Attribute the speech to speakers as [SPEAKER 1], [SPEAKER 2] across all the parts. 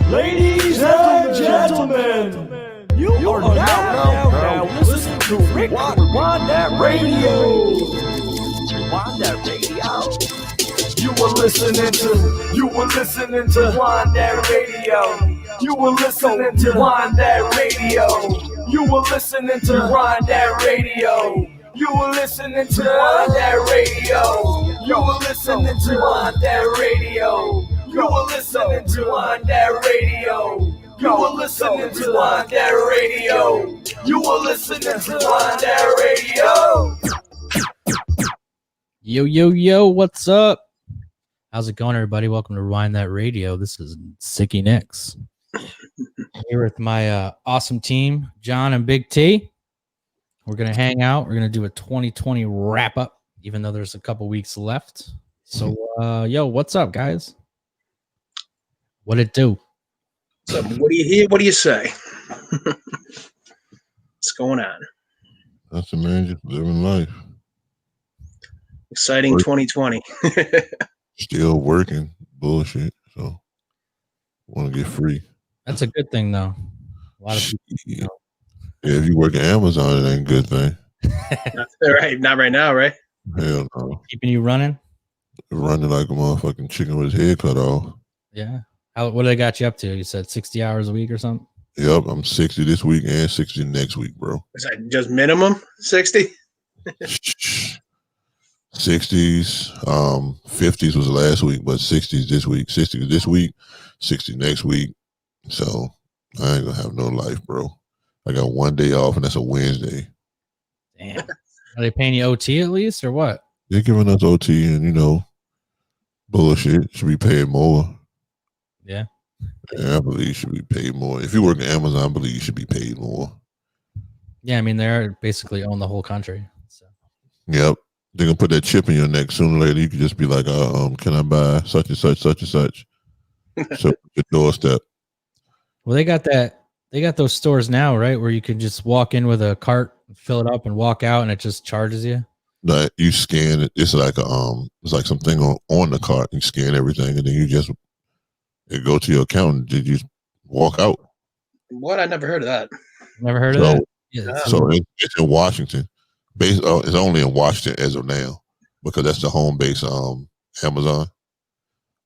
[SPEAKER 1] Ladies and gentlemen, you are now listening to Rick Rewind That Radio. Rewind That Radio. You were listening to Rewind That Radio. You were listening to Rewind That Radio. You were listening to Rewind That Radio. You were listening to Rewind That Radio. You were listening to Rewind That Radio. You were listening to Rewind That Radio. You were listening to Rewind That Radio. You were listening to Rewind That Radio.
[SPEAKER 2] Yo, what's up? How's it going, everybody? Welcome to Rewind That Radio. This is Sicky Nicks. Here with my awesome team, John and Big T. We're going to hang out. We're going to do a 2020 wrap-up, even though there's a couple weeks left. So, yo, what's up, guys? What it do?
[SPEAKER 3] So, what do you hear? What do you say? What's going on?
[SPEAKER 4] That's a man just living life.
[SPEAKER 3] Exciting 2020.
[SPEAKER 4] Still working. Bullshit. So, want to get free.
[SPEAKER 2] That's a good thing, though. A lot of people.
[SPEAKER 4] Yeah, if you work at Amazon, it ain't a good thing.
[SPEAKER 3] Right. Not right now, right?
[SPEAKER 4] Hell no.
[SPEAKER 2] Keeping you running?
[SPEAKER 4] Running like a motherfucking chicken with his head cut off.
[SPEAKER 2] Yeah. What they got you up to? You said 60 hours a week or something?
[SPEAKER 4] Yep, I'm 60 this week and 60 next week, bro.
[SPEAKER 3] Is that just minimum 60?
[SPEAKER 4] 60s, 50s was last week, but 60s this week. 60 this week, 60 next week. So I ain't gonna have no life, bro. I got one day off, and that's a Wednesday.
[SPEAKER 2] Damn. Are they paying you OT at least, or what?
[SPEAKER 4] They're giving us OT, and bullshit. Should be paid more.
[SPEAKER 2] Yeah.
[SPEAKER 4] Yeah, I believe you should be paid more. If you work at Amazon, I believe you should be paid more.
[SPEAKER 2] Yeah, I mean, they're basically own the whole country. So.
[SPEAKER 4] Yep. They're going to put that chip in your neck sooner or later. You can just be like, can I buy such and such, such and such? So your doorstep.
[SPEAKER 2] Well, they got those stores now, right? Where you can just walk in with a cart, fill it up and walk out, and it just charges you.
[SPEAKER 4] Like you scan it. It's like it's like something on the cart. You scan everything, and then it go to your account. Did you walk out?
[SPEAKER 3] What? I never heard of that.
[SPEAKER 2] Never heard of that. Yeah,
[SPEAKER 4] so it's in Washington. It's only in Washington as of now because that's the home base. Amazon,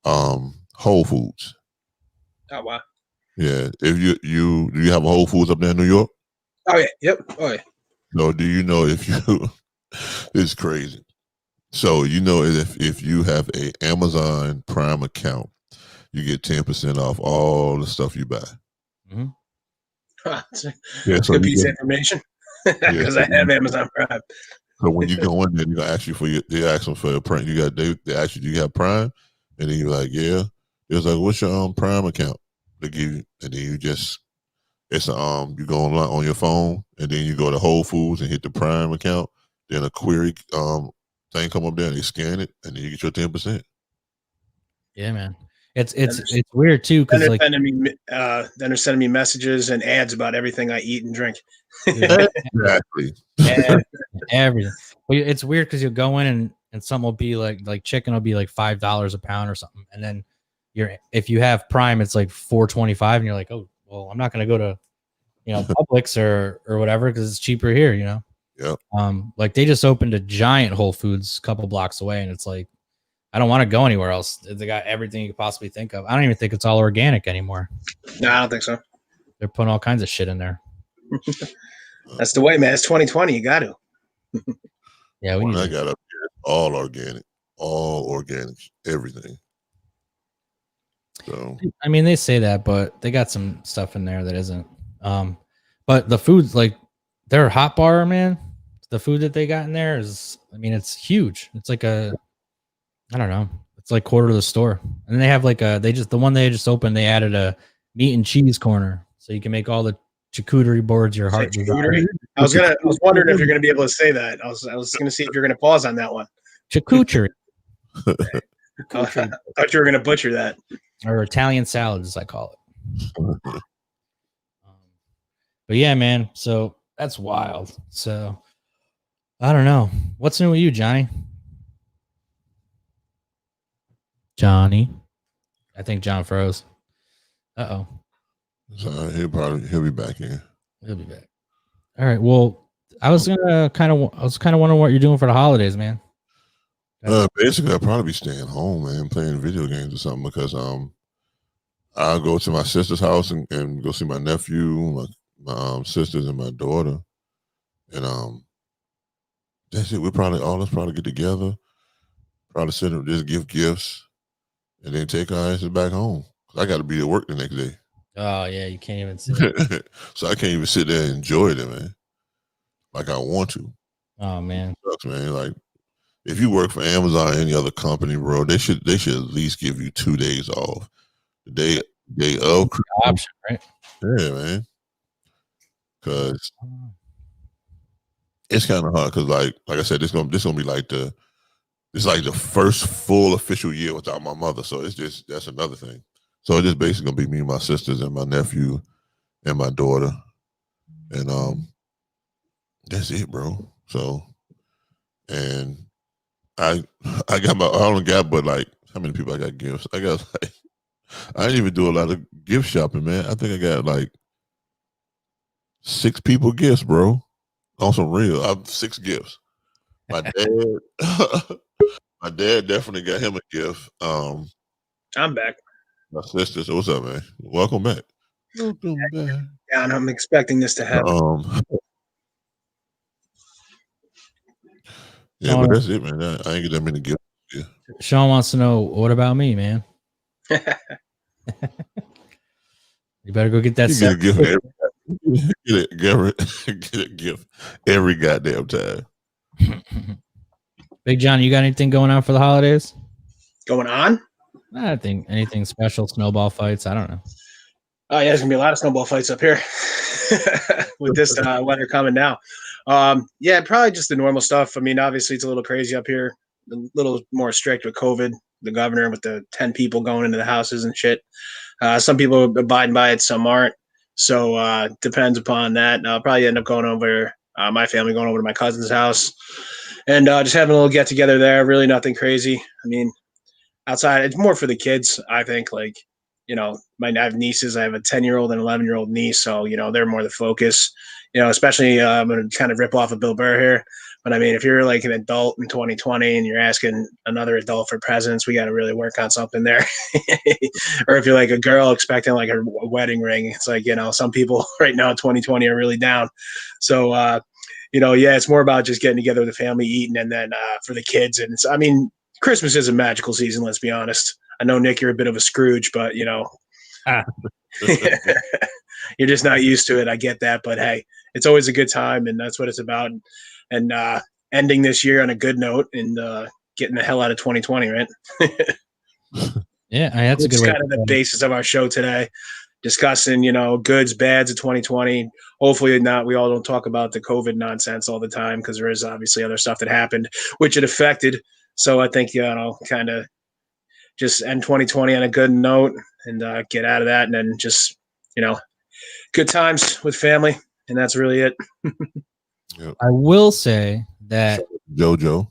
[SPEAKER 4] Whole Foods.
[SPEAKER 3] Oh wow.
[SPEAKER 4] Yeah. If do you have a Whole Foods up there in New York?
[SPEAKER 3] Oh yeah. Yep. Oh yeah.
[SPEAKER 4] So do you know if you? It's crazy. So if you have a Amazon Prime account, you get 10% off all the stuff you buy.
[SPEAKER 3] Mm-hmm.
[SPEAKER 4] Yeah,
[SPEAKER 3] so good piece of information because I have Amazon Prime.
[SPEAKER 4] So when you go in there, you ask you they ask them for your Prime. They ask you, do you have Prime? And then you're like, yeah. It's like, what's your Prime account? They give you, and then you just you go online on your phone, and then you go to Whole Foods and hit the Prime account. Then a query thing come up there, and they scan it, and then you get your 10%.
[SPEAKER 2] Yeah, man. It's weird too because
[SPEAKER 3] then they're sending me messages and ads about everything I eat and drink.
[SPEAKER 4] Exactly.
[SPEAKER 2] Everything. Well, it's weird because you'll go in and something will be like chicken will be like $5 a pound or something, and then if you have Prime, it's like $4.25, and you're like, oh well, I'm not gonna go to Publix or whatever because it's cheaper here,
[SPEAKER 4] Yep.
[SPEAKER 2] Like they just opened a giant Whole Foods a couple blocks away, and it's like, I don't want to go anywhere else. They got everything you could possibly think of. I don't even think it's all organic anymore.
[SPEAKER 3] No, I don't think so.
[SPEAKER 2] They're putting all kinds of shit in there.
[SPEAKER 3] That's the way, man. It's 2020. You got to.
[SPEAKER 2] Yeah,
[SPEAKER 4] I got up here, all organic, everything. So
[SPEAKER 2] I mean, they say that, but they got some stuff in there that isn't. But the food's like their hot bar, man. The food that they got in there is, I mean, it's huge. It's like I don't know. It's like quarter of the store. And they have like the one they just opened, they added a meat and cheese corner. So you can make all the charcuterie boards your heart desires.
[SPEAKER 3] I was wondering if you're gonna be able to say that. I was gonna see if you're gonna pause on that one.
[SPEAKER 2] Charcuterie.
[SPEAKER 3] I thought you were gonna butcher that.
[SPEAKER 2] Or Italian salad, as I call it. But yeah, man. So that's wild. So I don't know. What's new with you, Johnny? Johnny. I think John froze. Uh-oh.
[SPEAKER 4] So he'll be back in.
[SPEAKER 2] He'll be back. All right. Well, I was kind of wondering what you're doing for the holidays, man.
[SPEAKER 4] Basically, I'll probably be staying home, man, playing video games or something because I'll go to my sister's house and go see my nephew, my sisters, and my daughter, and that's it. All of us probably get together, probably sit and just give gifts, and then take our asses back home. I got to be at work the next day.
[SPEAKER 2] Oh yeah, you can't even sit.
[SPEAKER 4] So I can't even sit there and enjoy it, man. Like I want to.
[SPEAKER 2] Oh man,
[SPEAKER 4] it sucks, man. Like if you work for Amazon or any other company, bro, they should at least give you 2 days off. The day of
[SPEAKER 2] option, right?
[SPEAKER 4] Yeah, man. Because it's kind of hard. Because like I said, this gonna be like the first full official year without my mother. So that's another thing. So it's just basically gonna be me and my sisters and my nephew and my daughter, and that's it, bro. So, and I only got but like how many people I got gifts? I got like I didn't even do a lot of gift shopping, man. I think I got like 6 people gifts, bro. On some real, I have 6 gifts. My dad definitely got him a gift.
[SPEAKER 3] I'm back.
[SPEAKER 4] My sister, so what's up, man? Welcome back. Welcome back.
[SPEAKER 3] Yeah, and I'm expecting this to happen.
[SPEAKER 4] Yeah, but that's it, man. I ain't get that many gifts. Yeah.
[SPEAKER 2] Sean wants to know, what about me, man? You better go get that.
[SPEAKER 4] Get a gift get a gift every goddamn time.
[SPEAKER 2] Big John, you got anything going on for the holidays?
[SPEAKER 3] Going on?
[SPEAKER 2] I think anything special, snowball fights. I don't know.
[SPEAKER 3] Oh yeah, there's gonna be a lot of snowball fights up here with this weather coming now. Yeah, probably just the normal stuff. I mean, obviously it's a little crazy up here, a little more strict with COVID. The governor with the 10 people going into the houses and shit. Some people are abiding by it, some aren't. So depends upon that. I'll probably end up going over my family going over to my cousin's house and just having a little get together there. Really nothing crazy. I mean, outside, it's more for the kids, I think. Like, you know, I have nieces. I have a 10-year-old and 11-year-old niece. So, you know, they're more the focus, you know, especially I'm going to kind of rip off of Bill Burr here. But I mean, if you're like an adult in 2020 and you're asking another adult for presents, we got to really work on something there. Or if you're like a girl expecting like a wedding ring, it's like, you know, some people right now in 2020 are really down. So, you know, yeah, it's more about just getting together with the family, eating, and then for the kids. And it's, I mean, Christmas is a magical season, let's be honest. I know, Nick, you're a bit of a Scrooge, but, you know, you're just not used to it. I get that. But, hey, it's always a good time, and that's what it's about. And ending this year on a good note and getting the hell out of 2020, right?
[SPEAKER 2] Yeah, that's a good way.
[SPEAKER 3] It's kind of the basis of our show today, discussing, you know, goods, bads of 2020. Hopefully not. We all don't talk about the COVID nonsense all the time because there is obviously other stuff that happened, which it affected. So I think, you know, kind of just end 2020 on a good note and get out of that. And then just, you know, good times with family. And that's really it.
[SPEAKER 4] Yep.
[SPEAKER 2] I will say that
[SPEAKER 4] JoJo.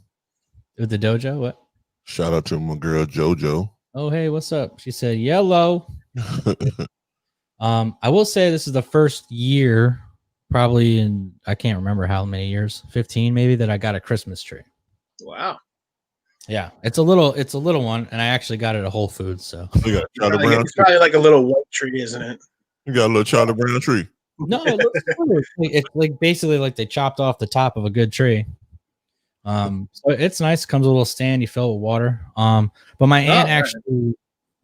[SPEAKER 2] With the dojo, what?
[SPEAKER 4] Shout out to my girl JoJo.
[SPEAKER 2] Oh, hey, what's up? She said yellow. I will say this is the first year, probably in, I can't remember how many years, 15 maybe, that I got a Christmas tree.
[SPEAKER 3] Wow.
[SPEAKER 2] Yeah, it's a little one, and I actually got it at Whole Foods. So
[SPEAKER 3] it's probably like a little white tree, isn't it?
[SPEAKER 4] You got a little Charlie Brown tree.
[SPEAKER 2] No, it's like basically like they chopped off the top of a good tree. So it's nice. It comes with a little stand. You fill it with water. But my aunt actually,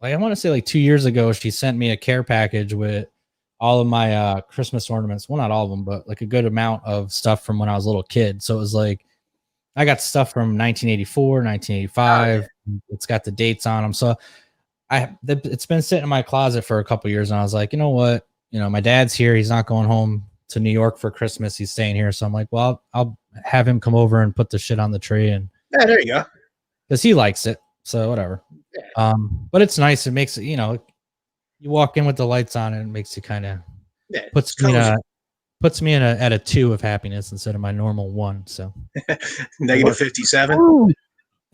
[SPEAKER 2] like I want to say like 2 years ago, she sent me a care package with all of my Christmas ornaments. Well, not all of them, but like a good amount of stuff from when I was a little kid. So it was like I got stuff from 1984, 1985. It's got the dates on them. So it's been sitting in my closet for a couple years, and I was like, you know what? You know, my dad's here. He's not going home to New York for Christmas. He's staying here. So I'm like, well, I'll have him come over and put the shit on the tree. And
[SPEAKER 3] yeah, there you go.
[SPEAKER 2] Because he likes it. So whatever. Yeah. But it's nice. It makes it, you know, you walk in with the lights on and it makes you kind of puts me at a 2 of happiness instead of my normal 1. So
[SPEAKER 3] negative 57.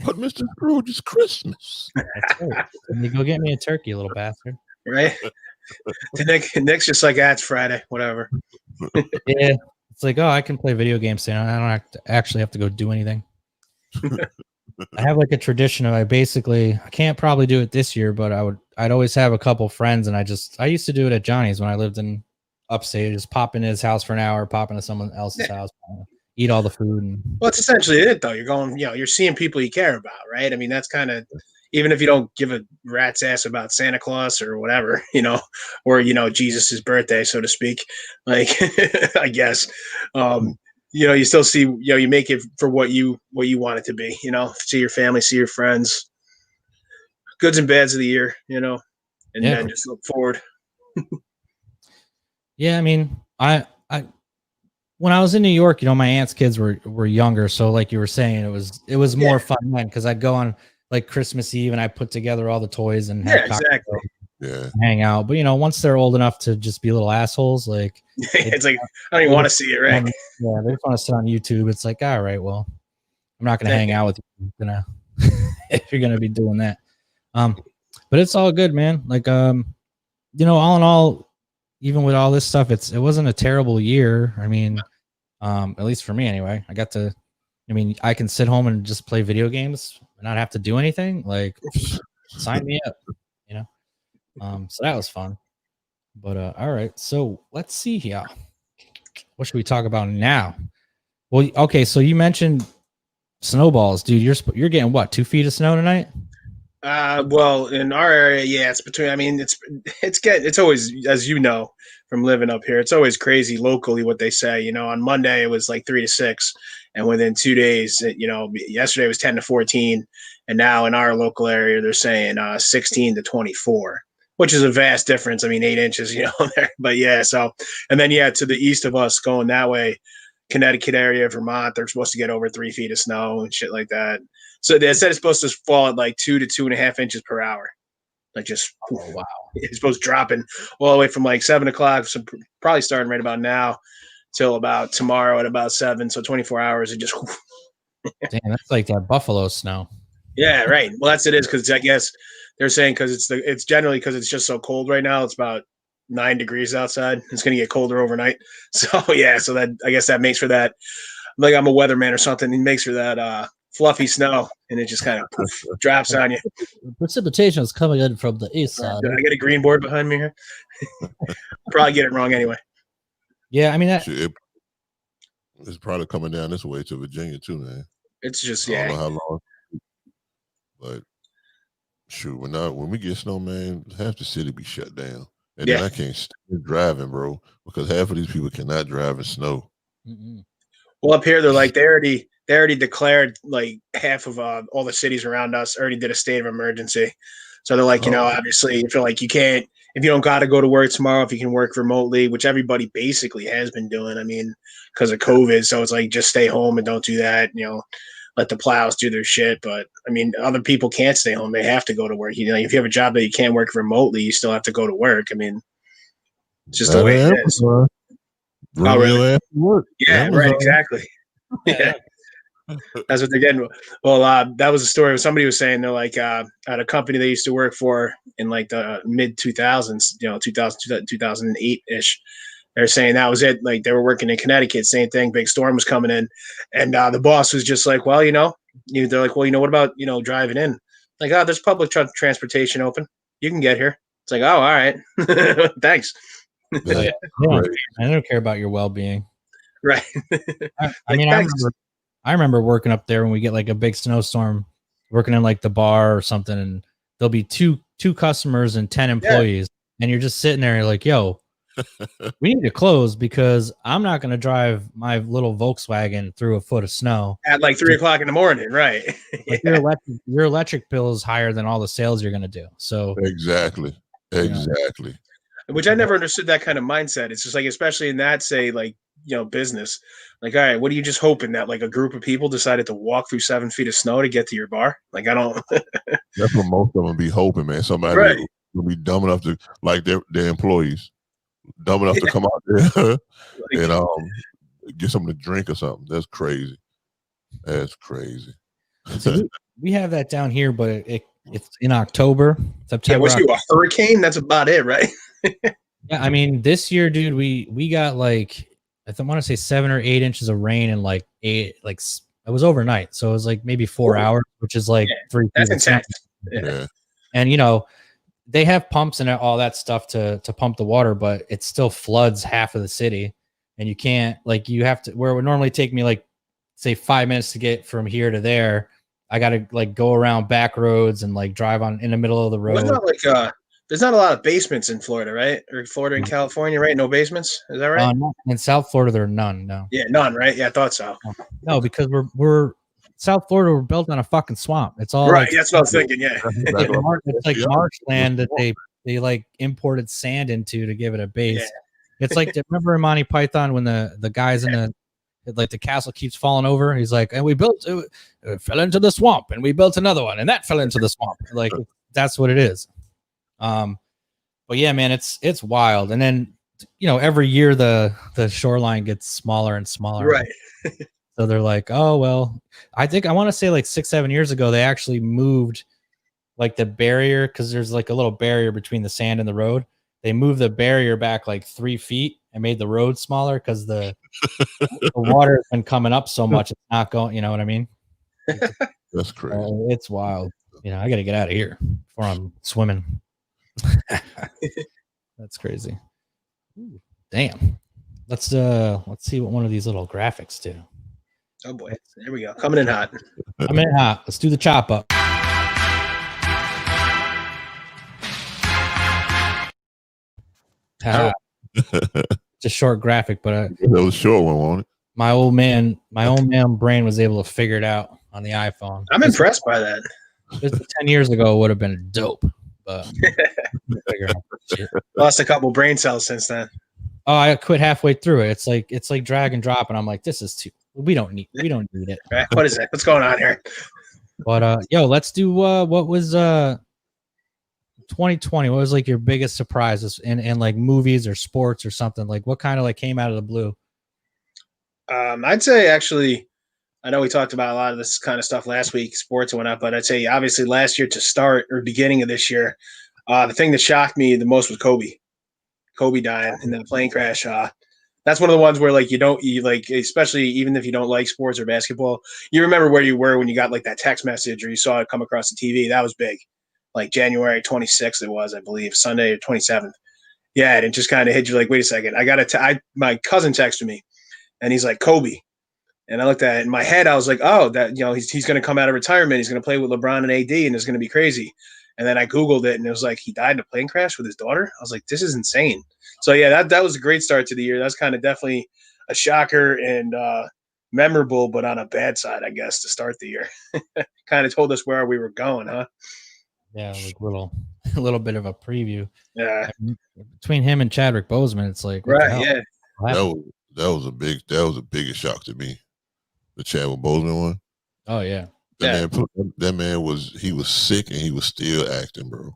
[SPEAKER 4] But Mr. Scrooge, it's Christmas.
[SPEAKER 2] That's right. And you go get me a turkey, little bastard.
[SPEAKER 3] Right? Nick's just like, it's Friday, whatever.
[SPEAKER 2] Yeah. It's like, oh, I can play video games today. I don't actually have to go do anything. I have like a tradition of I can't probably do it this year, but I'd always have a couple friends, and I used to do it at Johnny's when I lived in upstate. Just pop into his house for an hour, pop into someone else's house, eat all the food. And
[SPEAKER 3] well, that's essentially it, though. You're going, you're seeing people you care about, right? I mean, that's kind of, even if you don't give a rat's ass about Santa Claus or whatever, or Jesus's birthday, so to speak, like I guess, you still see, you make it for what you want it to be, see your family, see your friends, goods and bads of the year, and then just look forward.
[SPEAKER 2] Yeah, I mean, I when I was in New York, my aunt's kids were younger, so like you were saying, it was more fun then because I'd go on like Christmas Eve and I put together all the toys and have
[SPEAKER 3] exactly.
[SPEAKER 2] hang out. But once they're old enough to just be little assholes, like
[SPEAKER 3] it's like I don't even want to see it, right?
[SPEAKER 2] Yeah, they just want to sit on YouTube. It's like, all right, well, I'm not gonna hang out with you, if you're gonna be doing that. But it's all good, man. Like all in all, even with all this stuff, it wasn't a terrible year. I mean, at least for me anyway. I can sit home and just play video games and not have to do anything. Like, sign me up, So that was fun. But all right. So let's see here. What should we talk about now? Well, okay. So you mentioned snowballs, dude. You're getting what, 2 feet of snow tonight?
[SPEAKER 3] Well, in our area, it's between. I mean, it's always, as you know from living up here, it's always crazy locally what they say. On Monday it was like 3 to 6, and within 2 days, yesterday it was 10 to 14, and now in our local area they're saying 16 to 24, which is a vast difference. I mean, 8 inches, there. But yeah, so and then to the east of us, going that way, Connecticut area, Vermont, they're supposed to get over 3 feet of snow and shit like that. So they said it's supposed to fall at like 2 to 2.5 inches per hour. Like just,
[SPEAKER 2] wow.
[SPEAKER 3] It's supposed to dropping all the way from like 7 o'clock. So probably starting right about now till about tomorrow at about 7. So 24 hours. It just.
[SPEAKER 2] Damn, that's like that buffalo snow.
[SPEAKER 3] Yeah, right. Well, it is because I guess they're saying because it's generally because it's just so cold right now. It's about 9 degrees outside. It's going to get colder overnight. So yeah, so that I guess that makes for that. Like I'm a weatherman or something. He makes for that fluffy snow, and it just kind of drops on you.
[SPEAKER 2] Precipitation is coming in from the east side.
[SPEAKER 3] Did I get a green board behind me here? Probably get it wrong anyway.
[SPEAKER 2] Yeah, I mean
[SPEAKER 4] it's probably coming down this way to Virginia too, man.
[SPEAKER 3] It's just
[SPEAKER 4] I don't know how long, but shoot, when we get snow, man, half the city be shut down, and then I can't stand driving, bro, because half of these people cannot drive in snow.
[SPEAKER 2] Mm-mm.
[SPEAKER 3] Well, up here they're like they already declared like half of all the cities around us already did a state of emergency. So they're like, obviously, you feel like you can't, if you don't got to go to work tomorrow, if you can work remotely, which everybody basically has been doing. I mean, because of COVID. So it's like, just stay home and don't do that. Let the plows do their shit. But I mean, other people can't stay home. They have to go to work. If you have a job that you can't work remotely, you still have to go to work. I mean, it's just the way it is.
[SPEAKER 4] Oh, really?
[SPEAKER 3] Yeah, right. Exactly. Yeah. That's what they're getting. Well, that was a story. Somebody was saying they're like at a company they used to work for in like the mid 2000s, 2008 ish. They're saying that was it. Like they were working in Connecticut, same thing. Big storm was coming in, and the boss was just like, well, they're like, well, what about driving in? Like, oh, there's public transportation open. You can get here. It's like, oh, all right, thanks.
[SPEAKER 2] Yeah, I don't care about your well-being.
[SPEAKER 3] Right.
[SPEAKER 2] I mean, I remember working up there when we get like a big snowstorm, working in like the bar or something, and there'll be two customers and 10 employees, and you're just sitting there, you're like, yo, we need to close because I'm not going to drive my little Volkswagen through a foot of snow
[SPEAKER 3] at like 3 o'clock in the morning, right?
[SPEAKER 2] Like your electric bill is higher than all the sales you're going to do. So
[SPEAKER 4] exactly.
[SPEAKER 3] Which I never understood that kind of mindset. It's just like, especially in that, say, like, business. Like, all right, what are you just hoping that like a group of people decided to walk through 7 feet of snow to get to your bar? Like, I don't.
[SPEAKER 4] That's what most of them be hoping, man. Somebody will be dumb enough to, like their employees, dumb enough to come out there and get something to drink or something. That's crazy. That's crazy.
[SPEAKER 2] So we have that down here, but it's in October,
[SPEAKER 3] Yeah,
[SPEAKER 2] September.
[SPEAKER 3] what's you, a hurricane? That's about it, right?
[SPEAKER 2] Yeah, I mean, this year, dude, we got like I want to say 7 or 8 inches of rain in like it was overnight, so it was like maybe 4
[SPEAKER 3] Ooh.
[SPEAKER 2] hours, which is like
[SPEAKER 3] Yeah,
[SPEAKER 2] 3 feet
[SPEAKER 3] That's
[SPEAKER 2] of snow.
[SPEAKER 3] intense. Yeah.
[SPEAKER 4] Yeah.
[SPEAKER 2] And they have pumps and all that stuff to pump the water, but it still floods half of the city, and you can't you have to where it would normally take me like say 5 minutes to get from here to there. I got to like go around back roads and like drive on in the middle of the
[SPEAKER 3] Well,
[SPEAKER 2] road.
[SPEAKER 3] it's not like there's not a lot of basements in Florida, right? Or Florida and California, right? No basements. Is that right?
[SPEAKER 2] No, in South Florida, there are none. No,
[SPEAKER 3] Yeah, none, right? Yeah, I thought so.
[SPEAKER 2] no, because we're South Florida. We're built on a fucking swamp. It's all
[SPEAKER 3] Right,
[SPEAKER 2] like,
[SPEAKER 3] that's what I was thinking. Yeah.
[SPEAKER 2] it's like marshland that they like imported sand into to give it a base.
[SPEAKER 3] Yeah.
[SPEAKER 2] It's like remember in Monty Python when the guys in the castle keeps falling over. He's like, and we built it fell into the swamp, and we built another one, and that fell into the swamp. Like that's what it is. But yeah, man, it's wild. And then every year the shoreline gets smaller and smaller.
[SPEAKER 3] Right.
[SPEAKER 2] So they're like, oh well, I want to say like 6-7 years ago they actually moved like the barrier, because there's like a little barrier between the sand and the road. They moved the barrier back like 3 feet and made the road smaller because the water has been coming up so much it's not going. You know what I mean?
[SPEAKER 4] That's crazy.
[SPEAKER 2] It's wild. I got to get out of here before I'm swimming. That's crazy. Ooh, damn. Let's see what one of these little graphics do.
[SPEAKER 3] Oh boy, there we go. Coming in hot.
[SPEAKER 2] I'm in hot. Let's do the chop up. It's a short graphic, but
[SPEAKER 4] That was a short one, wasn't it?
[SPEAKER 2] my old man brain was able to figure it out on the iPhone.
[SPEAKER 3] I'm impressed by that.
[SPEAKER 2] Just 10 years ago, it would have been dope, but figure out shit.
[SPEAKER 3] Lost a couple brain cells since then.
[SPEAKER 2] Oh, I quit halfway through it. It's like drag and drop, and I'm like, this is too. We don't need it.
[SPEAKER 3] Right? What is that? What's going on here?
[SPEAKER 2] But let's do what was 2020. What was like your biggest surprises in like movies or sports or something? Like what kind of like came out of the blue?
[SPEAKER 3] I'd say actually, I know we talked about a lot of this kind of stuff last week, sports and whatnot, but I'd say obviously last year to start or beginning of this year, the thing that shocked me the most was Kobe dying in that plane crash. That's one of the ones where like you like, especially even if you don't like sports or basketball, you remember where you were when you got like that text message or you saw it come across the TV. That was big. Like January 26th, it was, I believe, Sunday or 27th. Yeah, and it just kind of hit you like, wait a second. My cousin texted me, and he's like, Kobe. And I looked at it in my head. I was like, oh, that he's going to come out of retirement. He's going to play with LeBron and AD, and it's going to be crazy. And then I Googled it, and it was like he died in a plane crash with his daughter. I was like, this is insane. So yeah, that was a great start to the year. That's kind of definitely a shocker and memorable, but on a bad side, I guess, to start the year. Kind of told us where we were going, huh?
[SPEAKER 2] Yeah, like a little bit of a preview.
[SPEAKER 3] Yeah.
[SPEAKER 2] Between him and Chadwick Boseman, it's like what the hell?
[SPEAKER 3] Yeah.
[SPEAKER 4] That was the biggest shock to me. The Chadwick Boseman one.
[SPEAKER 2] Oh yeah.
[SPEAKER 4] That man was sick and he was still acting, bro.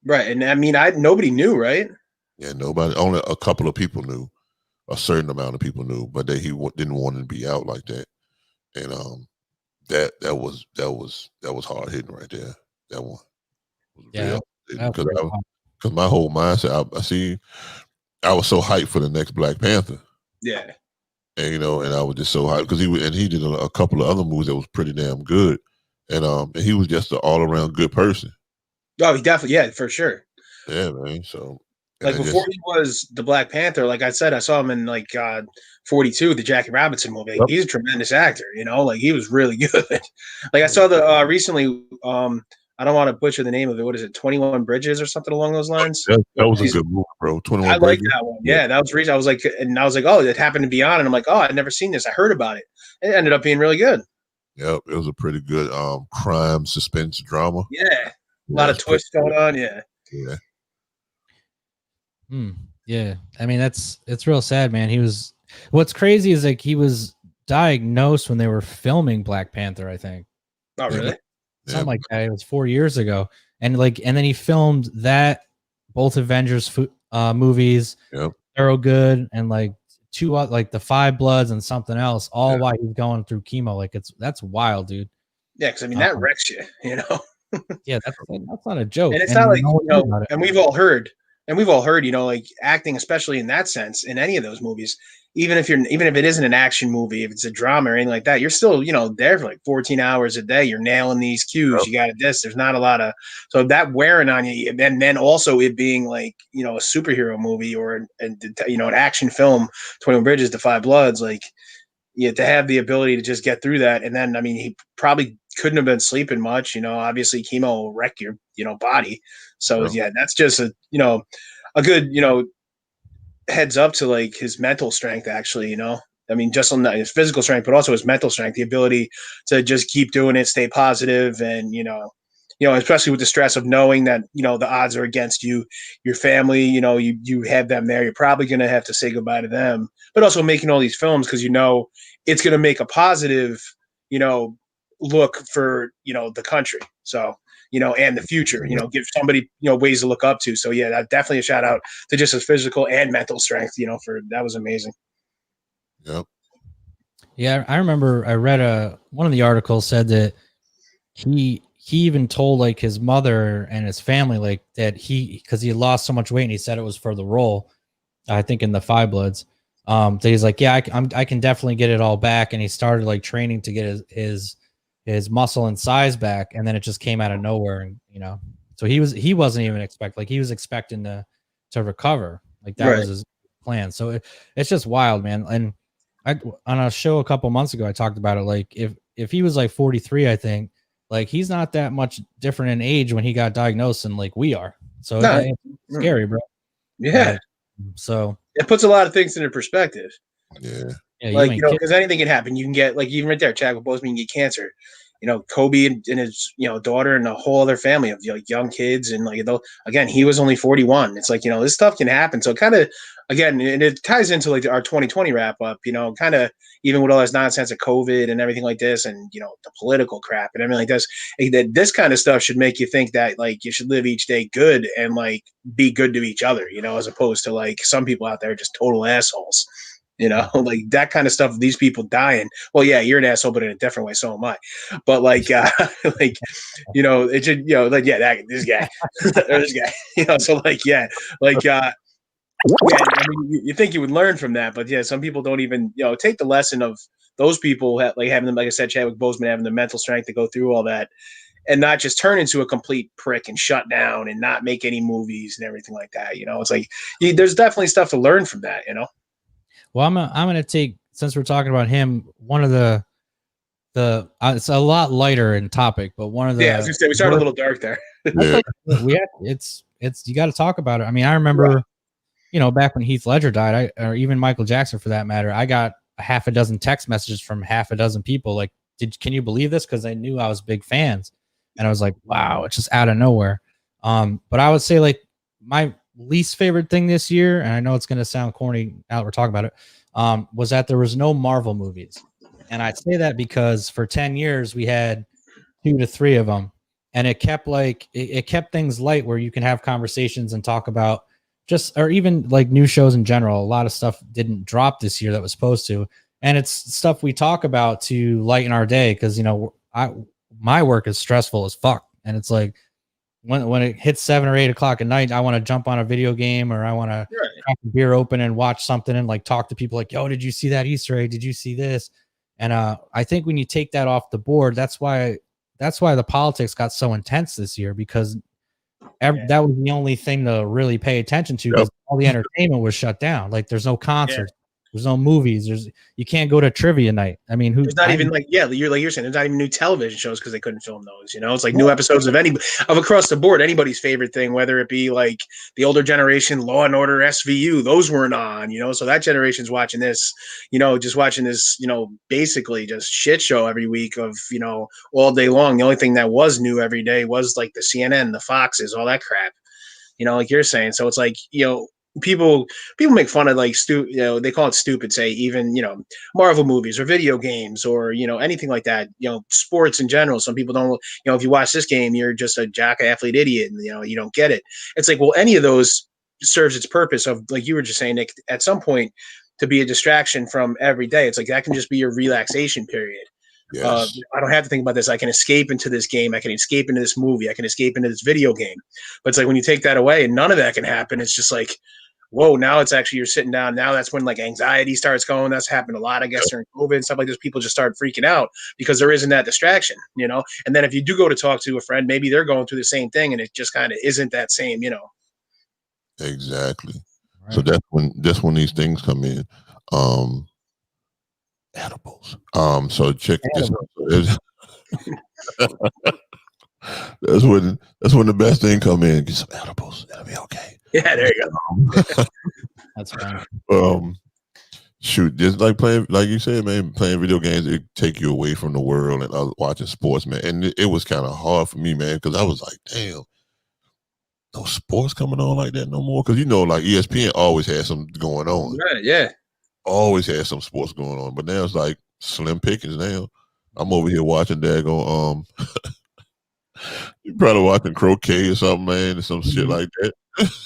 [SPEAKER 3] Right, and I mean, nobody knew, right?
[SPEAKER 4] Yeah, nobody. Only a couple of people knew. A certain amount of people knew, but he didn't want to be out like that. And that was hard hitting right there. That one.
[SPEAKER 2] Yeah.
[SPEAKER 4] Because my whole mindset, I was so hyped for the next Black Panther.
[SPEAKER 3] Yeah.
[SPEAKER 4] And and I was just so hyped because he did a couple of other movies that was pretty damn good, and he was just an all around good person.
[SPEAKER 3] Oh, he definitely, yeah, for sure.
[SPEAKER 4] Yeah, man. So
[SPEAKER 3] like before he was the Black Panther, like I said, I saw him in like 42, the Jackie Robinson movie. Yep. He's a tremendous actor, like he was really good. Like I saw the recently, I don't want to butcher the name of it. What is it? 21 Bridges or something along those lines.
[SPEAKER 4] That was a good movie, bro. 21
[SPEAKER 3] I
[SPEAKER 4] Bridges.
[SPEAKER 3] like that one. Yeah, that was recent. I was like, oh, it happened to be on, and I'm like, oh, I'd never seen this. I heard about it. It ended up being really good.
[SPEAKER 4] Yep, it was a pretty good crime suspense drama.
[SPEAKER 3] Yeah, a lot of twists going on. Yeah.
[SPEAKER 4] Yeah.
[SPEAKER 2] Yeah. I mean, it's real sad, man. What's crazy is like he was diagnosed when they were filming Black Panther, I think.
[SPEAKER 3] Oh, really?
[SPEAKER 2] Something like that. It was 4 years ago, and then he filmed that both Avengers movies, Thorogood, and like two like the Five Bloods and something else, all while he's going through chemo. Like that's wild, dude.
[SPEAKER 3] Yeah, because I mean that wrecks you, you know.
[SPEAKER 2] Yeah, that's not a joke.
[SPEAKER 3] And it's not like,
[SPEAKER 2] no one knows about it.
[SPEAKER 3] and we've all heard, you know, like acting, especially in that sense, in any of those movies, even if it isn't an action movie, if it's a drama or anything like that, you're still, you know, there for like 14 hours a day. You're nailing these cues. You got this. There's not a lot of, so that wearing on you, and then also it being like, you know, a superhero movie or you know, an action film, 21 Bridges to Five Bloods, like, yeah, to have the ability to just get through that. And then, I mean, he probably couldn't have been sleeping much, you know, obviously chemo will wreck your, you know, body. So yeah, that's just a, you know, a good, you know, heads up to like his mental strength, actually, you know, I mean, just on his physical strength, but also his mental strength, the ability to just keep doing it, stay positive, and, you know, especially with the stress of knowing that, you know, the odds are against you, your family, you know, you have them there. You're probably going to have to say goodbye to them, but also making all these films because, you know, it's going to make a positive, you know, look for, you know, the country. So, you know, and the future, you know, give somebody, you know, ways to look up to. So yeah, that definitely a shout out to just his physical and mental strength, you know, that was amazing.
[SPEAKER 4] Yep.
[SPEAKER 2] Yeah, I remember I read one of the articles said that he even told like his mother and his family like that because he lost so much weight and he said it was for the role, I think in the Five Bloods. So he's like, yeah, I can definitely get it all back, and he started like training to get his muscle and size back, and then it just came out of nowhere, and you know, so he wasn't even he was expecting to recover, like that was his plan. So it's just wild, man. And on a show a couple months ago, I talked about it. Like if he was like 43, I think, like he's not that much different in age when he got diagnosed than like we are. So it's scary, bro.
[SPEAKER 3] Yeah.
[SPEAKER 2] So
[SPEAKER 3] it puts a lot of things into perspective.
[SPEAKER 4] Yeah.
[SPEAKER 3] Like, you know, because anything can happen. You can get, like, even right there, Chadwick Boseman can get cancer. You know, Kobe and his, you know, daughter and a whole other family of, you know, young kids. And like, again, he was only 41. It's like, you know, this stuff can happen. So kind of, again, and it ties into like our 2020 wrap up, you know, kind of even with all this nonsense of COVID and everything like this, and, you know, the political crap and everything like this, this kind of stuff should make you think that like you should live each day good and like be good to each other, you know, as opposed to like some people out there just total assholes. You know, like that kind of stuff, these people dying. Well, yeah, you're an asshole, but in a different way. So am I. But like, like, you know, it should, you know, like, yeah, this guy, this guy, you know, so like, yeah, like, yeah, I mean, you think you would learn from that, but yeah, some people don't even, you know, take the lesson of those people like having them, like I said, Chadwick Boseman having the mental strength to go through all that and not just turn into a complete prick and shut down and not make any movies and everything like that. You know, it's like, there's definitely stuff to learn from that, you know?
[SPEAKER 2] Well, I'm going to take, since we're talking about him, one of the it's a lot lighter in topic, but one of the,
[SPEAKER 3] I was gonna say, we started a little dark there.
[SPEAKER 2] Yeah. It's you got to talk about it. I mean, I remember, you know, back when Heath Ledger died, or even Michael Jackson for that matter, I got a half a dozen text messages from half a dozen people like, can you believe this? Because they knew I was big fans, and I was like, wow, it's just out of nowhere. But I would say like my least favorite thing this year, and I know it's going to sound corny now that we're talking about it, was that there was no Marvel movies. And I say that because for 10 years we had 2 to 3 of them, and it kept like it kept things light where you can have conversations and talk about just, or even like new shows in general. A lot of stuff didn't drop this year that was supposed to, and it's stuff we talk about to lighten our day because, you know, my work is stressful as fuck, and it's like when it hits 7 or 8 o'clock at night, I want to jump on a video game, or I want to crack a beer open and watch something and like talk to people like, yo, did you see that Easter egg? Did you see this? And I think when you take that off the board, that's why the politics got so intense this year, because that was the only thing to really pay attention to, because all the entertainment was shut down. Like there's no concerts. There's no movies. You can't go to trivia night. I mean, there's not even like, you're saying, there's not even new television shows because they couldn't film those. You know, it's like new episodes of across the board, anybody's favorite thing, whether it be like the older generation, Law and Order, SVU, those weren't on. You know, so that generation's watching this. You know, just watching this. You know, basically just shit show every week of, you know, all day long. The only thing that was new every day was like the CNN, the Foxes, all that crap. You know, like you're saying. So it's like, you know, people make fun of like you know, they call it stupid, say even, you know, Marvel movies or video games or, you know, anything like that, you know, sports in general. Some people don't, you know, if you watch this game, you're just a jock athlete idiot and, you know, you don't get it. It's like, well, any of those serves its purpose of, like you were just saying, Nick, at some point to be a distraction from every day. It's like that can just be your relaxation period.
[SPEAKER 4] Yes.
[SPEAKER 3] I don't have to think about this. I can escape into this game. I can escape into this movie. I can escape into this video game. But it's like when you take that away and none of that can happen, it's just like, whoa, now it's actually you're sitting down. Now that's when like anxiety starts going. That's happened a lot, I guess, during COVID and stuff like this. People just start freaking out because there isn't that distraction, you know? And then if you do go to talk to a friend, maybe they're going through the same thing and it just kind of isn't that same, you know?
[SPEAKER 4] Exactly.
[SPEAKER 2] Right.
[SPEAKER 4] So that's when these things come in. Edibles. So check this out. That's when the best thing come in. Get some edibles. That'll be okay.
[SPEAKER 3] Yeah, there you go.
[SPEAKER 2] That's fine.
[SPEAKER 4] Shoot, just like playing, like you said, man, playing video games, it take you away from the world and watching sports, man. And it was kind of hard for me, man, because I was like, damn, no sports coming on like that no more. Because you know, like ESPN always had something going on.
[SPEAKER 3] Right, yeah.
[SPEAKER 4] Always had some sports going on, but now it's like slim pickings. Now I'm over here watching daggone you probably watching croquet or something, man, or some shit like that.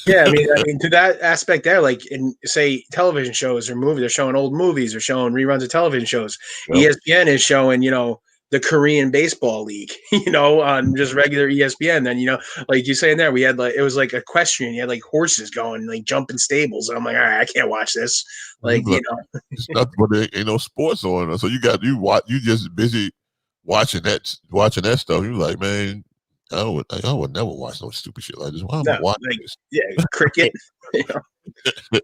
[SPEAKER 3] Yeah, I mean, to that aspect there, like in say television shows or movies, they're showing old movies or showing reruns of television shows.
[SPEAKER 4] Yep.
[SPEAKER 3] ESPN is showing, you know, the Korean baseball league, you know, on just regular ESPN. Then, you know, like you saying there, we had like it was like equestrian, you had like horses going, like jumping stables. And I'm like, all right, I can't watch this. Like, you know,
[SPEAKER 4] it's nothing, but there ain't no sports on. So you just busy watching that stuff. You're like, man, I would never watch no stupid shit like this. Why am I watching this?
[SPEAKER 3] Yeah, cricket. You know? You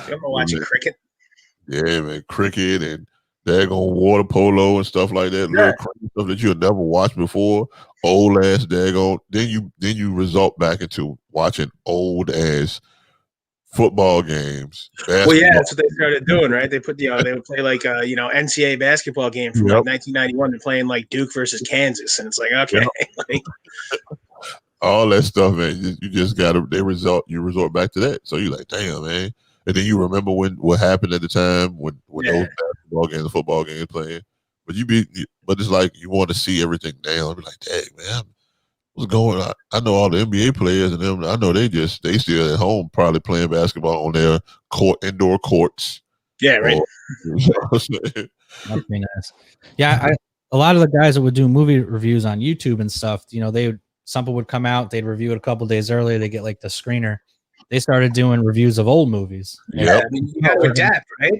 [SPEAKER 3] ever watching cricket?
[SPEAKER 4] Yeah, man, cricket and daggone water polo and stuff like that. Little crazy stuff that you'll never watched before. Old ass daggone. Then you result back into watching old ass football games.
[SPEAKER 3] Well, yeah, that's what they started doing, right? They put they would play like NCAA basketball game from like 1991. They're playing like Duke versus Kansas, and it's like okay, like,
[SPEAKER 4] all that stuff, man. You just gotta you resort back to that. So you're like, damn, man. And then you remember what happened at the time when those basketball games and football games playing. But it's like you want to see everything now and be like, dang, man, what's going on? I know all the NBA players and them. I know they still at home probably playing basketball on their indoor courts.
[SPEAKER 3] Yeah, right.
[SPEAKER 2] That'd be nice. Yeah, a lot of the guys that would do movie reviews on YouTube and stuff, you know, something would come out, they'd review it a couple days earlier, they get like the screener. They started doing reviews of old movies.
[SPEAKER 3] Yeah, I mean, you got to adapt, right?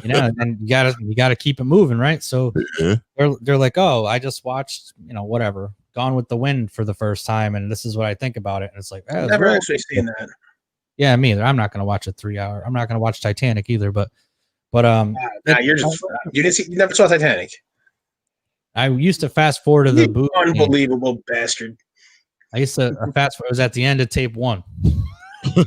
[SPEAKER 2] You know, and you gotta keep it moving, right? So they're like, oh, I just watched, you know, whatever, Gone with the Wind for the first time, and this is what I think about it. And it's like,
[SPEAKER 3] I've never actually seen that.
[SPEAKER 2] Yeah, me either. I'm not gonna watch a 3 hour. I'm not gonna watch Titanic either. But
[SPEAKER 3] you're just you never saw Titanic.
[SPEAKER 2] I used to fast forward to the boot.
[SPEAKER 3] Unbelievable bastard.
[SPEAKER 2] I used to fast forward. It was at the end of tape 1.
[SPEAKER 3] Yeah.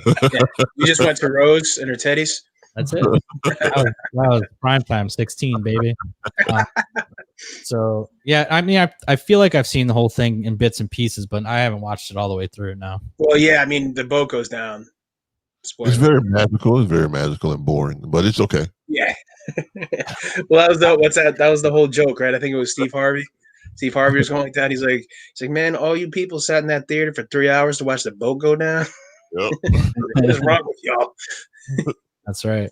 [SPEAKER 3] You just went to Rose and her teddies.
[SPEAKER 2] That's it. that was prime time, 16, baby. So yeah, I mean, I feel like I've seen the whole thing in bits and pieces, but I haven't watched it all the way through now.
[SPEAKER 3] Well, yeah, I mean, the boat goes down. Spoiler.
[SPEAKER 4] It's very magical. It's very magical and boring, but it's okay.
[SPEAKER 3] Yeah. Well, that was the whole joke, right? I think it was Steve Harvey. Steve Harvey was going like that. He's like, man, all you people sat in that theater for 3 hours to watch the boat go down.
[SPEAKER 4] Yep.
[SPEAKER 3] What is wrong with y'all?
[SPEAKER 2] That's right.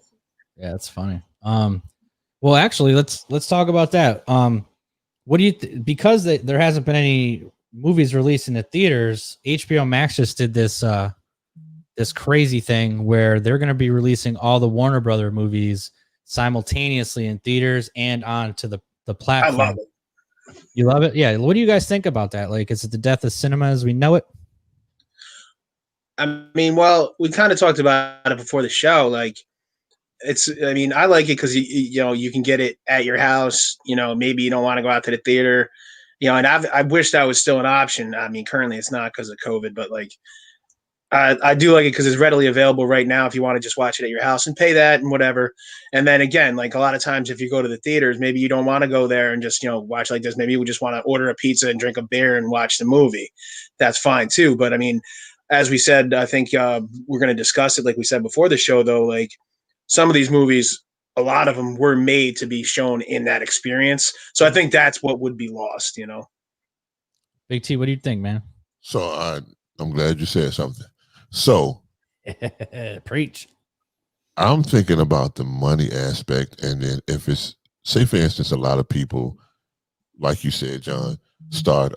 [SPEAKER 2] Yeah, that's funny. Well, actually, let's talk about that. What do you because there hasn't been any movies released in the theaters? HBO Max just did this this crazy thing where they're going to be releasing all the Warner Brother movies simultaneously in theaters and onto the platform.
[SPEAKER 3] I love it.
[SPEAKER 2] You love it? Yeah. What do you guys think about that? Like, is it the death of cinema as we know it?
[SPEAKER 3] I mean, well, we kind of talked about it before the show. Like, I mean, I like it because you know you can get it at your house. You know, maybe you don't want to go out to the theater. You know, and I wish that was still an option. I mean, currently it's not because of COVID, but like, I do like it because it's readily available right now if you want to just watch it at your house and pay that and whatever. And then again, like a lot of times if you go to the theaters, maybe you don't want to go there and just, you know, watch like this. Maybe you would just want to order a pizza and drink a beer and watch the movie. That's fine too. But I mean, as we said, I think we're going to discuss it like we said before the show, though. Like some of these movies, a lot of them were made to be shown in that experience. So I think that's what would be lost, you know.
[SPEAKER 2] Big T, what do you think, man?
[SPEAKER 4] So I'm glad you said something. So
[SPEAKER 2] preach.
[SPEAKER 4] I'm thinking about the money aspect, and then if it's, say for instance, a lot of people like you said, John, start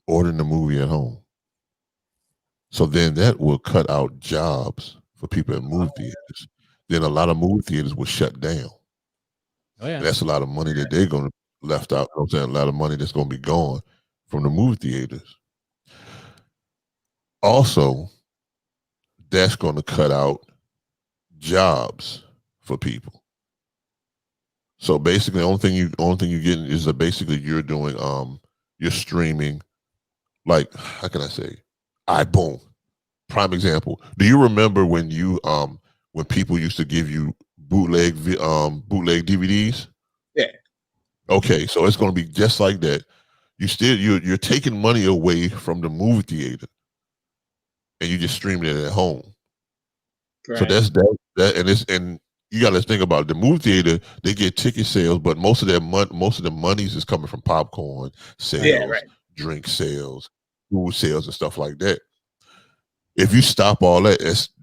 [SPEAKER 4] ordering the movie at home. So then that will cut out jobs for people at movie theaters. Then a lot of movie theaters will shut down.
[SPEAKER 2] Oh yeah.
[SPEAKER 4] That's a lot of money that they're going to left out. You know what I'm saying? A lot of money that's going to be gone from the movie theaters. Also, that's going to cut out jobs for people. So basically, the only thing you're getting is that basically you're doing you're streaming, like, how can I say? iBoom. Prime example. Do you remember when when people used to give you bootleg DVDs?
[SPEAKER 3] Yeah.
[SPEAKER 4] Okay, so it's going to be just like that. You're taking money away from the movie theater, and you just streaming it at home.
[SPEAKER 3] Right.
[SPEAKER 4] So that's that, and you got to think about it. The movie theater. They get ticket sales, but most of the monies is coming from popcorn sales, drink sales, food sales, and stuff like that. If you stop all that,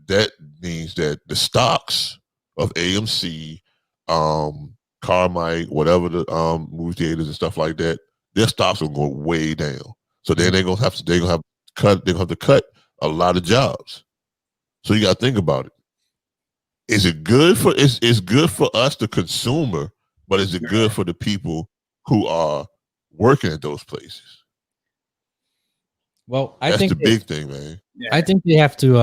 [SPEAKER 4] that means that the stocks of AMC, Carmike, whatever the movie theaters and stuff like that, their stocks will go way down. So then they're gonna have to cut a lot of jobs. So you got to think about it. Is it good for it's good for us, the consumer, but is it good for the people who are working at those places?
[SPEAKER 2] Well,
[SPEAKER 4] that's the big thing, man.
[SPEAKER 2] Yeah. I think they have to.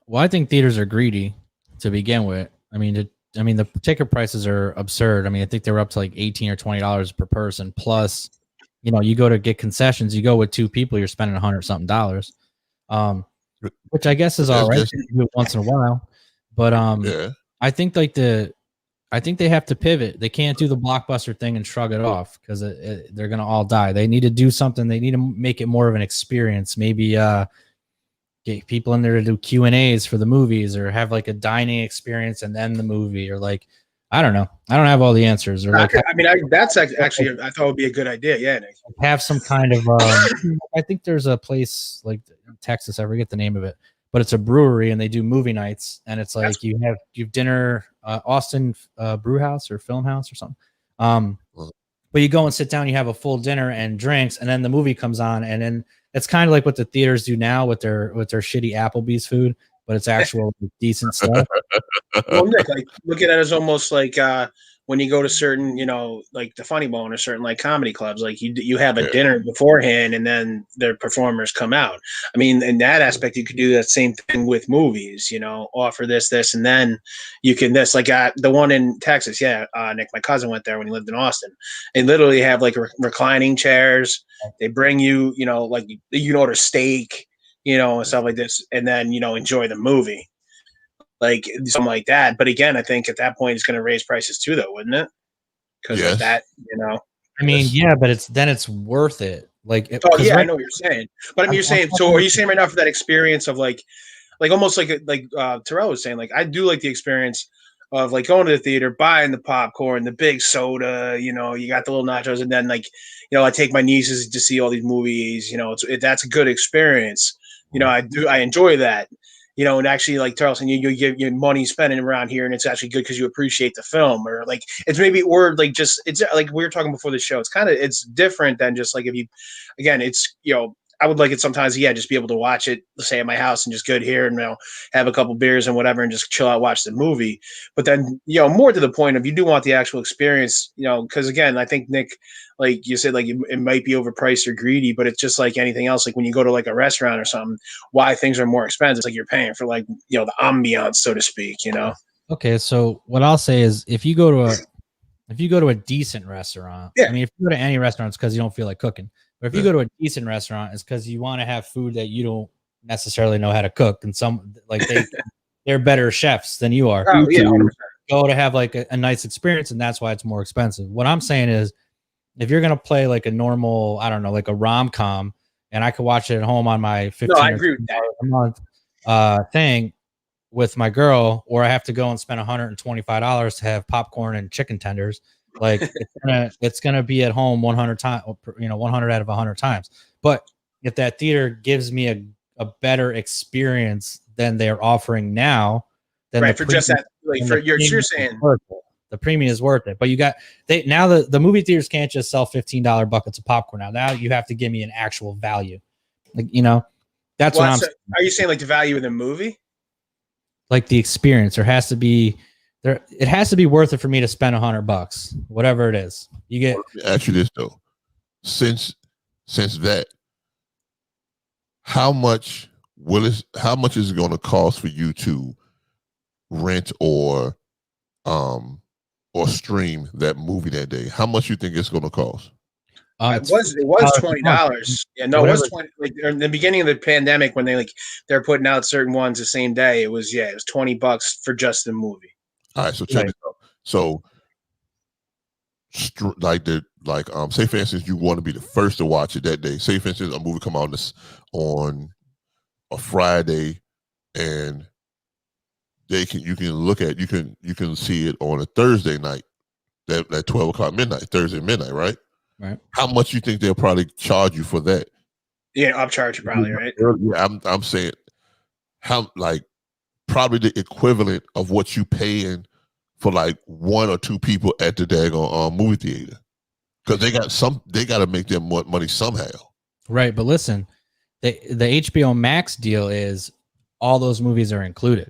[SPEAKER 2] Well, I think theaters are greedy to begin with. I mean, the ticket prices are absurd. I mean, I think they were up to like $18 or $20 per person. Plus, you go to get concessions. You go with two people, you're spending $100-something. Which I guess is all right to do it once in a while. But I think I think they have to pivot. They can't do the blockbuster thing and shrug it off because they're gonna all die. They need to do something. They need to make it more of an experience. Maybe get people in there to do Q&As for the movies, or have like a dining experience and then the movie, or like, I don't know. I don't have all the answers. Or like,
[SPEAKER 3] that's actually I thought would be a good idea. Yeah, Nick.
[SPEAKER 2] Have some kind of. I think there's a place like in Texas. I forget the name of it, but it's a brewery and they do movie nights, and it's like you have dinner, Austin Brew House or Film House or something. But you go and sit down, you have a full dinner and drinks, and then the movie comes on, and then it's kind of like what the theaters do now with their shitty Applebee's food, but it's actual decent stuff.
[SPEAKER 3] Well, Nick, like look at it as almost like when you go to certain, like the Funny Bone or certain like comedy clubs, like you have a dinner beforehand and then their performers come out. I mean, in that aspect, you could do that same thing with movies, offer this, and then you can like the one in Texas. Yeah. Nick, my cousin went there when he lived in Austin. They literally have like reclining chairs. They bring you, like you can order steak, and stuff like this, and then, enjoy the movie. Like something like that. But again, I think at that point it's going to raise prices too, though, wouldn't it? Because of that,
[SPEAKER 2] I mean, yeah, but it's worth it. Like,
[SPEAKER 3] I know what you're saying. But I mean, you're saying, so are you saying right now for that experience of like almost like Terrell was saying, like I do like the experience of like going to the theater, buying the popcorn, the big soda, you got the little nachos, and then like, I take my nieces to see all these movies. That's a good experience. I enjoy that. And actually, like Tarleton, you get your money spending around here, and it's actually good because you appreciate the film, or like it's maybe, or like just it's like we were talking before the show. It's different than just like if you, again, it's I would like it sometimes, just be able to watch it, let's say at my house, and just go here and have a couple beers and whatever, and just chill out, watch the movie. But then more to the point of you do want the actual experience, because again, I think Nick, like you said, like it might be overpriced or greedy, but it's just like anything else. Like when you go to like a restaurant or something, why things are more expensive? It's like you're paying for like the ambiance, so to speak.
[SPEAKER 2] Okay, so what I'll say is if you go to a decent restaurant, I mean, if you go to any restaurant, it's because you don't feel like cooking. But if you go to a decent restaurant, it's because you want to have food that you don't necessarily know how to cook, and some like they're better chefs than you are.
[SPEAKER 3] Oh, yeah, 100%.
[SPEAKER 2] Go to have like a nice experience, and that's why it's more expensive. What I'm saying is, if you're gonna play like a normal, I don't know, like a rom-com, and I could watch it at home on my $15 a month thing with my girl, or I have to go and spend $125 to have popcorn and chicken tenders. Like it's gonna be at home 100 times, 100 out of 100 times. But if that theater gives me a better experience than they're offering now, then
[SPEAKER 3] right for just that, like for you're saying
[SPEAKER 2] the The premium is worth it. But you got now the movie theaters can't just sell $15 buckets of popcorn now. Now you have to give me an actual value. Like, that's what I'm saying.
[SPEAKER 3] Are you saying like the value of the movie?
[SPEAKER 2] Like the experience. It has to be worth it for me to spend $100, whatever it is. You get.
[SPEAKER 4] Let me ask you this though. Since that, how much is it going to cost for you to rent or stream that movie that day? How much you think it's going to cost?
[SPEAKER 3] It was $20. Yeah, no, whatever. It was 20. Like in the beginning of the pandemic, when they're putting out certain ones the same day, it was $20 for just the movie.
[SPEAKER 4] All right, so check it out. So, say for instance, you want to be the first to watch it that day. Say for instance, a movie come out on a Friday, and you can see it on a Thursday night, that 12 o'clock midnight, Thursday midnight, right?
[SPEAKER 2] Right.
[SPEAKER 4] How much you think they'll probably charge you for that?
[SPEAKER 3] Yeah, upcharge probably, right?
[SPEAKER 4] Yeah, I'm saying probably the equivalent of what you paying for like one or two people at the daggone movie theater, because they got to make their money somehow.
[SPEAKER 2] Right, but listen, the HBO Max deal is all those movies are included.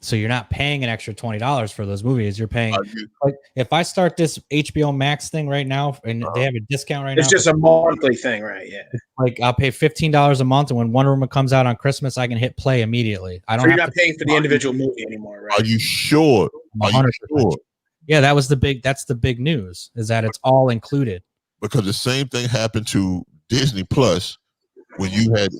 [SPEAKER 2] So you're not paying an extra $20 for those movies. You're paying like if I start this HBO Max thing right now and they have a discount right now.
[SPEAKER 3] It's just a monthly thing, right? Yeah.
[SPEAKER 2] Like I'll pay $15 a month, and when Wonder Woman comes out on Christmas, I can hit play immediately. I don't.
[SPEAKER 3] So you're not paying for the individual movie anymore, right?
[SPEAKER 4] Are you sure? Are you sure?
[SPEAKER 2] Yeah, that's the big news, is that it's all included. Because
[SPEAKER 4] the same thing happened to Disney Plus when that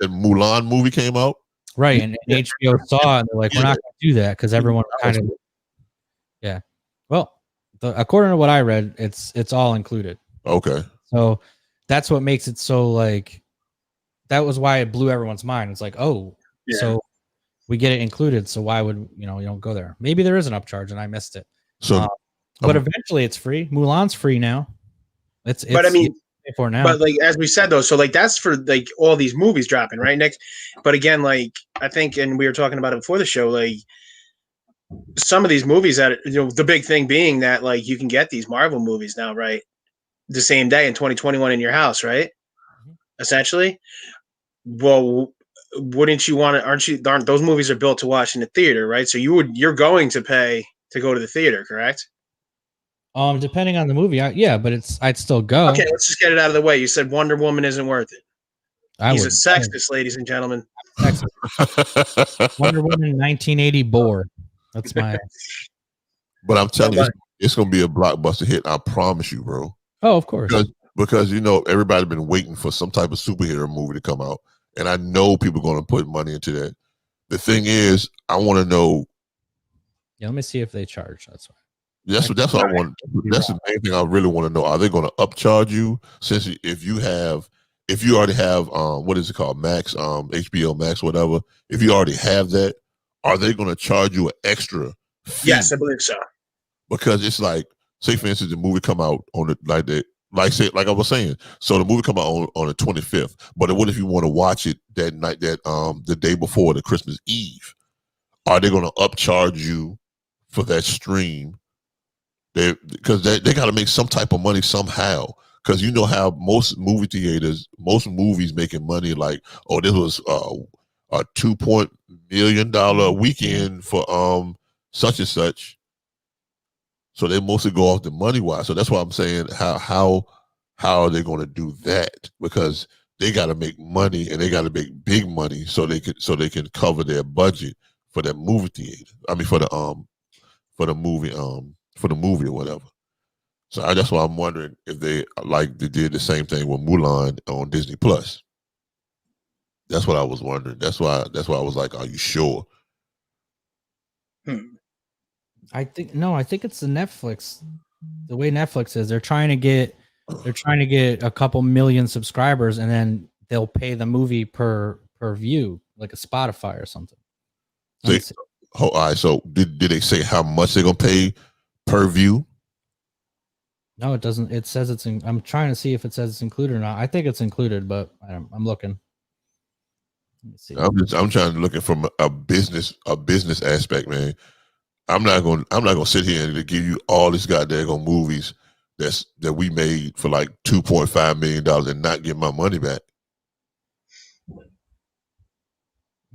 [SPEAKER 4] Mulan movie came out.
[SPEAKER 2] Right, and HBO saw it, and they're like, we're not going to do that because everyone kind of, yeah. Well, according to what I read, it's all included.
[SPEAKER 4] Okay.
[SPEAKER 2] So that's what makes it so like, that was why it blew everyone's mind. It's like, so we get it included. So why would you don't go there? Maybe there is an upcharge and I missed it.
[SPEAKER 4] So,
[SPEAKER 2] but eventually it's free. Mulan's free now. It's
[SPEAKER 3] but I mean.
[SPEAKER 2] For now.
[SPEAKER 3] But like as we said though, so like that's for like all these movies dropping, right, Nick? But again, like I think, and we were talking about it before the show, like some of these movies that the big thing being that like you can get these Marvel movies now, right, the same day in 2021 in your house, right? Mm-hmm. Essentially. Well, wouldn't you want to? Aren't those movies are built to watch in the theater, right? So you're going to pay to go to the theater, correct?
[SPEAKER 2] Depending on the movie, but I'd still go.
[SPEAKER 3] Okay, let's just get it out of the way. You said Wonder Woman isn't worth it. He's a sexist, ladies and gentlemen.
[SPEAKER 2] Wonder Woman 1980 bore. That's my.
[SPEAKER 4] But I'm telling you, it's going to be a blockbuster hit. I promise you, bro.
[SPEAKER 2] Oh, of course.
[SPEAKER 4] Because everybody's been waiting for some type of superhero movie to come out, and I know people are going to put money into that. The thing is, I want to know.
[SPEAKER 2] Yeah, let me see if they charge. That's why.
[SPEAKER 4] That's what I want. That's the main thing I really want to know. Are they going to upcharge you? Since if you already have what is it called, Max, HBO Max, whatever. If you already have that, are they going to charge you an extra fee?
[SPEAKER 3] Yes, I believe so.
[SPEAKER 4] Because it's like, say for instance, the movie come out on the like I was saying. So the movie come out on the 25th. But what if you want to watch it that night, the day before the Christmas Eve? Are they going to upcharge you for that stream? Because they got to make some type of money somehow. Because you know how most movies making money like, oh, this was a $2 million weekend for such and such. So they mostly go off the money wise. So that's why I'm saying how are they going to do that? Because they got to make money, and they got to make big money so they can cover their budget for that movie theater. I mean for the movie or whatever. So that's why I'm wondering if they did the same thing with Mulan on Disney Plus. That's what I was wondering. That's why I was like, are you sure?
[SPEAKER 2] I think it's the Netflix. The way Netflix is, they're trying to get a couple million subscribers, and then they'll pay the movie per view, like a Spotify or something.
[SPEAKER 4] All right. So did they say how much they're gonna pay per view?
[SPEAKER 2] No, it doesn't. It says it's. I'm trying to see if it says it's included or not. I think it's included, but I'm looking. Let me see.
[SPEAKER 4] I'm trying to look at from a business aspect, man. I'm not gonna sit here and give you all these goddamn movies that we made for like $2.5 million and not get my money back.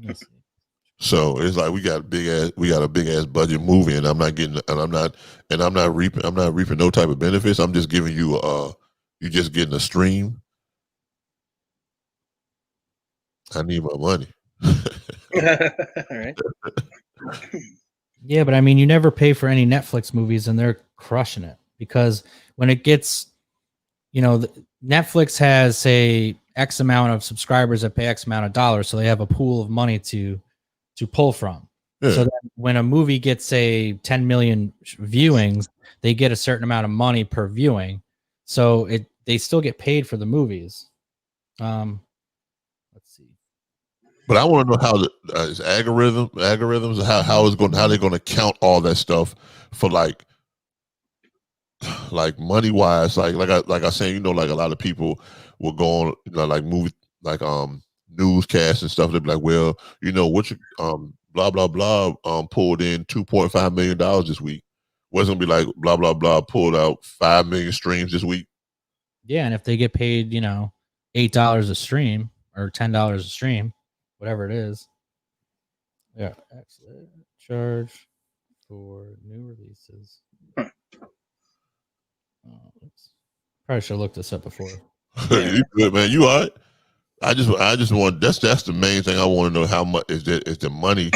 [SPEAKER 2] Let's see.
[SPEAKER 4] So it's like we got a big ass budget movie, and I'm not reaping no type of benefits. I'm just giving you you just getting a stream. I need my money.
[SPEAKER 3] All right.
[SPEAKER 2] Yeah, but I mean, you never pay for any Netflix movies, and they're crushing it because when it gets, Netflix has say X amount of subscribers that pay X amount of dollars, so they have a pool of money to pull from.
[SPEAKER 4] Yeah.
[SPEAKER 2] So then when a movie gets say 10 million viewings, they get a certain amount of money per viewing. So they still get paid for the movies. Let's see.
[SPEAKER 4] But I want to know how is algorithms how they're going to count all that stuff for like money wise, like I saying, like a lot of people will go on like movie newscasts and stuff. They'll be like, well, what blah blah blah pulled in $2.5 million this week. Wasn't gonna be like blah blah blah pulled out 5 million streams this week.
[SPEAKER 2] Yeah, and if they get paid, $8 a stream or $10 a stream, whatever it is. Yeah, excellent charge for new releases. Probably should have looked this up before.
[SPEAKER 4] You good, man? You all right? I just want that's the main thing I want to know. How much is the money?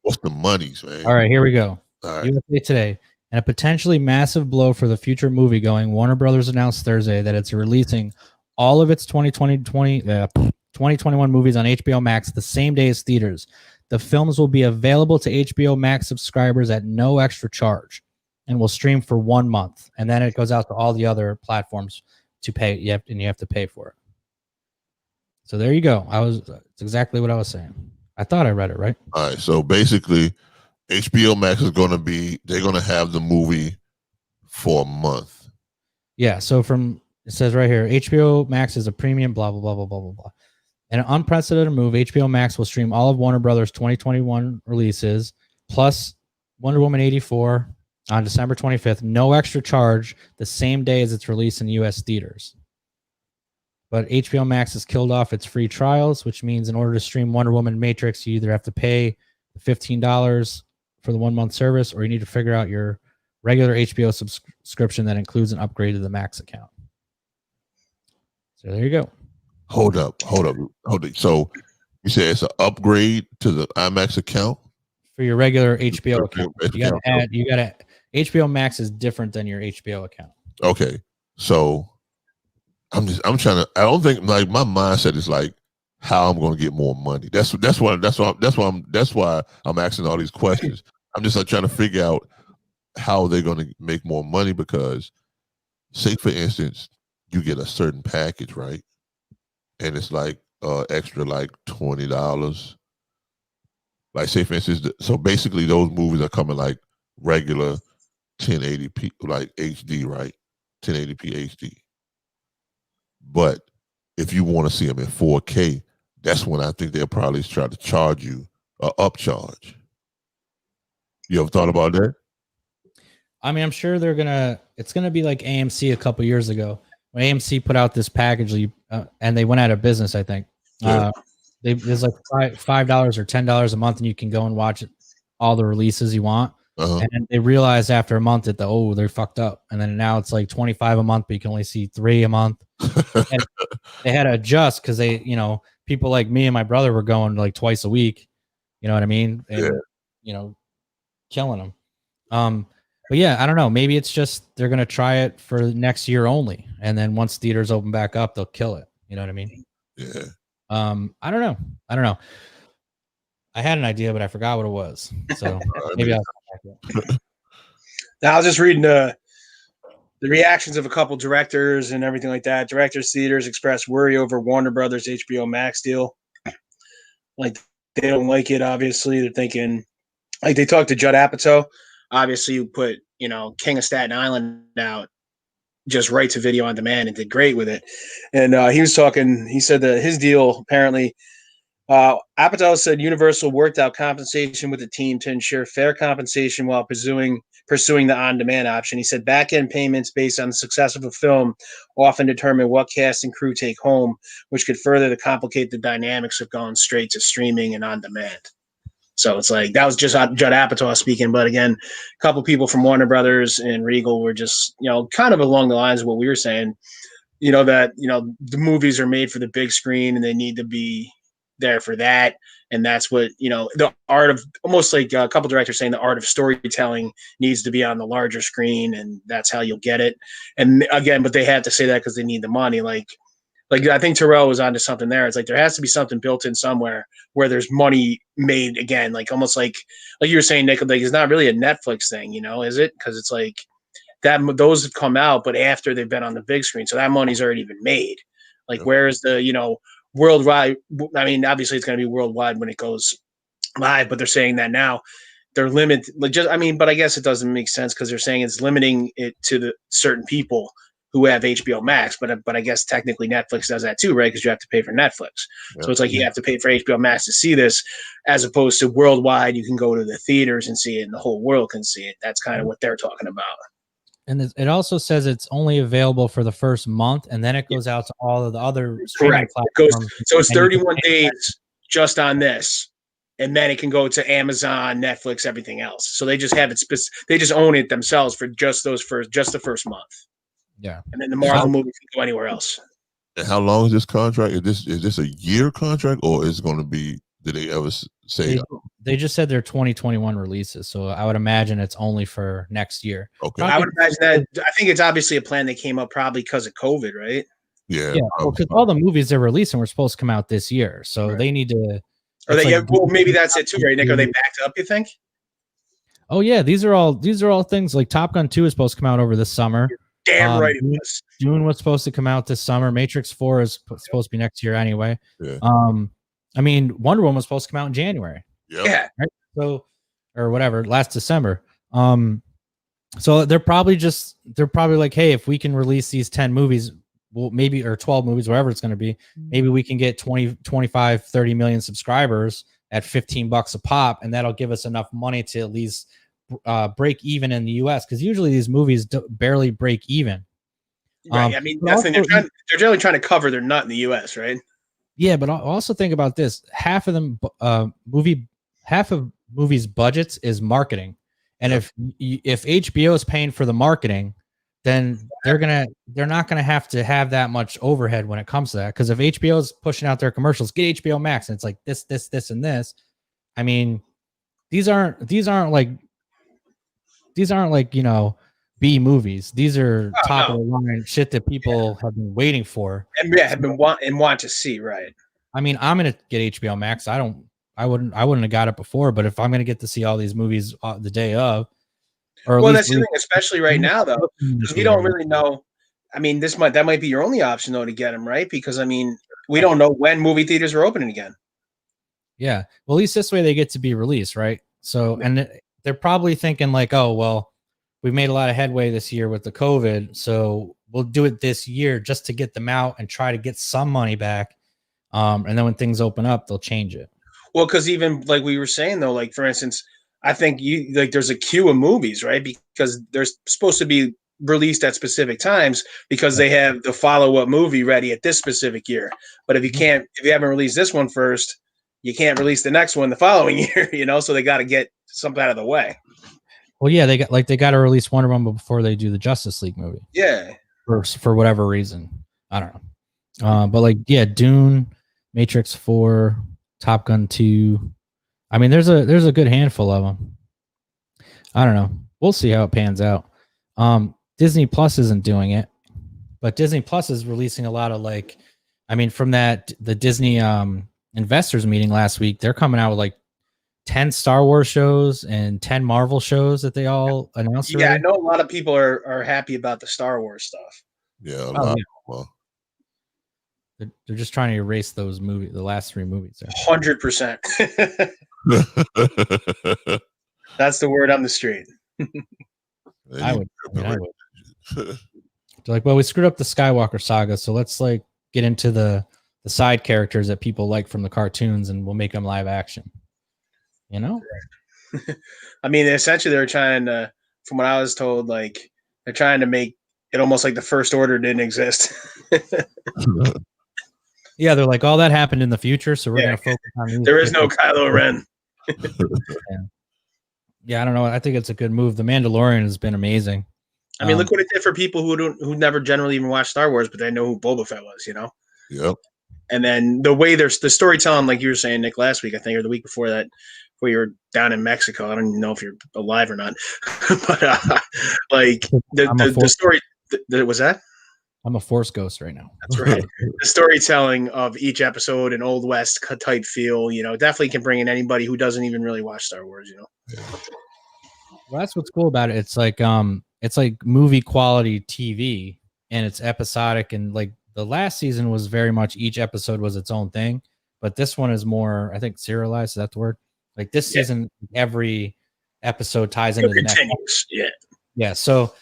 [SPEAKER 4] What's the monies, man?
[SPEAKER 2] All right, here we go.
[SPEAKER 4] All right.
[SPEAKER 2] USA Today. And a potentially massive blow for the future movie going, Warner Brothers announced Thursday that it's releasing all of its 2021 movies on HBO Max the same day as theaters. The films will be available to HBO Max subscribers at no extra charge and will stream for 1 month. And then it goes out to all the other platforms to pay. You have to pay for it. So there you go. It's exactly what I was saying. I thought I read it right.
[SPEAKER 4] All right. So basically, HBO Max they're going to have the movie for a month.
[SPEAKER 2] Yeah. So it says right here, HBO Max is a premium, blah, blah, blah, blah, blah, blah, blah. In an unprecedented move, HBO Max will stream all of Warner Brothers 2021 releases, plus Wonder Woman 84 on December 25th, no extra charge, the same day as its release in U.S. theaters. But HBO Max has killed off its free trials, which means in order to stream Wonder Woman Matrix, you either have to pay $15 for the 1 month service, or you need to figure out your regular HBO subscription that includes an upgrade to the Max account. So there you go.
[SPEAKER 4] Hold up. So you say it's an upgrade to the IMAX account
[SPEAKER 2] For your regular HBO account. HBO Max is different than your HBO account.
[SPEAKER 4] Okay. So I don't think like my mindset is like how I'm going to get more money. That's why I'm asking all these questions. I'm just like trying to figure out how they're going to make more money because say for instance, you get a certain package, right? And it's like extra like $20. Like say for instance, so basically those movies are coming like regular 1080p like HD, right? 1080p HD. But if you want to see them in 4K, that's when I think they'll probably try to charge you an upcharge. You ever thought about that?
[SPEAKER 2] I mean, I'm sure it's gonna be like AMC a couple years ago when AMC put out this package and they went out of business. I think there's like $5 or $10 a month, and you can go and watch all the releases you want.
[SPEAKER 4] Uh-huh.
[SPEAKER 2] And they realized after a month that they're fucked up, and then now it's like $25 a month, but you can only see 3 a month. And they had to adjust because they, people like me and my brother were going like twice a week. You know what I mean? And killing them. But yeah, I don't know. Maybe it's just they're gonna try it for next year only, and then once theaters open back up, they'll kill it. You know what I mean?
[SPEAKER 4] Yeah.
[SPEAKER 2] I don't know. I had an idea, but I forgot what it was. So maybe I'll come back to it.
[SPEAKER 3] Now I was just reading the reactions of a couple directors and everything like that. Directors, theaters expressed worry over Warner Brothers HBO Max deal. Like they don't like it. Obviously, they're thinking. Like they talked to Judd Apatow. Obviously, you put King of Staten Island out just right to video on demand and did great with it. And he was talking. He said that his deal apparently Apatow said Universal worked out compensation with the team to ensure fair compensation while pursuing the on-demand option. He said back-end payments based on the success of a film often determine what cast and crew take home, which could further complicate the dynamics of going straight to streaming and on-demand. So it's like that was just Judd Apatow speaking, but again, a couple people from Warner Brothers and Regal were just kind of along the lines of what we were saying. That the movies are made for the big screen and they need to be there for that, and that's what the art of, almost like a couple directors saying the art of storytelling needs to be on the larger screen, and that's how you'll get it. And again, but they had to say that because they need the money. Like I think Terrell was onto something there. It's like there has to be something built in somewhere where there's money made again, like almost like you were saying, Nick. Like it's not really a Netflix thing, is it? Because it's like that those have come out, but after they've been on the big screen, so that money's already been made. Like where's the worldwide? I mean, obviously it's going to be worldwide when it goes live, but they're saying that now they're limited. But I guess it doesn't make sense because they're saying it's limiting it to the certain people who have HBO Max. But I guess technically Netflix does that too, right? Because you have to pay for Netflix. Yep. So it's like you have to pay for HBO Max to see this, as opposed to worldwide. You can go to the theaters and see it, and the whole world can see it. That's kind of what they're talking about.
[SPEAKER 2] And it also says it's only available for the first month, and then it goes out to all of the other streaming platforms.
[SPEAKER 3] So it's 31 days just on this, and then it can go to Amazon, Netflix, everything else. So they just have it. They just own it themselves for just the first month.
[SPEAKER 2] Yeah,
[SPEAKER 3] and then the Marvel movies can go anywhere else.
[SPEAKER 4] And how long is this contract? Is this a year contract, or is it going to be? Did they ever say?
[SPEAKER 2] They just said they're 2021 releases, so I would imagine it's only for next year.
[SPEAKER 4] Okay,
[SPEAKER 3] I would imagine that. I think it's obviously a plan that came up probably because of COVID, right?
[SPEAKER 4] Yeah,
[SPEAKER 2] because all the movies they're releasing were supposed to come out this year, so they need to.
[SPEAKER 3] Well, maybe that's it too, right, Nick? Are they backed up? You think?
[SPEAKER 2] Oh yeah, these are all things like Top Gun 2 is supposed to come out over this summer.
[SPEAKER 3] Damn right it was.
[SPEAKER 2] Dune was supposed to come out this summer. Matrix 4 is supposed to be next year anyway.
[SPEAKER 4] Yeah.
[SPEAKER 2] I mean, Wonder Woman was supposed to come out in January.
[SPEAKER 4] Yep.
[SPEAKER 3] Yeah.
[SPEAKER 2] Right? So, or whatever, last December. So they're probably like, hey, if we can release these 10 movies, well, maybe, or 12 movies, whatever it's going to be, maybe we can get 20, 25, 30 million subscribers at $15 a pop, and that'll give us enough money to at least break even in the US, because usually these movies barely break even.
[SPEAKER 3] Right. I mean, that's they're generally trying to cover their nut in the US, right?
[SPEAKER 2] Yeah, but also think about this: half of movies' budgets is marketing, and if HBO is paying for the marketing, then they're not gonna have to have that much overhead when it comes to that. Because if HBO is pushing out their commercials, get HBO Max, and it's like this, and this. I mean, these aren't like B movies. These are top of the line shit that people have been waiting for
[SPEAKER 3] and want to see. Right.
[SPEAKER 2] I mean, I'm gonna get HBO Max. I wouldn't have got it before, but if I'm gonna get to see all these movies the day of,
[SPEAKER 3] that's the thing, especially right now though, because we don't really know. I mean, that might be your only option though to get them, right? Because I mean, we don't know when movie theaters are opening again.
[SPEAKER 2] Yeah, well, at least this way they get to be released, right? So, and they're probably thinking like, oh well, we've made a lot of headway this year with the COVID, so we'll do it this year just to get them out and try to get some money back. And then when things open up, they'll change it.
[SPEAKER 3] Well, because even like we were saying though, like for instance, I think there's a queue of movies, right? Because they're supposed to be released at specific times because they have the follow-up movie ready at this specific year. But if you haven't released this one first, you can't release the next one the following year, so they got to get something out of the way.
[SPEAKER 2] Well, yeah, they got to release Wonder Woman before they do the Justice League movie.
[SPEAKER 3] Yeah.
[SPEAKER 2] For whatever reason. I don't know. But like, yeah, Dune, Matrix 4, Top Gun 2. I mean, there's a good handful of them. I don't know. We'll see how it pans out. Disney Plus isn't doing it, but Disney Plus is releasing a lot of from the Disney investors meeting last week, they're coming out with like 10 Star Wars shows and 10 Marvel shows that they all announced.
[SPEAKER 3] Yeah, I know a lot of people are happy about the Star Wars stuff.
[SPEAKER 4] Yeah, a lot. Well,
[SPEAKER 2] they're just trying to erase those movies, the last 3 movies.
[SPEAKER 3] 100%. That's the word on the street.
[SPEAKER 2] I would. They're like, well, we screwed up the Skywalker saga, so let's like get into the side characters that people like from the cartoons, and we'll make them live action. You know?
[SPEAKER 3] I mean, essentially, they're trying to, from what I was told, like they're trying to make it almost like the First Order didn't exist.
[SPEAKER 2] Yeah, they're like, all that happened in the future, so we're
[SPEAKER 3] Yeah.
[SPEAKER 2] gonna focus on these
[SPEAKER 3] There is no
[SPEAKER 2] people.
[SPEAKER 3] Kylo Ren.
[SPEAKER 2] Yeah, I don't know. I think it's a good move. The Mandalorian has been amazing.
[SPEAKER 3] I mean, look what it did for people who never generally even watch Star Wars, but they know who Boba Fett was, you know.
[SPEAKER 4] Yep.
[SPEAKER 3] And then the way there's the storytelling, like you were saying, Nick, last week, I think, or the week before that, where you were down in Mexico. I don't even know if you're alive or not, but like the story, was that?
[SPEAKER 2] I'm a Force ghost right now.
[SPEAKER 3] That's right. The storytelling of each episode, an Old West type feel, you know, definitely can bring in anybody who doesn't even really watch Star Wars, you know.
[SPEAKER 2] Well, that's what's cool about it. It's like movie quality TV, and it's episodic, and like the last season was very much each episode was its own thing, but this one is more, I think, serialized. Is that the word? Like this season, every episode ties into the next. Yeah. So,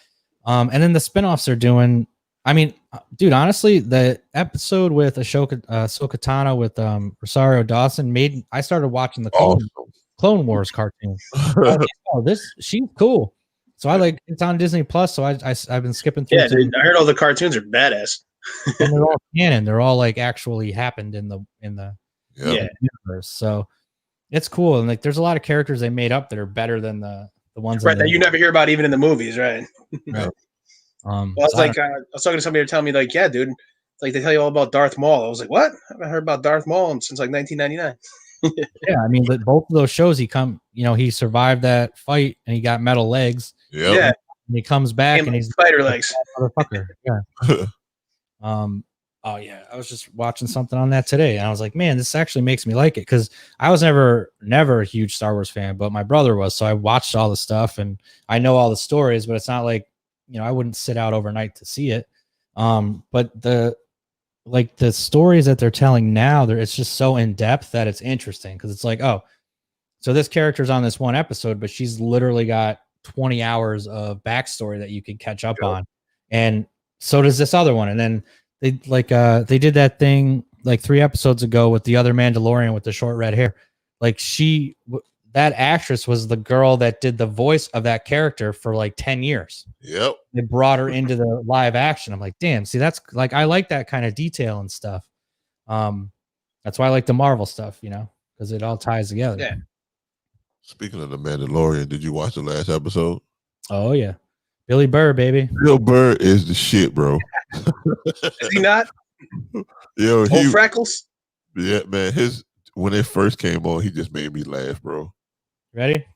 [SPEAKER 2] and then the spinoffs are doing. I mean, dude, honestly, the episode with Ahsoka Tano with Rosario Dawson I started watching the Clone Wars cartoon. She's cool. So it's on Disney Plus. So I've been skipping through.
[SPEAKER 3] Yeah, dude, I heard all the cartoons are badass.
[SPEAKER 2] And they're all canon. They're all like actually happened in the universe. So it's cool. And like, there's a lot of characters they made up that are better than the ones
[SPEAKER 3] that you never hear about even in the movies, right?
[SPEAKER 2] Right.
[SPEAKER 3] Well, I was talking to somebody who were telling me like, yeah, dude, it's like they tell you all about Darth Maul. I was like, what? I haven't heard about Darth Maul since like 1999.
[SPEAKER 2] Yeah, I mean, both of those shows, he survived that fight and he got metal legs.
[SPEAKER 4] Yep.
[SPEAKER 3] Yeah,
[SPEAKER 2] and he comes back and he's
[SPEAKER 3] spider legs.
[SPEAKER 2] Motherfucker. Yeah. Oh yeah, I was just watching something on that today, and I was like, man, this actually makes me like it, because I was never a huge Star Wars fan, but my brother was, so I watched all the stuff and I know all the stories, but it's not like, I wouldn't sit out overnight to see it. But the stories that they're telling now, it's just so in depth that it's interesting, because it's like, oh, so this character's on this one episode, but she's literally got 20 hours of backstory that you can catch up on, and so does this other one. And then they did that thing like 3 episodes ago with the other Mandalorian with the short red hair. Like that actress was the girl that did the voice of that character for like 10 years.
[SPEAKER 4] Yep.
[SPEAKER 2] They brought her into the live action. I'm like, damn, see, that's like, I like that kind of detail and stuff. That's why I like the Marvel stuff, because it all ties together.
[SPEAKER 3] Yeah.
[SPEAKER 4] Speaking of the Mandalorian, did you watch the last episode?
[SPEAKER 2] Oh yeah. Billy Burr, baby.
[SPEAKER 4] Bill Burr is the shit, bro.
[SPEAKER 3] Is he not?
[SPEAKER 4] Yo,
[SPEAKER 3] Old freckles?
[SPEAKER 4] Yeah, man. When it first came on, he just made me laugh, bro.
[SPEAKER 2] Ready?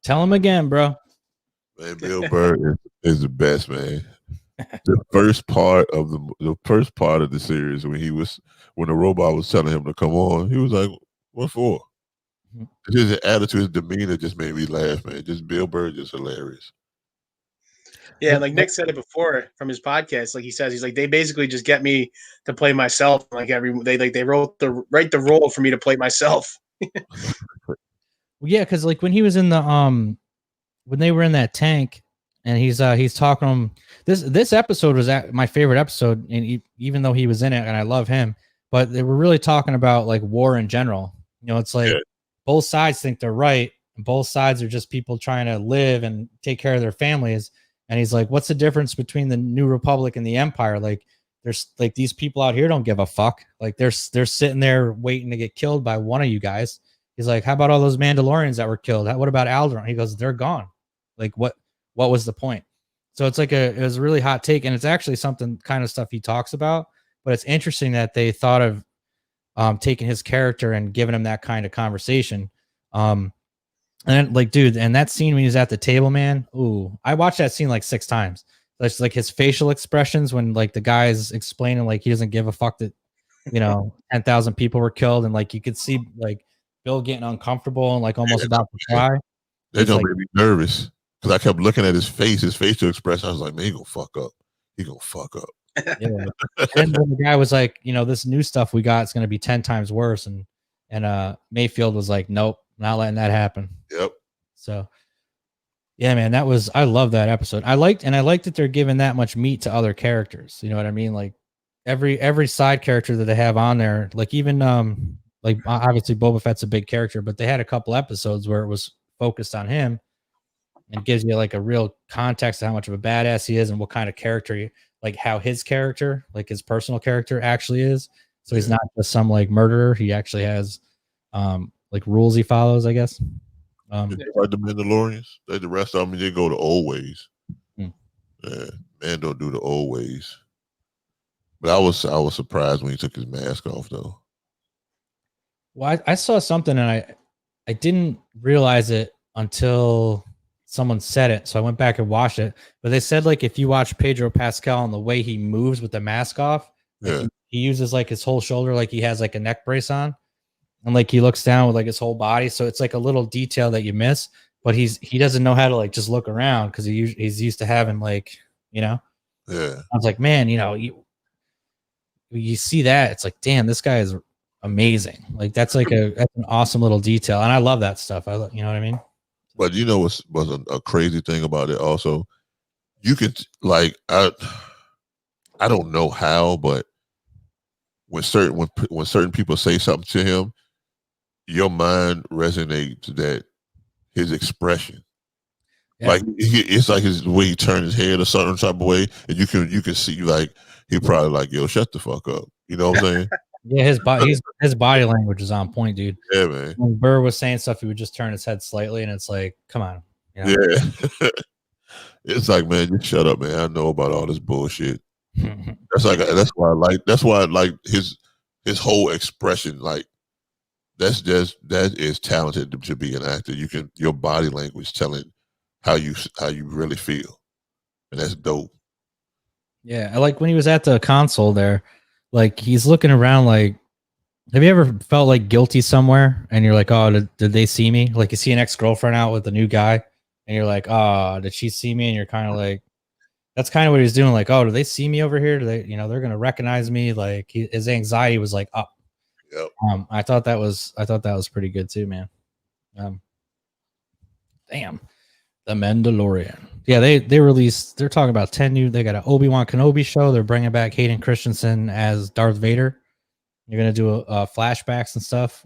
[SPEAKER 2] Tell him again, bro.
[SPEAKER 4] Man, Bill Burr is the best, man. The first part of the series, when the robot was telling him to come on, he was like, "What for?" His attitude, his demeanor just made me laugh, man. Just Bill Burr, just hilarious.
[SPEAKER 3] Yeah, like Nick said it before from his podcast. Like he says, he's like, they basically just get me to play myself. Like they write the role for me to play myself.
[SPEAKER 2] Yeah, because like when he was in the when they were in that tank, and he's talking to him. This episode was my favorite episode, and even though he was in it, and I love him, but they were really talking about like war in general. It's like both sides think they're right, and both sides are just people trying to live and take care of their families. And he's like, what's the difference between the New Republic and the Empire? Like, there's like these people out here don't give a fuck. Like they're sitting there waiting to get killed by one of you guys. He's like, how about all those Mandalorians that were killed? What about Alderaan? He goes, they're gone. Like what was the point? So it's like it was a really hot take, and it's actually something kind of stuff he talks about, but it's interesting that they thought of taking his character and giving him that kind of conversation. And like, dude, and that scene when he's at the table, man. Ooh, I watched that scene like 6 times. That's like his facial expressions when like the guy's explaining like he doesn't give a fuck that 10,000 people were killed, and like you could see like Bill getting uncomfortable and like almost about to cry.
[SPEAKER 4] They don't make me nervous because I kept looking at his facial expression. I was like, man, he gonna fuck up.
[SPEAKER 2] Yeah. And when the guy was like, this new stuff we got is gonna be 10 times worse, and Mayfield was like, nope, not letting that happen.
[SPEAKER 4] Yep.
[SPEAKER 2] So Yeah, man, I love that episode. I liked that they're giving that much meat to other characters. You know what I mean? Like every side character that they have on there, like even like obviously Boba Fett's a big character, but they had a couple episodes where it was focused on him and gives you like a real context to how much of a badass he is and what kind of character like how his character, like his personal character actually is. So he's not just some like murderer. He actually has like rules he follows, I guess.
[SPEAKER 4] Like the Mandalorians, the rest of them, they go the old ways.
[SPEAKER 2] Hmm.
[SPEAKER 4] Yeah, man, don't do the old ways. But I was surprised when he took his mask off, though.
[SPEAKER 2] Well, I saw something and I didn't realize it until someone said it, so I went back and watched it. But they said like if you watch Pedro Pascal and the way he moves with the mask off, like, he uses like his whole shoulder, like he has like a neck brace on. And like he looks down with like his whole body, so it's like a little detail that you miss. But he doesn't know how to like just look around because he's used to having like
[SPEAKER 4] Yeah,
[SPEAKER 2] I was like, man, you see that it's like, damn, this guy is amazing. Like that's an awesome little detail, and I love that stuff. You know what I mean?
[SPEAKER 4] but you know what's was a crazy thing about it? Also, you could like I don't know how, but when certain people say something to him, your mind resonates that his expression.
[SPEAKER 2] Yeah.
[SPEAKER 4] Like it's like his way he turned his head a certain type of way, and you can see like he probably like, yo, shut the fuck up. You know what I'm saying?
[SPEAKER 2] Yeah, his body language is on point, dude.
[SPEAKER 4] Yeah, man.
[SPEAKER 2] When Burr was saying stuff, he would just turn his head slightly, and it's like, come on.
[SPEAKER 4] Yeah. It's like, man, just shut up, man. I know about all this bullshit. That's why I like his whole expression. Like that is talented to be an actor. Your body language telling how you really feel, and that's dope.
[SPEAKER 2] Yeah, I like when he was at the console there, like he's looking around like, have you ever felt like guilty somewhere and you're like, oh, did they see me? Like you see an ex-girlfriend out with a new guy and you're like, oh, did she see me? And you're kind of like, that's kind of what he's doing. Like, oh, do they see me over here? Do they, they're going to recognize me? Like his anxiety was like up.
[SPEAKER 4] Yep.
[SPEAKER 2] I thought that was pretty good too, man. Damn. The Mandalorian. Yeah, they're talking about 10 new. They got an Obi-Wan Kenobi show. They're bringing back Hayden Christensen as Darth Vader. You're gonna do flashbacks and stuff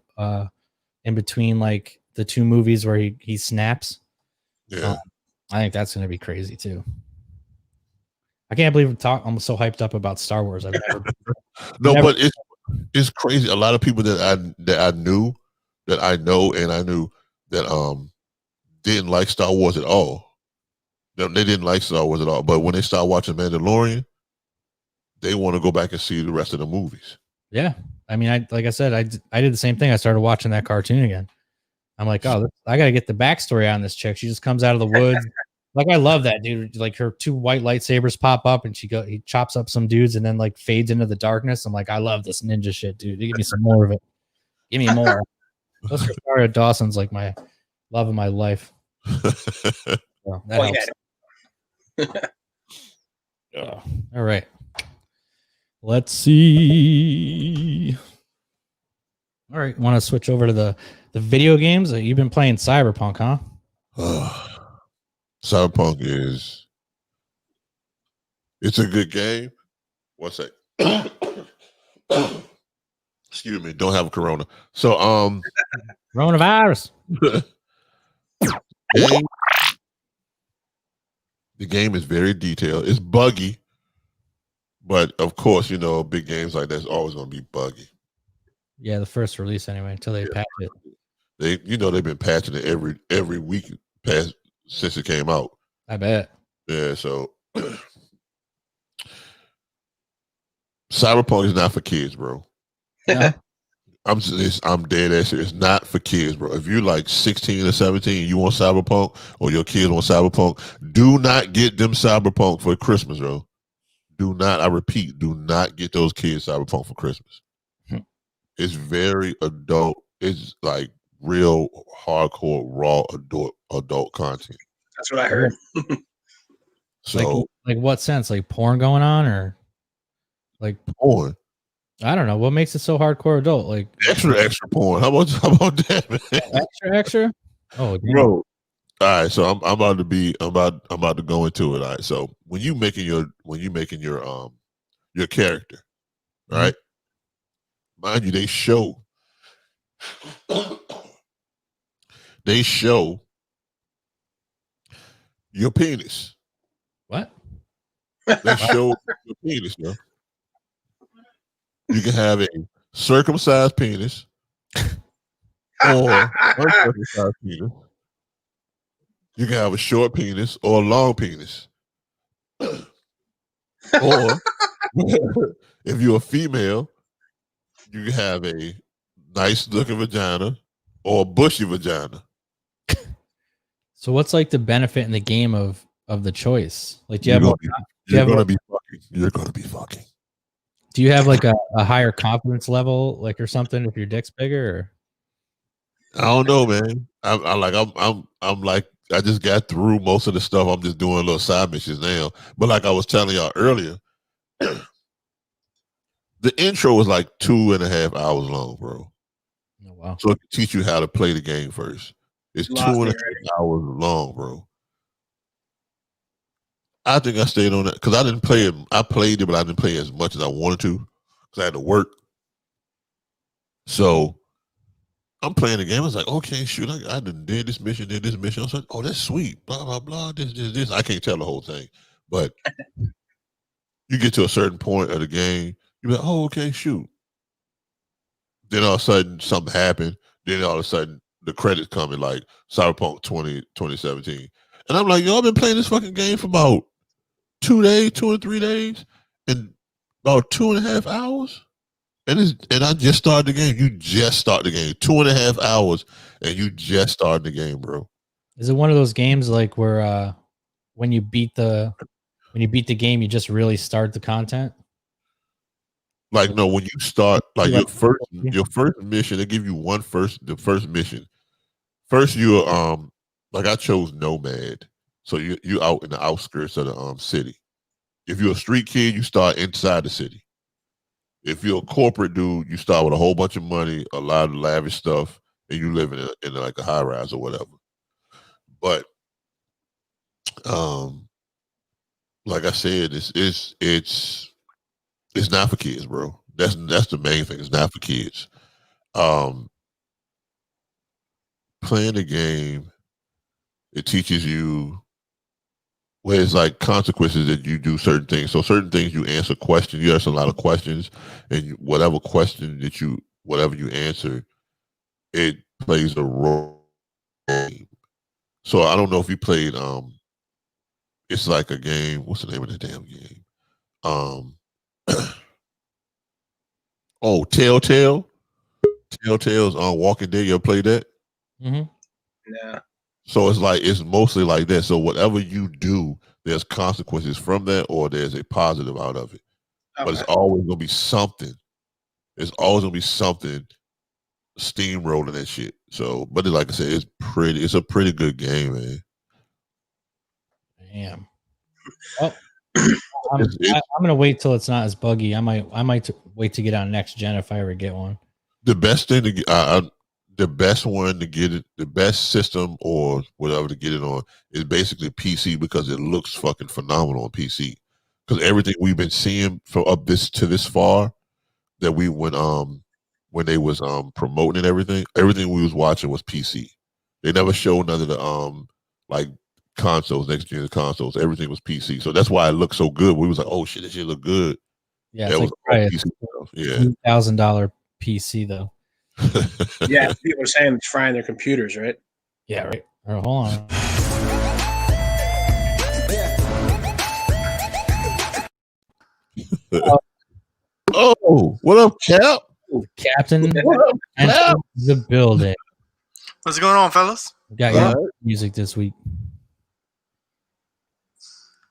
[SPEAKER 2] in between like the two movies where he snaps.
[SPEAKER 4] Yeah,
[SPEAKER 2] I think that's gonna be crazy too. I can't believe I'm so hyped up about Star Wars. But
[SPEAKER 4] it's crazy. A lot of people that I knew that didn't like Star Wars at all. They didn't like Star Wars at all. But when they start watching Mandalorian, they want to go back and see the rest of the movies.
[SPEAKER 2] Yeah, I mean, I did the same thing. I started watching that cartoon again. I'm like, oh, I got to get the backstory on this chick. She just comes out of the woods. Like, I love that, dude. Like, her two white lightsabers pop up, and he chops up some dudes, and then like fades into the darkness. I'm like, I love this ninja shit, dude. Give me some more of it. Give me more. Rosario Dawson's like my love of my life. So that helps. All right. Let's see. All right, want to switch over to the video games? You've been playing Cyberpunk, huh?
[SPEAKER 4] Cyberpunk it's a good game. One sec. Excuse me, don't have a corona. So
[SPEAKER 2] Coronavirus.
[SPEAKER 4] The game is very detailed. It's buggy, but of course, big games like that's always going to be buggy.
[SPEAKER 2] Yeah, the first release anyway, until they patch it.
[SPEAKER 4] They've been patching it every week since it came out.
[SPEAKER 2] I bet.
[SPEAKER 4] Yeah, so Cyberpunk is not for kids, bro.
[SPEAKER 2] No.
[SPEAKER 4] I'm dead ass serious. It's not for kids, bro. If you're like 16 or 17 and you want Cyberpunk or your kids want Cyberpunk, do not get them Cyberpunk for Christmas, bro. I repeat, do not get those kids Cyberpunk for Christmas. It's very adult. It's like real hardcore, raw adult content.
[SPEAKER 3] That's what I heard.
[SPEAKER 4] So,
[SPEAKER 2] like what sense? Like porn going on, or like
[SPEAKER 4] porn?
[SPEAKER 2] I don't know. What makes it so hardcore adult? Like
[SPEAKER 4] extra porn. How about that, man?
[SPEAKER 2] Extra? Oh, damn.
[SPEAKER 4] Bro. All right, so I'm about to go into it. All right, so when you making your character, all right, mind you, they show your penis.
[SPEAKER 2] What?
[SPEAKER 4] They show your penis, bro. You can have a circumcised penis or uncircumcised penis. You can have a short penis or a long penis. Or if you're a female, you can have a nice looking vagina or a bushy vagina.
[SPEAKER 2] So what's like the benefit in the game of the choice? Like, do you
[SPEAKER 4] You're
[SPEAKER 2] have
[SPEAKER 4] gonna
[SPEAKER 2] more,
[SPEAKER 4] be,
[SPEAKER 2] you have
[SPEAKER 4] you're
[SPEAKER 2] more-
[SPEAKER 4] gonna be fucking. You're gonna be fucking.
[SPEAKER 2] do you have like a higher confidence level, like, or something if your dick's bigger? Or?
[SPEAKER 4] I don't know, man. I'm like I just got through most of the stuff. I'm just doing little side missions now. But like I was telling y'all earlier, the intro was like 2.5 hours long, bro.
[SPEAKER 2] Oh, wow.
[SPEAKER 4] So it can teach you how to play the game first. It's
[SPEAKER 3] Lost me
[SPEAKER 4] 2.5 hours long, bro. I think I stayed on that because I didn't play it. I played it, but I didn't play as much as I wanted to because I had to work. So I'm playing the game. I was like, okay, shoot, I did this mission, did this mission. I was like, oh, that's sweet. Blah, blah, blah. This. I can't tell the whole thing. But you get to a certain point of the game, you're like, oh, okay, shoot. Then all of a sudden something happened. Then all of a sudden the credits coming like Cyberpunk 2017. And I'm like, yo, I've been playing this fucking game for about 2 days, 2 or 3 days, and about 2.5 hours. And I just started the game. You just started the game. 2.5 hours, and you just started the game, bro.
[SPEAKER 2] Is it one of those games like where when you beat the game, you just really start the content?
[SPEAKER 4] Like no, when you start like
[SPEAKER 2] Like-
[SPEAKER 4] your first mission, they give you the first mission. First you're like I chose Nomad. So you out in the outskirts of the city. If you're a street kid, you start inside the city. If you're a corporate dude, you start with a whole bunch of money, a lot of lavish stuff, and you live in like a high rise or whatever. But like I said, it's not for kids, bro. That's the main thing. It's not for kids. Playing the game, it teaches you where it's like consequences that you do certain things. So certain things you answer questions. You answer a lot of questions, and whatever you answer, it plays a role. So I don't know if you played. It's like a game. What's the name of the damn game? Oh, Telltale. Telltale's on Walking Dead. You ever played that?
[SPEAKER 2] Mm-hmm.
[SPEAKER 3] Yeah.
[SPEAKER 4] So it's mostly like that. So whatever you do, there's consequences from that, or there's a positive out of it.
[SPEAKER 3] Okay.
[SPEAKER 4] But it's always gonna be something. There's always gonna be something steamrolling that shit. So, but like I said, it's a pretty good game, man.
[SPEAKER 2] Damn. Well, I'm gonna wait till it's not as buggy. I might wait to get on next gen if I ever get one.
[SPEAKER 4] The best thing to get, the best one to get it, the best system or whatever to get it on is basically PC because it looks fucking phenomenal on PC. Because everything we've been seeing from up this far, that we when they was promoting and everything we was watching was PC. They never showed none of the like consoles, next gen consoles. Everything was PC, so that's why it looked so good. We was like, oh shit, this shit look good.
[SPEAKER 2] Yeah,
[SPEAKER 4] That
[SPEAKER 2] it's
[SPEAKER 4] was
[SPEAKER 2] like
[SPEAKER 4] all
[SPEAKER 2] probably
[SPEAKER 4] PC stuff. Yeah.
[SPEAKER 2] $2,000 PC though.
[SPEAKER 3] Yeah, people are saying it's frying their computers, right?
[SPEAKER 2] Yeah, right. Oh, hold on.
[SPEAKER 4] Oh, what up, Cap?
[SPEAKER 2] Captain
[SPEAKER 4] What up,
[SPEAKER 2] enters
[SPEAKER 4] Cap?
[SPEAKER 2] the building.
[SPEAKER 5] What's going on, fellas?
[SPEAKER 2] We got your music this week.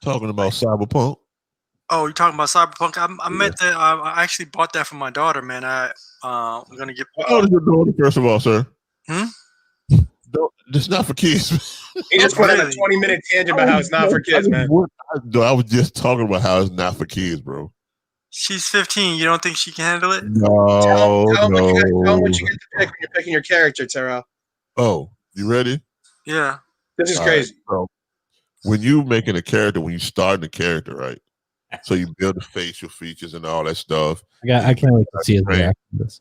[SPEAKER 4] Talking about Cyberpunk.
[SPEAKER 5] Oh, you're talking about Cyberpunk? I meant that. I actually bought that for my daughter, man. I'm gonna get.
[SPEAKER 4] How old is your daughter, first of all, sir?
[SPEAKER 5] Hmm?
[SPEAKER 4] It's not for kids.
[SPEAKER 3] He just put in a
[SPEAKER 5] Really?
[SPEAKER 3] 20-minute tangent about how it's not for kids, man.
[SPEAKER 4] I was just talking about how it's not for kids, bro.
[SPEAKER 5] She's 15. You don't think she can handle it?
[SPEAKER 4] No,
[SPEAKER 3] Tell him what you
[SPEAKER 4] no.
[SPEAKER 3] get to pick when you're picking your character, Terrell.
[SPEAKER 4] Oh, you ready?
[SPEAKER 5] Yeah.
[SPEAKER 3] This is
[SPEAKER 4] All right,
[SPEAKER 3] crazy.
[SPEAKER 4] so when you making a character, when you starting a character, right? So you build the facial features and all that stuff.
[SPEAKER 2] I can't wait to see it
[SPEAKER 4] Right.
[SPEAKER 2] after this.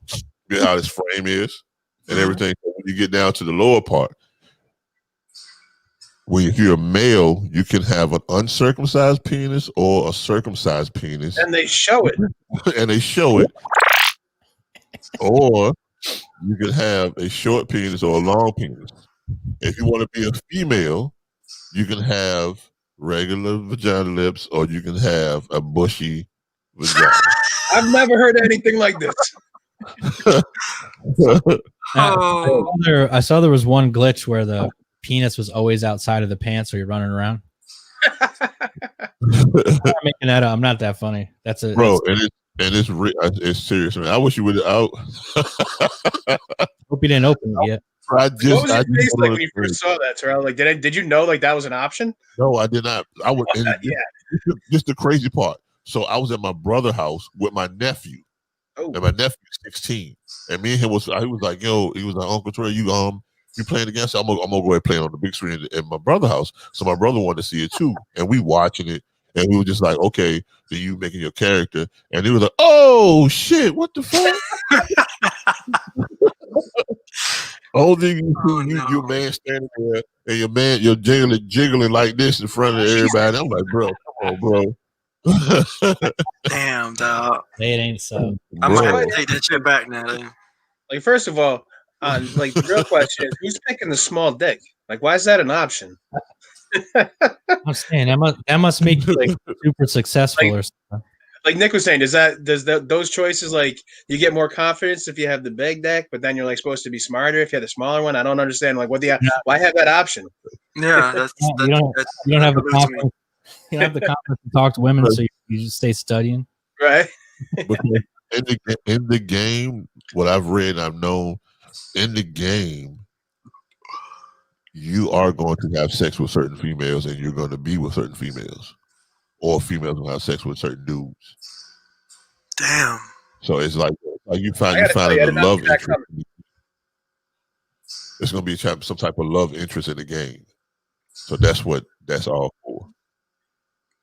[SPEAKER 4] Get how this frame is and everything. So when you get down to the lower part, if you're a male, you can have an uncircumcised penis or a circumcised penis,
[SPEAKER 3] And they show it.
[SPEAKER 4] and they show it. Or you can have a short penis or a long penis. If you want to be a female, you can have regular vagina lips, or you can have a bushy vagina.
[SPEAKER 3] I've never heard anything like this.
[SPEAKER 5] Oh,
[SPEAKER 2] I saw there was one glitch where the penis was always outside of the pants, so you're running around. I'm not making that up. I'm not that funny. That's a
[SPEAKER 4] Bro, it's serious, man. I wish you would.
[SPEAKER 2] hope you didn't open it yet.
[SPEAKER 3] What was your face like when you first saw that, Terrell? Like, did you know like that was an option?
[SPEAKER 4] No, I did not. I would.
[SPEAKER 3] Yeah.
[SPEAKER 4] Just the crazy part. So I was at my brother's house with my nephew,
[SPEAKER 3] Oh.
[SPEAKER 4] and my nephew's 16, and me and him he was like, Uncle Troy, you playing against? I'm gonna go ahead and play it on the big screen at my brother's house. So my brother wanted to see it too, and we watching it, and we were just like, okay, then you making your character, and he was like, oh shit, what the fuck? Whole thing your man standing there, and you're jiggling like this in front of everybody. I'm like, bro, come on, bro.
[SPEAKER 5] damn, dog.
[SPEAKER 2] It ain't so.
[SPEAKER 5] I might have
[SPEAKER 4] Bro.
[SPEAKER 5] to take that shit back now. Then.
[SPEAKER 3] Like, first of all, like the real question is, who's picking the small dick? Like, why is that an option?
[SPEAKER 2] I'm saying that must make you like super successful
[SPEAKER 3] Like-
[SPEAKER 2] or something.
[SPEAKER 3] Like Nick was saying, does those choices, like, you get more confidence if you have the big deck, but then you're like supposed to be smarter if you have the smaller one? I don't understand. Like, why have that option?
[SPEAKER 5] Yeah, that's
[SPEAKER 2] You don't have the confidence. You don't have the confidence to talk to women, so you just stay studying.
[SPEAKER 3] Right?
[SPEAKER 4] Because in the game, what I've read, I've known, in the game, you are going to have sex with certain females, and you're going to be with certain females, or females will have sex with certain dudes.
[SPEAKER 5] Damn.
[SPEAKER 4] So it's like you find
[SPEAKER 3] I
[SPEAKER 4] a
[SPEAKER 3] did not
[SPEAKER 4] love
[SPEAKER 3] see that
[SPEAKER 4] interest. It's going to be some type of love interest in the game. So that's all for.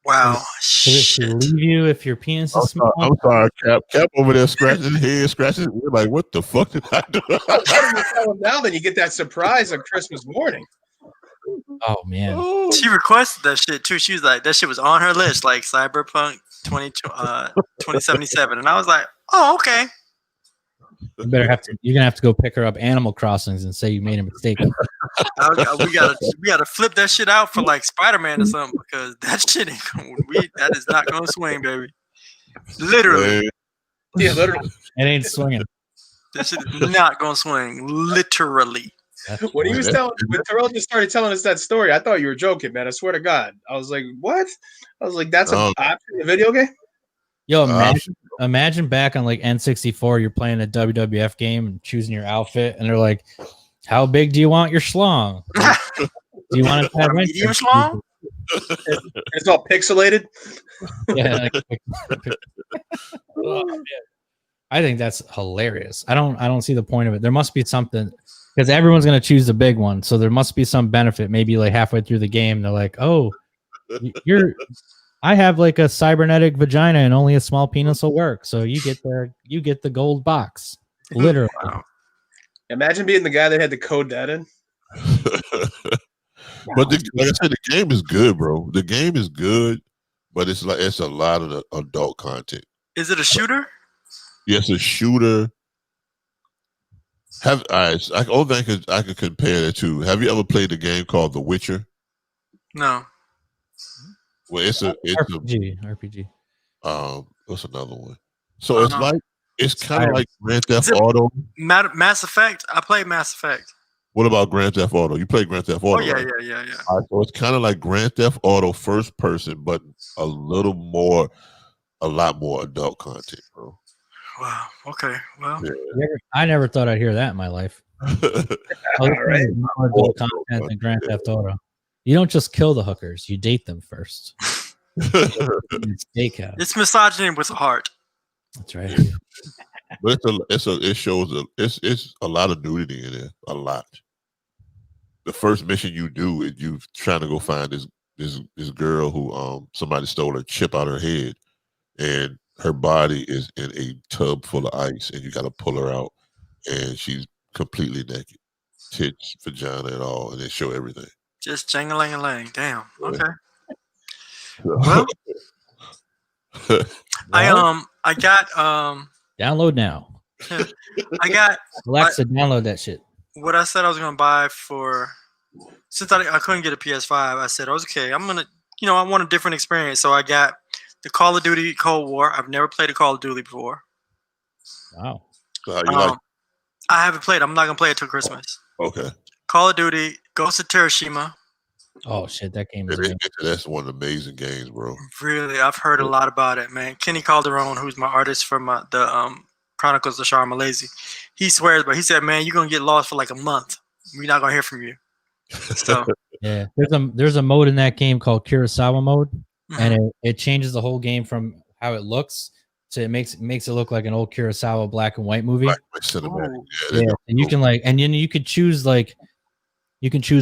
[SPEAKER 5] Wow.
[SPEAKER 2] Does it
[SPEAKER 5] Shit.
[SPEAKER 2] leave you if your penis is small?
[SPEAKER 4] I'm sorry, Cap over there scratching his head, scratching. We're like, what the fuck did I do?
[SPEAKER 3] What do you tell them now? Then you get that surprise on Christmas morning.
[SPEAKER 2] Oh man.
[SPEAKER 5] She requested that shit too. She was like, that shit was on her list, like Cyberpunk 2077. And I was like, oh, okay.
[SPEAKER 2] You're gonna have to go pick her up Animal Crossings and say you made a mistake.
[SPEAKER 5] We gotta flip that shit out for like Spider-Man or something, because that shit ain't that is not gonna swing, baby. Literally.
[SPEAKER 3] Yeah, literally.
[SPEAKER 2] It ain't swinging.
[SPEAKER 5] That shit is not gonna swing. Literally.
[SPEAKER 3] When he was when Terrell just started telling us that story, I thought you were joking, man. I swear to God. I was like, what? I was like, that's an option in a video game?
[SPEAKER 2] Yo, imagine back on like N64, you're playing a WWF game and choosing your outfit, and they're like, how big do you want your schlong? Do you want it to have
[SPEAKER 5] Medium schlong?
[SPEAKER 3] It's all pixelated.
[SPEAKER 2] Yeah. Oh, man. I think that's hilarious. I don't see the point of it. There must be something, because everyone's gonna choose the big one, so there must be some benefit. Maybe like halfway through the game, they're like, "Oh, I have like a cybernetic vagina, and only a small penis will work. So you get the gold box, literally."
[SPEAKER 5] Wow.
[SPEAKER 3] Imagine being the guy that had to code that in.
[SPEAKER 4] But like I said, the game is good, bro. The game is good, but it's a lot of the adult content.
[SPEAKER 5] Is it a shooter?
[SPEAKER 4] Yes, a shooter. Only thing I could compare it to. Have you ever played a game called The Witcher?
[SPEAKER 5] No.
[SPEAKER 4] Well, it's
[SPEAKER 2] RPG.
[SPEAKER 4] What's another one? So it's kind of like Grand Theft
[SPEAKER 5] Is it-
[SPEAKER 4] Auto.
[SPEAKER 5] Mass Effect? I played Mass Effect.
[SPEAKER 4] What about Grand Theft Auto? You play Grand Theft
[SPEAKER 5] Oh,
[SPEAKER 4] Auto?
[SPEAKER 5] yeah,
[SPEAKER 4] right?
[SPEAKER 5] yeah.
[SPEAKER 4] All right, so it's kind of like Grand Theft Auto first person, but a lot more adult content, bro.
[SPEAKER 5] Wow. Okay. Well,
[SPEAKER 4] Yeah.
[SPEAKER 2] I never thought I'd hear that in my life.
[SPEAKER 3] right.
[SPEAKER 2] More adult content than Grand Theft Auto. You don't just kill the hookers; you date them first. Steakhouse.
[SPEAKER 5] it's misogyny with a heart.
[SPEAKER 2] That's right.
[SPEAKER 4] But it's a lot of nudity in there. A lot. the first mission you do is you trying to go find this girl who somebody stole her chip out her head, and her body is in a tub full of ice, and you got to pull her out, and she's completely naked, tits, vagina, and all, and they show everything.
[SPEAKER 5] Just jang-a-lang-a-lang. Damn.
[SPEAKER 4] Yeah.
[SPEAKER 5] Okay.
[SPEAKER 4] Well,
[SPEAKER 5] I got
[SPEAKER 2] Download now.
[SPEAKER 5] I got
[SPEAKER 2] Alexa, download that shit.
[SPEAKER 5] what I said I was gonna buy for. Since I couldn't get a PS5, I said, okay, I'm gonna, I want a different experience. So I got the Call of Duty Cold War. I've never played a Call of Duty before.
[SPEAKER 2] Wow.
[SPEAKER 4] so how you like?
[SPEAKER 5] I haven't played. I'm not gonna play it till Christmas.
[SPEAKER 4] Okay,
[SPEAKER 5] Call of Duty, Ghost of Tsushima.
[SPEAKER 2] Oh shit, that game is
[SPEAKER 4] that's one of the amazing games, bro.
[SPEAKER 5] Really, I've heard a lot about it, man. Kenny Calderon, who's my artist from the Chronicles of Shar Malazi, he swears, but he said, man, you're gonna get lost for like a month. We're not gonna hear from you. So
[SPEAKER 2] yeah. There's a mode in that game called Kurosawa mode, and it changes the whole game from how it looks to it makes it look like an old Kurosawa black and white movie.
[SPEAKER 4] Cinematic.
[SPEAKER 2] Yeah, and you can and then you could choose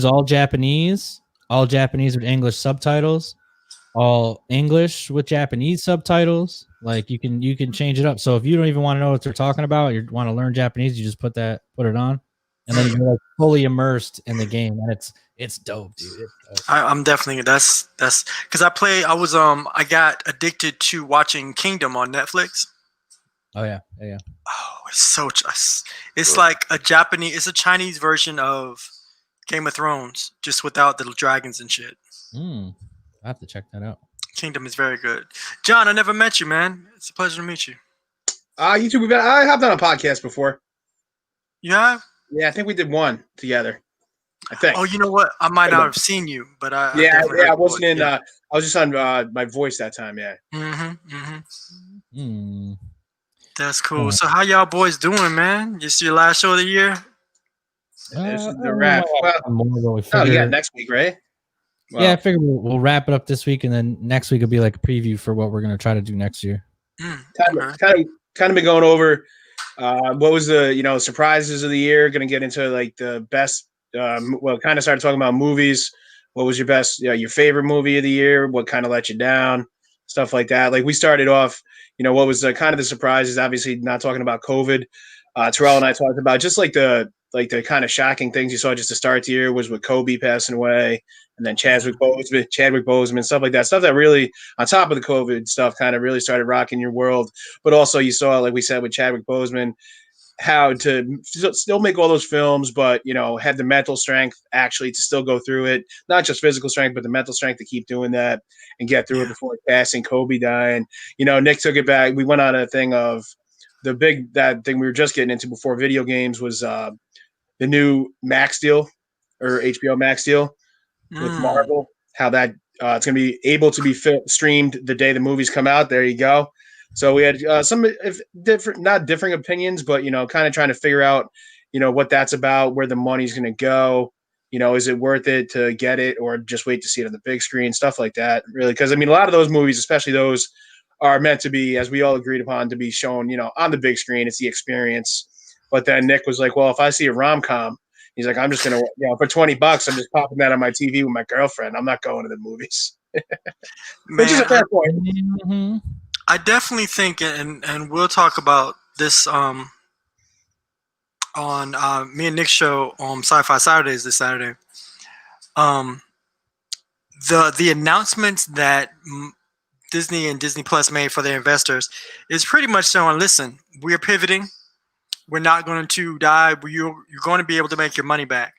[SPEAKER 2] all Japanese with English subtitles, all English with Japanese subtitles. Like you can change it up. So if you don't even want to know what they're talking about, you want to learn Japanese, you just put it on, and then you're like fully immersed in the game, and it's dope, dude. It's dope.
[SPEAKER 5] I'm definitely that's because I got addicted to watching Kingdom on Netflix.
[SPEAKER 2] Oh yeah.
[SPEAKER 5] Oh, it's like it's a Chinese version of Game of Thrones, just without the dragons and shit.
[SPEAKER 2] I have to check that out.
[SPEAKER 5] Kingdom is very good. John, I never met you, man. It's a pleasure to meet you.
[SPEAKER 3] You two, I have done a podcast before.
[SPEAKER 5] You have?
[SPEAKER 3] Yeah, I think we did one together. I think.
[SPEAKER 5] Oh, you know what? I might not have seen you, but I
[SPEAKER 3] I wasn't in. I was just on my voice that time. Yeah.
[SPEAKER 5] That's cool. So how y'all boys doing, man? This your last show of the year?
[SPEAKER 3] This is the wrap. Next week, right? Well,
[SPEAKER 2] yeah, I figured we'll wrap it up this week, and then next week will be like a preview for what we're gonna try to do next year.
[SPEAKER 3] Kind of been going over what was the surprises of the year. Going to get into like the best. Kind of started talking about movies. What was your best, your favorite movie of the year? What kind of let you down? Stuff like that. Like we started off, what was kind of the surprises? Obviously, not talking about COVID. Terrell and I talked about just like the kind of shocking things you saw just to start the year was with Kobe passing away, and then Chadwick Boseman, stuff like that. Stuff that really, on top of the COVID stuff, kind of really started rocking your world. But also you saw, like we said, with Chadwick Boseman, how to still make all those films, but, had the mental strength actually to still go through it. Not just physical strength, but the mental strength to keep doing that and get through it before passing, Kobe dying. Nick took it back. We went on a thing of that thing we were just getting into before video games was the new Max deal or HBO Max deal with Marvel, how that it's going to be able to be streamed the day the movies come out. There you go. So we had some not differing opinions, but, kind of trying to figure out, what that's about, where the money's going to go. Is it worth it to get it or just wait to see it on the big screen, stuff like that, really. Because, a lot of those movies, especially those, are meant to be, as we all agreed upon, to be shown, on the big screen. It's the experience. But then Nick was like, well, if I see a rom-com, he's like, I'm just going to, for $20, I'm just popping that on my TV with my girlfriend. I'm not going to the movies. Which is a fair point.
[SPEAKER 2] Mm-hmm.
[SPEAKER 5] I definitely think, and we'll talk about this on me and Nick's show on Sci-Fi Saturdays this Saturday. The announcements that Disney and Disney Plus made for their investors is pretty much showing, listen, we're pivoting. We're not going to die. You're going to be able to make your money back.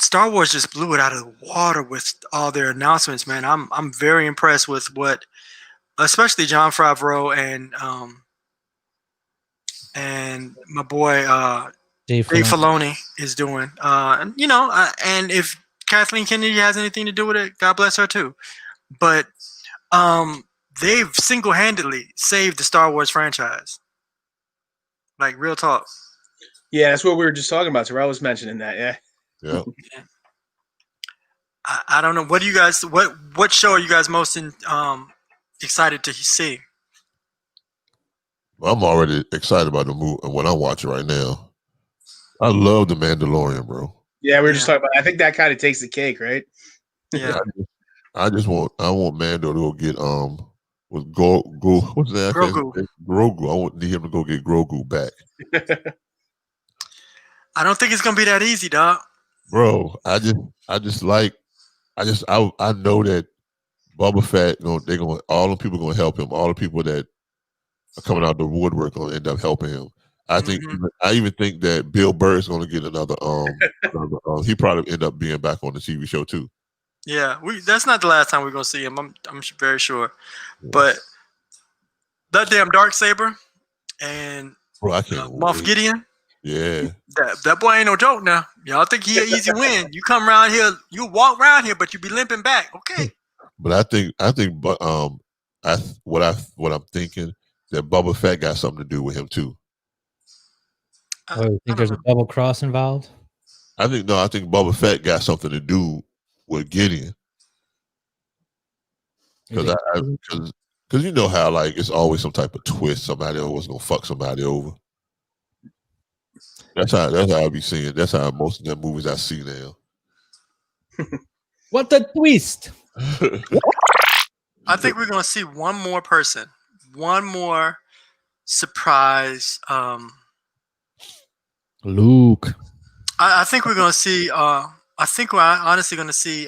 [SPEAKER 5] Star Wars just blew it out of the water with all their announcements, man. I'm very impressed with what, especially Jon Favreau and my boy Dave Filoni is doing. And if Kathleen Kennedy has anything to do with it, God bless her too. But they've single-handedly saved the Star Wars franchise. Like, real talk.
[SPEAKER 3] Yeah, that's what we were just talking about. Terrell was mentioning that, yeah.
[SPEAKER 4] Yeah.
[SPEAKER 5] I don't know. What do you guys? What show are you guys most excited to see?
[SPEAKER 4] Well, I'm already excited about the movie when I watch it right now. I love the Mandalorian, bro.
[SPEAKER 3] Yeah, we were just talking about. I think that kind of takes the cake, right?
[SPEAKER 5] Yeah.
[SPEAKER 4] I want Mando to go get with go what's that?
[SPEAKER 5] Grogu.
[SPEAKER 4] Grogu. I need him to go get Grogu back.
[SPEAKER 5] I don't think it's gonna be that easy, dog.
[SPEAKER 4] Bro, I know that Boba Fett, all the people gonna help him. All the people that are coming out the woodwork gonna end up helping him. I even think that Bill Burr's gonna get another he probably end up being back on the TV show too.
[SPEAKER 5] Yeah, that's not the last time we're gonna see him. I'm very sure. But that damn Darksaber and
[SPEAKER 4] bro, I can't
[SPEAKER 5] Moff Gideon.
[SPEAKER 4] Yeah,
[SPEAKER 5] that boy ain't no joke now. Y'all think he an easy win? You come around here, you walk around here, but you be limping back. Okay.
[SPEAKER 4] But I think, what I'm thinking that Boba Fett got something to do with him too.
[SPEAKER 2] Oh, you think there's a double cross involved?
[SPEAKER 4] I think Boba Fett got something to do with Gideon. Because you know how like it's always some type of twist. Somebody always gonna fuck somebody over. That's how I be seeing. That's how most of the movies I see now.
[SPEAKER 2] What the twist?
[SPEAKER 5] I think we're gonna see one more person, one more surprise.
[SPEAKER 2] Luke.
[SPEAKER 5] I think we're gonna see. I think we're honestly gonna see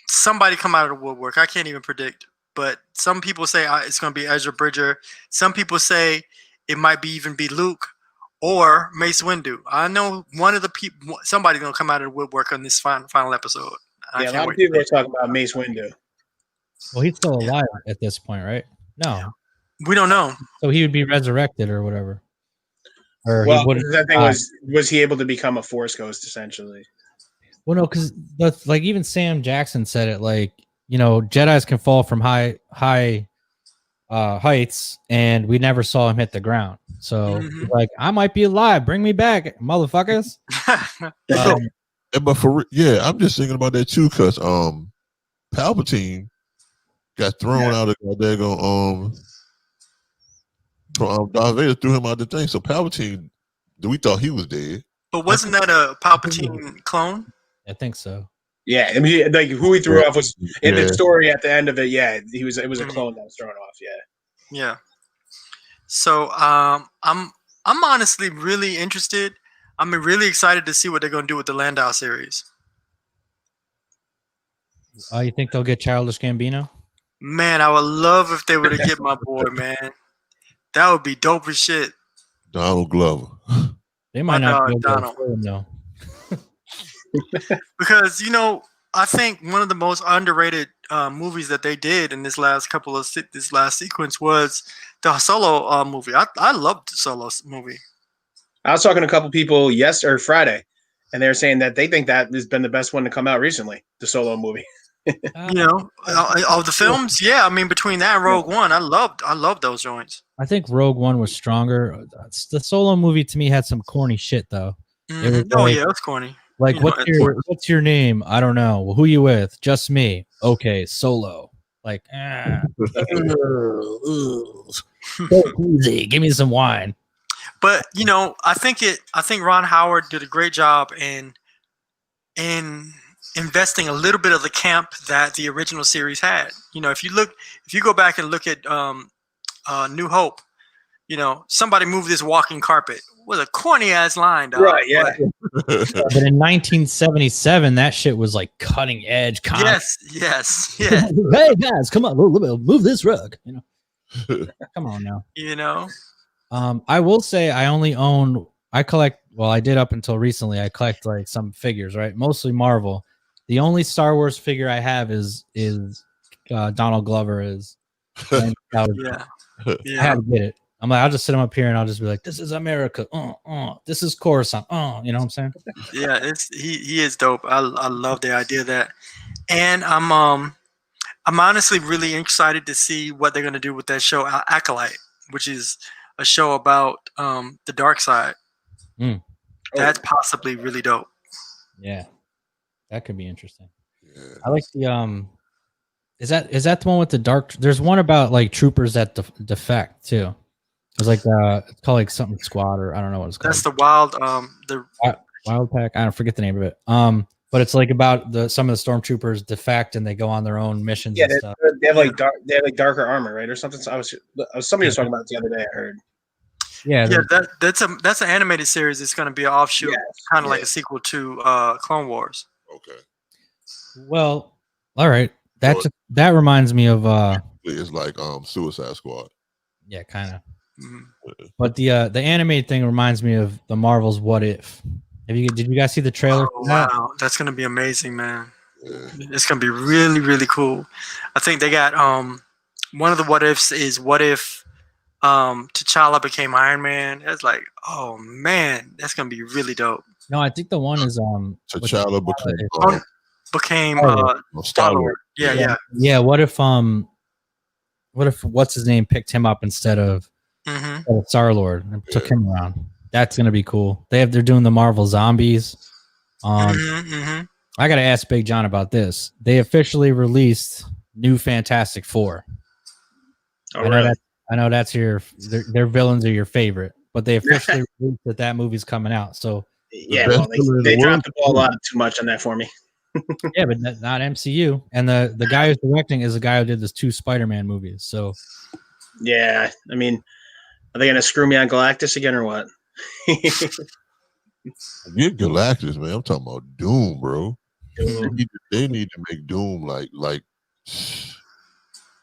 [SPEAKER 5] somebody come out of the woodwork. I can't even predict, but some people say it's gonna be Ezra Bridger. Some people say it might even be Luke or Mace Windu. I know one of the people. Somebody's gonna come out of the woodwork on this final episode.
[SPEAKER 3] A lot of people are talking about Mace Windu.
[SPEAKER 2] Well, he's still alive at this point, right? No,
[SPEAKER 5] we don't know.
[SPEAKER 2] So he would be resurrected or whatever. Or
[SPEAKER 3] well, the thing was he able to become a Force ghost essentially?
[SPEAKER 2] Well, no, because like even Sam Jackson said it. Like, you know, Jedis can fall from high heights, and we never saw him hit the ground. So like, I might be alive. Bring me back, motherfuckers.
[SPEAKER 4] But I'm just thinking about that too, because Palpatine got thrown out of there. Darth Vader threw him out the thing. So Palpatine, we thought he was dead.
[SPEAKER 5] But wasn't that a Palpatine clone?
[SPEAKER 2] I think so.
[SPEAKER 3] Yeah, I mean, like who he threw off was in the story at the end of it. Yeah, it was a clone that was thrown off.
[SPEAKER 5] Yeah. So I'm honestly really interested. I'm really excited to see what they're gonna do with the Landau series.
[SPEAKER 2] You think they'll get Childish Gambino?
[SPEAKER 5] Man, I would love if they were to get my boy, man. That would be dope as shit.
[SPEAKER 4] Donald Glover.
[SPEAKER 2] They might not be able to no.
[SPEAKER 5] Because, you know, I think one of the most underrated movies that they did in this last sequence was the Solo movie. I loved the Solo movie.
[SPEAKER 3] I was talking to a couple people Friday, and they were saying that they think that has been the best one to come out recently, the Solo movie.
[SPEAKER 5] You know, of the films, yeah. I mean, between that and Rogue One, I loved those joints.
[SPEAKER 2] I think Rogue One was stronger. The Solo movie to me had some corny shit though.
[SPEAKER 5] It was corny.
[SPEAKER 2] Like, what's your name? I don't know. Well, who you with? Just me. Okay, Solo. Like, easy. Give me some wine.
[SPEAKER 5] But you know, I think Ron Howard did a great job in investing a little bit of the camp that the original series had. You know, if you go back and look at New Hope, you know, somebody moved this walking carpet was a corny ass line, dog.
[SPEAKER 3] Right, yeah.
[SPEAKER 2] But in 1977, that shit was like cutting edge.
[SPEAKER 5] Yes.
[SPEAKER 2] Hey guys, come on, move this rug. You know, come on now.
[SPEAKER 5] You know,
[SPEAKER 2] I will say I collect. Well, I did up until recently. I collect like some figures, right? Mostly Marvel. The only Star Wars figure I have is Donald Glover is.
[SPEAKER 5] Yeah.
[SPEAKER 2] I had to get it. I'm like, I'll just sit him up here and I'll just be like, this is America. This is Coruscant. You know what I'm saying?
[SPEAKER 5] Yeah, he is dope. I love the idea of that. And I'm honestly really excited to see what they're gonna do with that show Acolyte, which is a show about the dark side. That's possibly really dope.
[SPEAKER 2] Yeah. That could be interesting. Yeah. I like the Is that the one with the dark? There's one about like troopers that defect too. It's like it's called like something squad, or I don't know what it's called.
[SPEAKER 5] That's the wild
[SPEAKER 2] Wild Pack. I don't forget the name of it. But it's like about some of the stormtroopers defect and they go on their own missions.
[SPEAKER 3] Yeah,
[SPEAKER 2] and stuff.
[SPEAKER 3] they have like darker armor, right, or something. So somebody was talking about it the other day. I heard.
[SPEAKER 2] Yeah,
[SPEAKER 5] that's an animated series. It's going to be an offshoot, kind of like a sequel to Clone Wars.
[SPEAKER 4] Okay.
[SPEAKER 2] Well, all right. That reminds me of
[SPEAKER 4] it's like Suicide Squad.
[SPEAKER 2] Yeah, kind of.
[SPEAKER 4] Mm-hmm.
[SPEAKER 2] But the animated thing reminds me of the Marvel's What If. Did you guys see the trailer?
[SPEAKER 5] Oh, wow, that's gonna be amazing, man. Yeah. It's gonna be really, really cool. I think they got one of the what ifs is what if T'Challa became Iron Man. It's like, oh man, that's gonna be really dope.
[SPEAKER 2] No, I think the one is
[SPEAKER 4] T'Challa
[SPEAKER 5] became Star-Lord. Yeah.
[SPEAKER 2] What if what's his name picked him up instead of Star-Lord and took him around? That's gonna be cool. They're doing the Marvel Zombies. I gotta ask Big John about this. They officially released New Fantastic Four.
[SPEAKER 3] Oh, really?
[SPEAKER 2] I know that's their villains are your favorite, but they officially released that movie's coming out. So
[SPEAKER 3] yeah, well, they dropped the ball a lot too much on that for me.
[SPEAKER 2] Yeah, but not MCU. And the guy who's directing is the guy who did those 2 Spider-Man movies. So
[SPEAKER 3] yeah, I mean, are they gonna screw me on Galactus again or what?
[SPEAKER 4] Get Galactus, man. I'm talking about Doom, bro. They need to make Doom like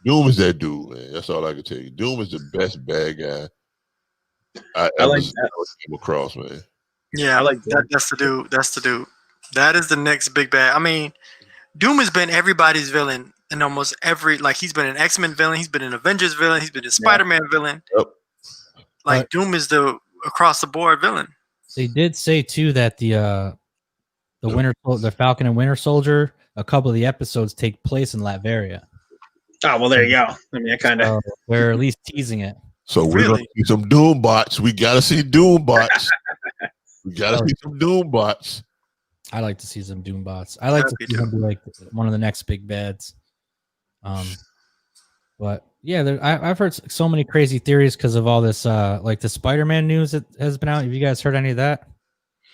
[SPEAKER 4] Doom is that dude, man. That's all I can tell you. Doom is the best bad guy I ever came across, man.
[SPEAKER 5] Yeah, I like that. That's the dude. That's the dude. That is the next big bad. I mean, Doom has been everybody's villain in almost every. Like he's been an X-Men villain. He's been an Avengers villain. He's been a Spider-Man villain.
[SPEAKER 4] Yep.
[SPEAKER 5] Like Doom is the across the board villain.
[SPEAKER 2] They did say too that the Falcon and Winter Soldier, a couple of the episodes take place in Latveria.
[SPEAKER 3] Oh well, there you go. I mean, I kind of
[SPEAKER 2] they're at least teasing it.
[SPEAKER 4] So we're gonna see some Doom bots. We gotta see Doom bots. We gotta see some Doom bots.
[SPEAKER 2] I like to see some Doom bots. I like to see them be like one of the next big bads. But yeah, I've heard so many crazy theories because of all this, like the Spider-Man news that has been out. Have you guys heard any of that?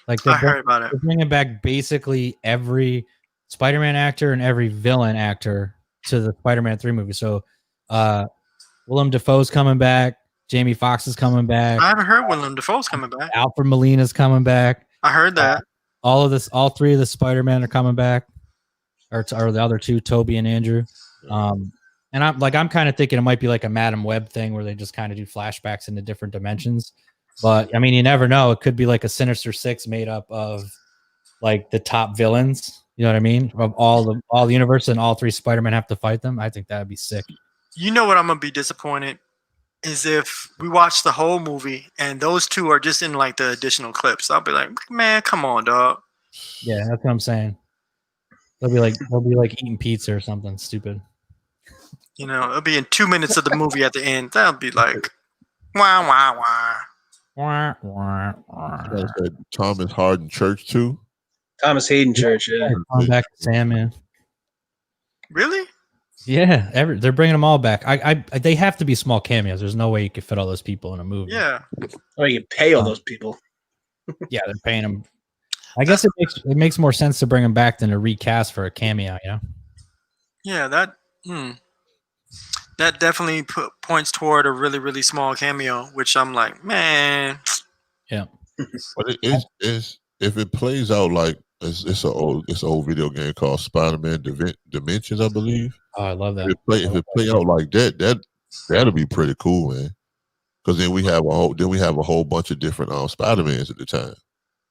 [SPEAKER 2] Like
[SPEAKER 5] I heard about it.
[SPEAKER 2] They're bringing back basically every Spider-Man actor and every villain actor to the Spider-Man 3 movie. So, Willem Dafoe's coming back. Jamie Foxx is coming back.
[SPEAKER 5] I haven't heard Willem Dafoe's coming back.
[SPEAKER 2] Alfred Molina's coming back.
[SPEAKER 5] I heard that.
[SPEAKER 2] All 3 of the Spider-Man are coming back, or the other 2, Toby and Andrew. And I'm kind of thinking it might be like a Madam Web thing where they just kind of do flashbacks into different dimensions. But I mean, you never know. It could be like a Sinister Six made up of like the top villains. You know what I mean? Of all the universe, and all 3 Spider-Man have to fight them. I think that'd be sick.
[SPEAKER 5] You know what? I'm gonna be disappointed is if we watch the whole movie and those 2 are just in like the additional clips. I'll be like, man, come on, dog.
[SPEAKER 2] Yeah, that's what I'm saying. They'll be like eating pizza or something stupid.
[SPEAKER 5] You know, it'll be in 2 minutes of the movie at the end. That'll be like, wah wah wah.
[SPEAKER 2] Wah, wah, wah.
[SPEAKER 4] Thomas Harden Church too.
[SPEAKER 3] Thomas Hayden Church. Yeah.
[SPEAKER 2] Come back to Sandman.
[SPEAKER 5] Really?
[SPEAKER 2] Yeah, they're bringing them all back. They have to be small cameos. There's no way you could fit all those people in a movie.
[SPEAKER 5] Yeah.
[SPEAKER 3] Oh, you pay all those people.
[SPEAKER 2] Yeah, they're paying them. I guess it makes more sense to bring them back than to recast for a cameo. You know.
[SPEAKER 5] Yeah, that definitely points toward a really, really small cameo, which I'm like, man.
[SPEAKER 2] Yeah.
[SPEAKER 4] But it is if it plays out like it's an old video game called Spider-Man Dimensions, I believe.
[SPEAKER 2] Oh, I love that.
[SPEAKER 4] If it play out like that'll be pretty cool, man. Because then we have a whole bunch of different Spider-Mans at the time.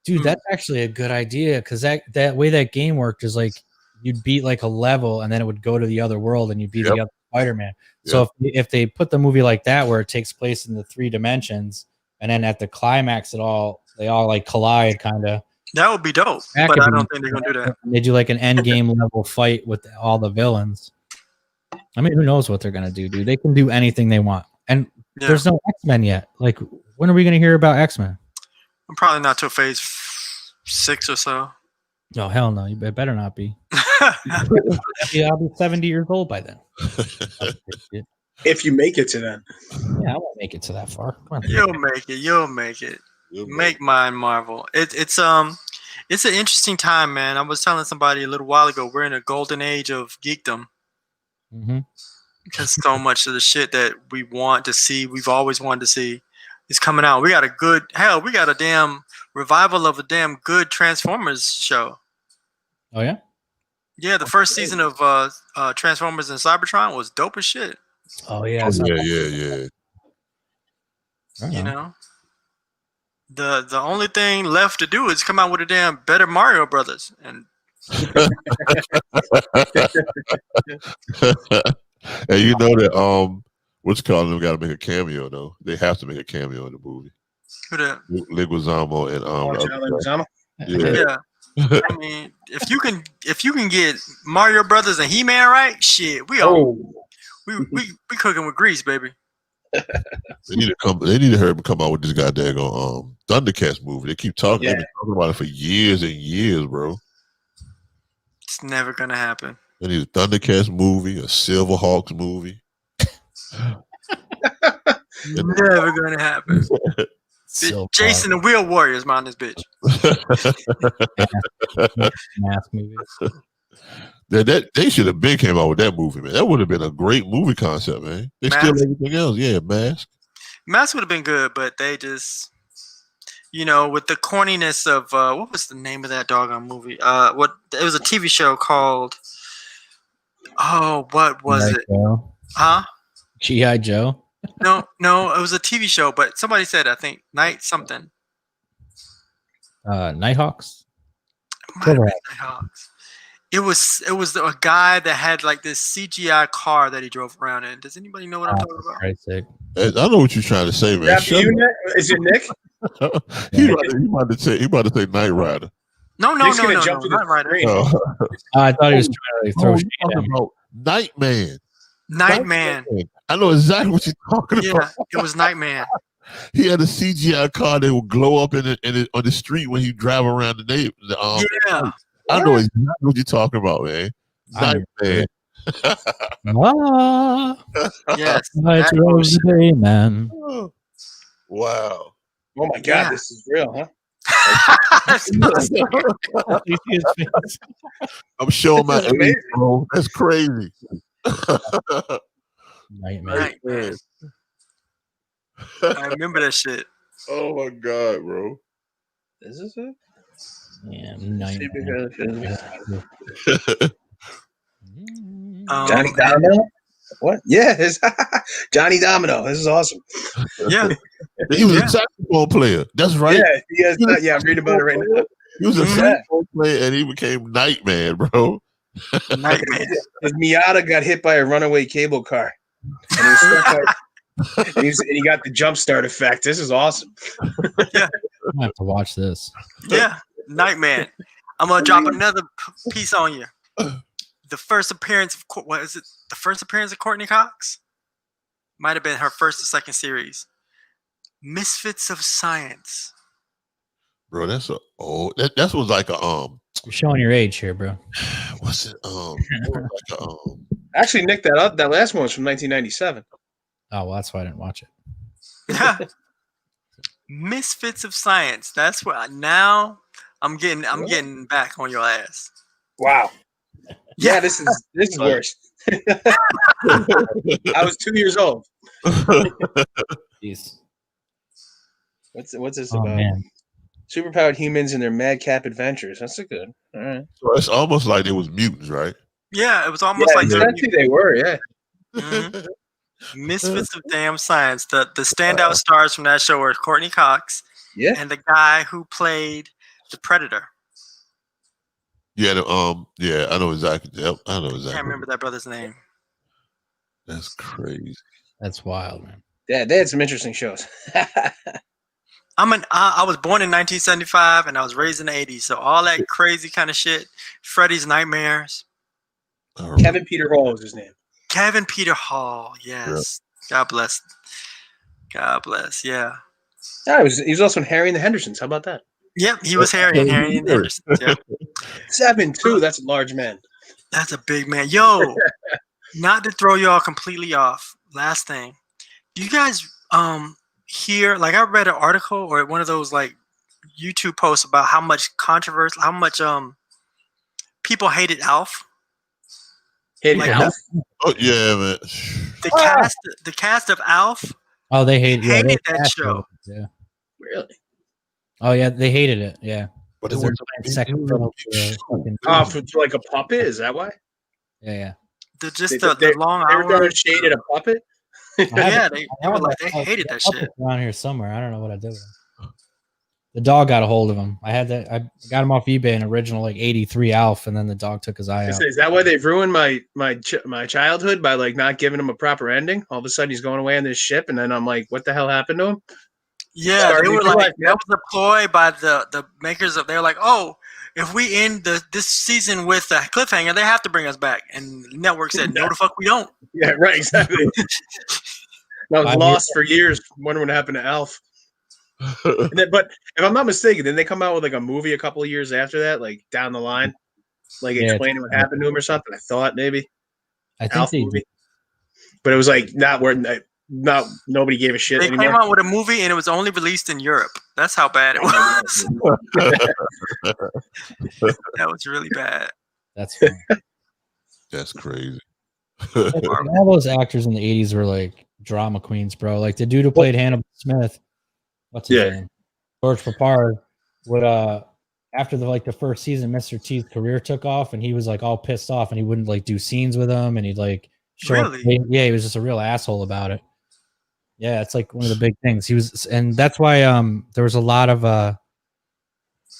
[SPEAKER 2] Dude, that's actually a good idea because that way that game worked is like you'd beat like a level and then it would go to the other world and you'd beat the other Spider-Man. So if they put the movie like that where it takes place in the 3 dimensions and then at the climax they all like collide kind of.
[SPEAKER 5] That would be dope, but I don't think they're gonna do that.
[SPEAKER 2] They do like an end game level fight with all the villains. I mean, who knows what they're gonna do, dude? They can do anything they want, and there's no X-Men yet. Like, when are we gonna hear about X-Men?
[SPEAKER 5] I'm probably not till phase 6 or so.
[SPEAKER 2] Oh hell no! You better not be. I'll be 70 years old by then.
[SPEAKER 3] If you make it to them.
[SPEAKER 2] Yeah, I won't make it to that far. Come on.
[SPEAKER 5] You'll make it. You'll make it. Make mine Marvel. It's an interesting time, man. I was telling somebody a little while ago, we're in a golden age of geekdom.
[SPEAKER 2] Mm-hmm.
[SPEAKER 5] Because so much of the shit that we want to see, we've always wanted to see, is coming out. We got a damn revival of a damn good Transformers show.
[SPEAKER 2] Oh yeah.
[SPEAKER 5] Yeah, the first season of Transformers and Cybertron was dope as shit.
[SPEAKER 2] Oh yeah.
[SPEAKER 4] Yeah.
[SPEAKER 5] You know, the only thing left to do is come out with a damn better Mario Brothers, and
[SPEAKER 4] and you know that what's called them got to make a cameo though. They have to make a cameo in the movie.
[SPEAKER 5] who that?
[SPEAKER 4] Leguizamo and
[SPEAKER 3] John Leguizamo?
[SPEAKER 4] yeah.
[SPEAKER 5] I mean, if you can get Mario Brothers and He-Man right, shit, we cooking with grease, baby.
[SPEAKER 4] They need to hurry up and come out with this goddamn Thundercats movie. They keep talking.
[SPEAKER 3] Yeah.
[SPEAKER 4] They've been talking about it for years and years, bro.
[SPEAKER 5] It's never gonna happen.
[SPEAKER 4] They need a Thundercats movie, a Silverhawks movie.
[SPEAKER 5] Never gonna happen.
[SPEAKER 2] So
[SPEAKER 5] Jason and Wheel Warriors, man, this bitch.
[SPEAKER 2] Mask movie.
[SPEAKER 4] They should have been came out with that movie, man. That would have been a great movie concept, man. They
[SPEAKER 5] Mask.
[SPEAKER 4] still everything else, yeah. Mask.
[SPEAKER 5] Mask would have been good, but they just, with the corniness of what was the name of that doggone movie? It was a TV show called. Oh, what was it?
[SPEAKER 2] Joe.
[SPEAKER 5] Huh?
[SPEAKER 2] G.I. Joe.
[SPEAKER 5] No, it was a TV show, but somebody said I think Night something.
[SPEAKER 2] Nighthawks.
[SPEAKER 5] Might have been Nighthawks. It was a guy that had like this CGI car that he drove around in. Does anybody know what I'm talking about?
[SPEAKER 2] Christ's sake.
[SPEAKER 4] I know what you're trying to say, man.
[SPEAKER 3] Is it Nick?
[SPEAKER 4] He about to say Knight Rider.
[SPEAKER 5] No,
[SPEAKER 3] Nick's gonna jump to the
[SPEAKER 5] not right.
[SPEAKER 3] screen.
[SPEAKER 2] I thought he was trying to throw shade at me.
[SPEAKER 4] about Nightman.
[SPEAKER 5] Nightman.
[SPEAKER 4] I know exactly what you're talking
[SPEAKER 5] Yeah,
[SPEAKER 4] about.
[SPEAKER 5] it was Nightman.
[SPEAKER 4] He had a CGI car that would glow up on the street when he drive around the neighborhood.
[SPEAKER 5] Yeah.
[SPEAKER 4] I know exactly what you're talking about, man. Nightman.
[SPEAKER 5] Yes.
[SPEAKER 2] Night rose the day, man.
[SPEAKER 4] Wow.
[SPEAKER 3] Oh my God,
[SPEAKER 5] Yeah.
[SPEAKER 3] this is real, huh?
[SPEAKER 2] You see his face?
[SPEAKER 4] I'm showing my
[SPEAKER 3] This is
[SPEAKER 4] age,
[SPEAKER 3] amazing.
[SPEAKER 4] bro. That's crazy.
[SPEAKER 2] Nightmare.
[SPEAKER 5] Nightman. I remember that shit.
[SPEAKER 4] Oh my God, bro.
[SPEAKER 3] Is this it?
[SPEAKER 2] Yeah, nightmare.
[SPEAKER 3] Johnny Domino? What? Yeah, it's Johnny Domino. This is awesome.
[SPEAKER 5] Yeah.
[SPEAKER 4] He was
[SPEAKER 5] Yeah.
[SPEAKER 4] a saxophone player. That's right.
[SPEAKER 3] Yeah, I'm reading about it right now.
[SPEAKER 4] He was a
[SPEAKER 5] Mhm.
[SPEAKER 4] saxophone player and he became Nightman, bro.
[SPEAKER 5] Nightman.
[SPEAKER 3] His Miata got hit by a runaway cable car. And he, was stuck by- and he got the jump start effect. This is awesome.
[SPEAKER 2] I have to watch this.
[SPEAKER 5] Yeah. Nightman. I'm gonna drop another piece on you. The first appearance of the first appearance of Courtney Cox? Might have been her first or second series. Misfits of Science.
[SPEAKER 4] Bro, that's a old. That was like a
[SPEAKER 2] You're showing your age here, bro.
[SPEAKER 4] What's it? Like a,
[SPEAKER 3] Actually, Nick, that last one was from 1997.
[SPEAKER 2] Oh, well, that's why I didn't watch it.
[SPEAKER 5] Misfits of Science. That's what now I'm getting back on your ass.
[SPEAKER 3] Wow. Yeah, this is worse. I was 2 years old.
[SPEAKER 2] Jeez.
[SPEAKER 3] What's this
[SPEAKER 2] Oh,
[SPEAKER 3] about?
[SPEAKER 2] man.
[SPEAKER 3] Superpowered humans and their madcap adventures. That's a good. All right.
[SPEAKER 4] so it's almost like it was mutants, right?
[SPEAKER 5] Yeah, it was almost like
[SPEAKER 3] essentially they were. Yeah.
[SPEAKER 5] Mhm. Misfits of Damn Science. The standout stars from that show were Courtney Cox
[SPEAKER 3] Yeah.
[SPEAKER 5] and the guy who played the Predator.
[SPEAKER 4] Yeah, yeah, I know exactly. Yep, I know
[SPEAKER 5] I
[SPEAKER 4] exactly.
[SPEAKER 5] can't remember that brother's name.
[SPEAKER 4] That's crazy.
[SPEAKER 2] That's wild, man.
[SPEAKER 3] Yeah, they had some interesting shows.
[SPEAKER 5] I was born in 1975 and I was raised in the 80s, so all that crazy kind of shit. Freddy's Nightmares.
[SPEAKER 4] All right.
[SPEAKER 3] Kevin Peter Hall was his name.
[SPEAKER 5] Kevin Peter Hall. Yes. God bless. God bless. Yeah.
[SPEAKER 3] Yeah, he was also in Harry and the Hendersons. How about that?
[SPEAKER 5] Yep. He was Harry and Harry and Henderson. Yep.
[SPEAKER 3] 7'2". That's a large man.
[SPEAKER 5] That's a big man. Yo, not to throw y'all completely off. last thing. Do you guys hear? Like, I read an article or one of those like YouTube posts about how much controversy, how much people hated Alf.
[SPEAKER 3] Hated
[SPEAKER 5] Like,
[SPEAKER 3] Alf?
[SPEAKER 4] Oh yeah, man.
[SPEAKER 5] The cast of Alf.
[SPEAKER 2] Oh, they hated
[SPEAKER 5] that show.
[SPEAKER 2] Yeah.
[SPEAKER 3] Really?
[SPEAKER 2] Oh yeah, they hated it. Yeah.
[SPEAKER 4] But
[SPEAKER 2] Because
[SPEAKER 4] it
[SPEAKER 2] they're
[SPEAKER 4] was
[SPEAKER 2] playing second fiddle to the fucking-
[SPEAKER 3] For like a puppet? Is that why?
[SPEAKER 2] Yeah.
[SPEAKER 5] The long
[SPEAKER 3] They were throwing
[SPEAKER 5] hours.
[SPEAKER 3] shade at a puppet?
[SPEAKER 5] Yeah, they hated that shit.
[SPEAKER 2] Around here somewhere. I don't know what I did with him. The dog got a hold of him. I got him off eBay, an original like 83 Alf, and then the dog took his eye out.
[SPEAKER 3] Is that why they've ruined my childhood by like not giving him a proper ending? All of a sudden he's going away on this ship, and then I'm like, what the hell happened to him?
[SPEAKER 5] Yeah, they were like, that was a ploy by the makers of. They're like, oh, if we end this season with a cliffhanger, they have to bring us back. And the network said, no, the fuck we don't.
[SPEAKER 3] Yeah, right, exactly. I was lost for years, wondering what happened to Alf. But if I'm not mistaken, then they come out with like a movie a couple of years after that, like down the line, like explaining what happened to him or something. I thought maybe
[SPEAKER 2] I think
[SPEAKER 3] Alf movie, but it was like not nobody gave a shit
[SPEAKER 5] They
[SPEAKER 3] anymore.
[SPEAKER 5] came out with a movie and it was only released in Europe. That's how bad it was. That was really bad.
[SPEAKER 2] That's funny.
[SPEAKER 4] That's crazy.
[SPEAKER 2] All those actors in the 80s were like drama queens, bro. Like the dude who played Hannibal Smith, what's his name? George Papard would after the first season, Mr. T's career took off and he was like all pissed off and he wouldn't like do scenes with him and he'd like show up. Yeah, he was just a real asshole about it. Yeah, it's like one of the big things. He was, and that's why there was a lot of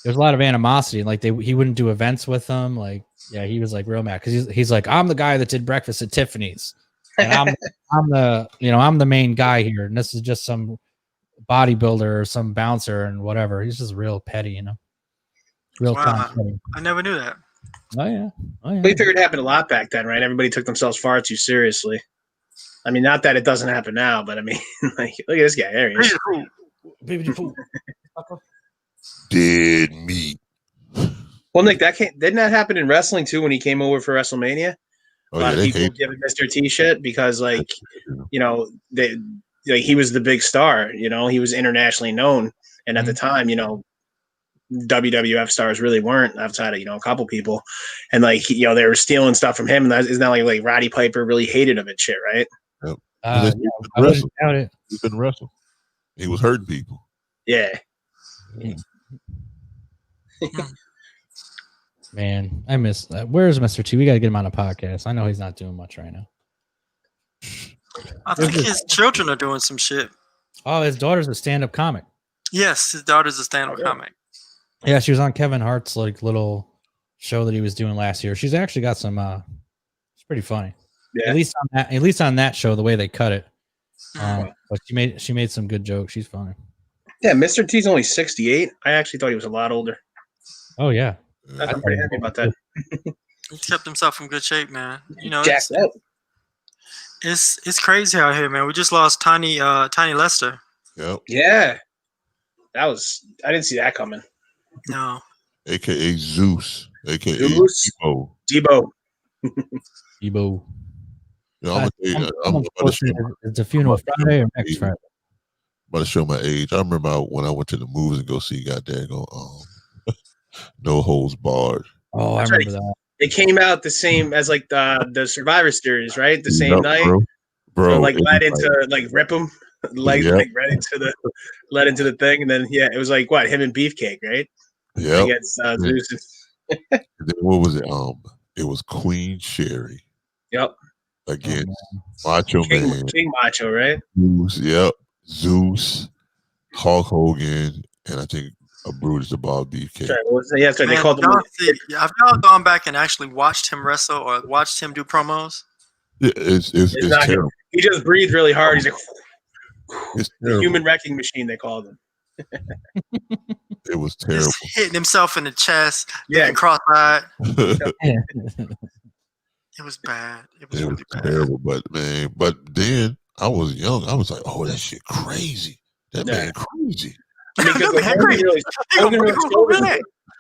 [SPEAKER 2] animosity. Like he wouldn't do events with them. Like, yeah, he was like real mad because he's like, I'm the guy that did Breakfast at Tiffany's, and I'm the main guy here, and this is just some bodybuilder or some bouncer and whatever. He's just real petty, real petty.
[SPEAKER 5] I never knew that.
[SPEAKER 2] Oh yeah.
[SPEAKER 3] We figured it happened a lot back then, right? Everybody took themselves far too seriously. I mean, not that it doesn't happen now, but I mean, like, look at this guy. There he is.
[SPEAKER 4] Dead meat.
[SPEAKER 3] Well, Nick, didn't that happen in wrestling too when he came over for WrestleMania?
[SPEAKER 4] Oh,
[SPEAKER 3] a lot of people giving Mr. T shit because, like, he was the big star. He was internationally known, and at the time, WWF stars really weren't outside of a couple people, and like they were stealing stuff from him, and isn't that like Roddy Piper really hated him and shit, right?
[SPEAKER 4] Yep.
[SPEAKER 2] I wouldn't doubt it.
[SPEAKER 4] He couldn't wrestle. He was hurting people.
[SPEAKER 3] Yeah.
[SPEAKER 2] Man, I miss that. Where's Mr. T? We got to get him on a podcast. I know he's not doing much right now.
[SPEAKER 5] I think his children are doing some shit.
[SPEAKER 2] Oh, his daughter's a stand-up comic.
[SPEAKER 5] Yes, his daughter's a stand-up comic.
[SPEAKER 2] Yeah, she was on Kevin Hart's like little show that he was doing last year. She's actually got some. It's pretty funny.
[SPEAKER 3] Yeah.
[SPEAKER 2] At least on that show, the way they cut it. But she made some good jokes. She's funny.
[SPEAKER 3] Yeah, Mr. T's only 68. I actually thought he was a lot older.
[SPEAKER 2] Oh yeah.
[SPEAKER 3] I'm pretty happy about that.
[SPEAKER 5] He kept himself in good shape, man.
[SPEAKER 3] Jacked up.
[SPEAKER 5] It's crazy out here, man. We just lost Tiny Lester.
[SPEAKER 4] Yep.
[SPEAKER 3] Yeah. I didn't see that coming.
[SPEAKER 5] No.
[SPEAKER 4] AKA Zeus. AKA
[SPEAKER 3] Zeus? Debo.
[SPEAKER 2] Debo.
[SPEAKER 4] I'm about to show
[SPEAKER 2] it's a funeral Friday or next Friday.
[SPEAKER 4] I'm about to show my age. I remember when I went to the movies and go see No Holds Barred.
[SPEAKER 2] Oh, I remember that.
[SPEAKER 3] It came out the same as like the Survivor Series, right? The same night.
[SPEAKER 4] Bro,
[SPEAKER 3] so, like led into like rip him, like led into the thing, and then it was like what, him and Beefcake, right?
[SPEAKER 4] Yeah.
[SPEAKER 3] Against Zeus.
[SPEAKER 4] What was it? It was Queen Sherry.
[SPEAKER 3] Yep.
[SPEAKER 4] Against Macho Man.
[SPEAKER 3] King Macho, right?
[SPEAKER 4] Zeus, yep. Zeus, Hulk Hogan, and I think a Brutus the Ball Beefcake.
[SPEAKER 3] That's right. They called him.
[SPEAKER 5] Have y'all gone back and actually watched him wrestle or watched him do promos?
[SPEAKER 4] Yeah, it's
[SPEAKER 3] not
[SPEAKER 4] terrible.
[SPEAKER 3] He just breathed really hard. He's like,
[SPEAKER 4] it's
[SPEAKER 3] the human wrecking machine, they called him.
[SPEAKER 4] It was terrible.
[SPEAKER 5] Just hitting himself in the chest, cross-eyed. It was bad. It was really
[SPEAKER 4] terrible, but then I was young. I was like, oh, that shit crazy. That man crazy.
[SPEAKER 3] I mean,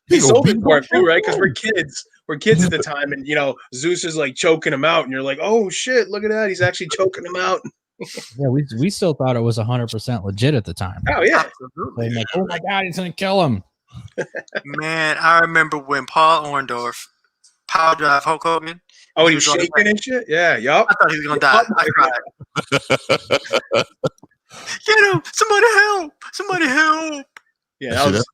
[SPEAKER 3] he's open for it too, right? Because we're kids. We're kids at the time, and Zeus is like choking him out, and you're like, "Oh shit, look at that! He's actually choking him out."
[SPEAKER 2] Yeah, we still thought it was 100% legit at the time.
[SPEAKER 3] Oh yeah.
[SPEAKER 5] Absolutely.
[SPEAKER 2] Like, oh my god, he's gonna kill him.
[SPEAKER 5] Man, I remember when Paul Orndorff power drive Hulk Hogan.
[SPEAKER 3] Oh, he
[SPEAKER 5] He
[SPEAKER 3] was
[SPEAKER 5] was on the
[SPEAKER 3] shaking and shit. Yeah. Yup.
[SPEAKER 5] I thought he was gonna die. I cried. Get him! Somebody help! Somebody help!
[SPEAKER 3] Yeah. That was.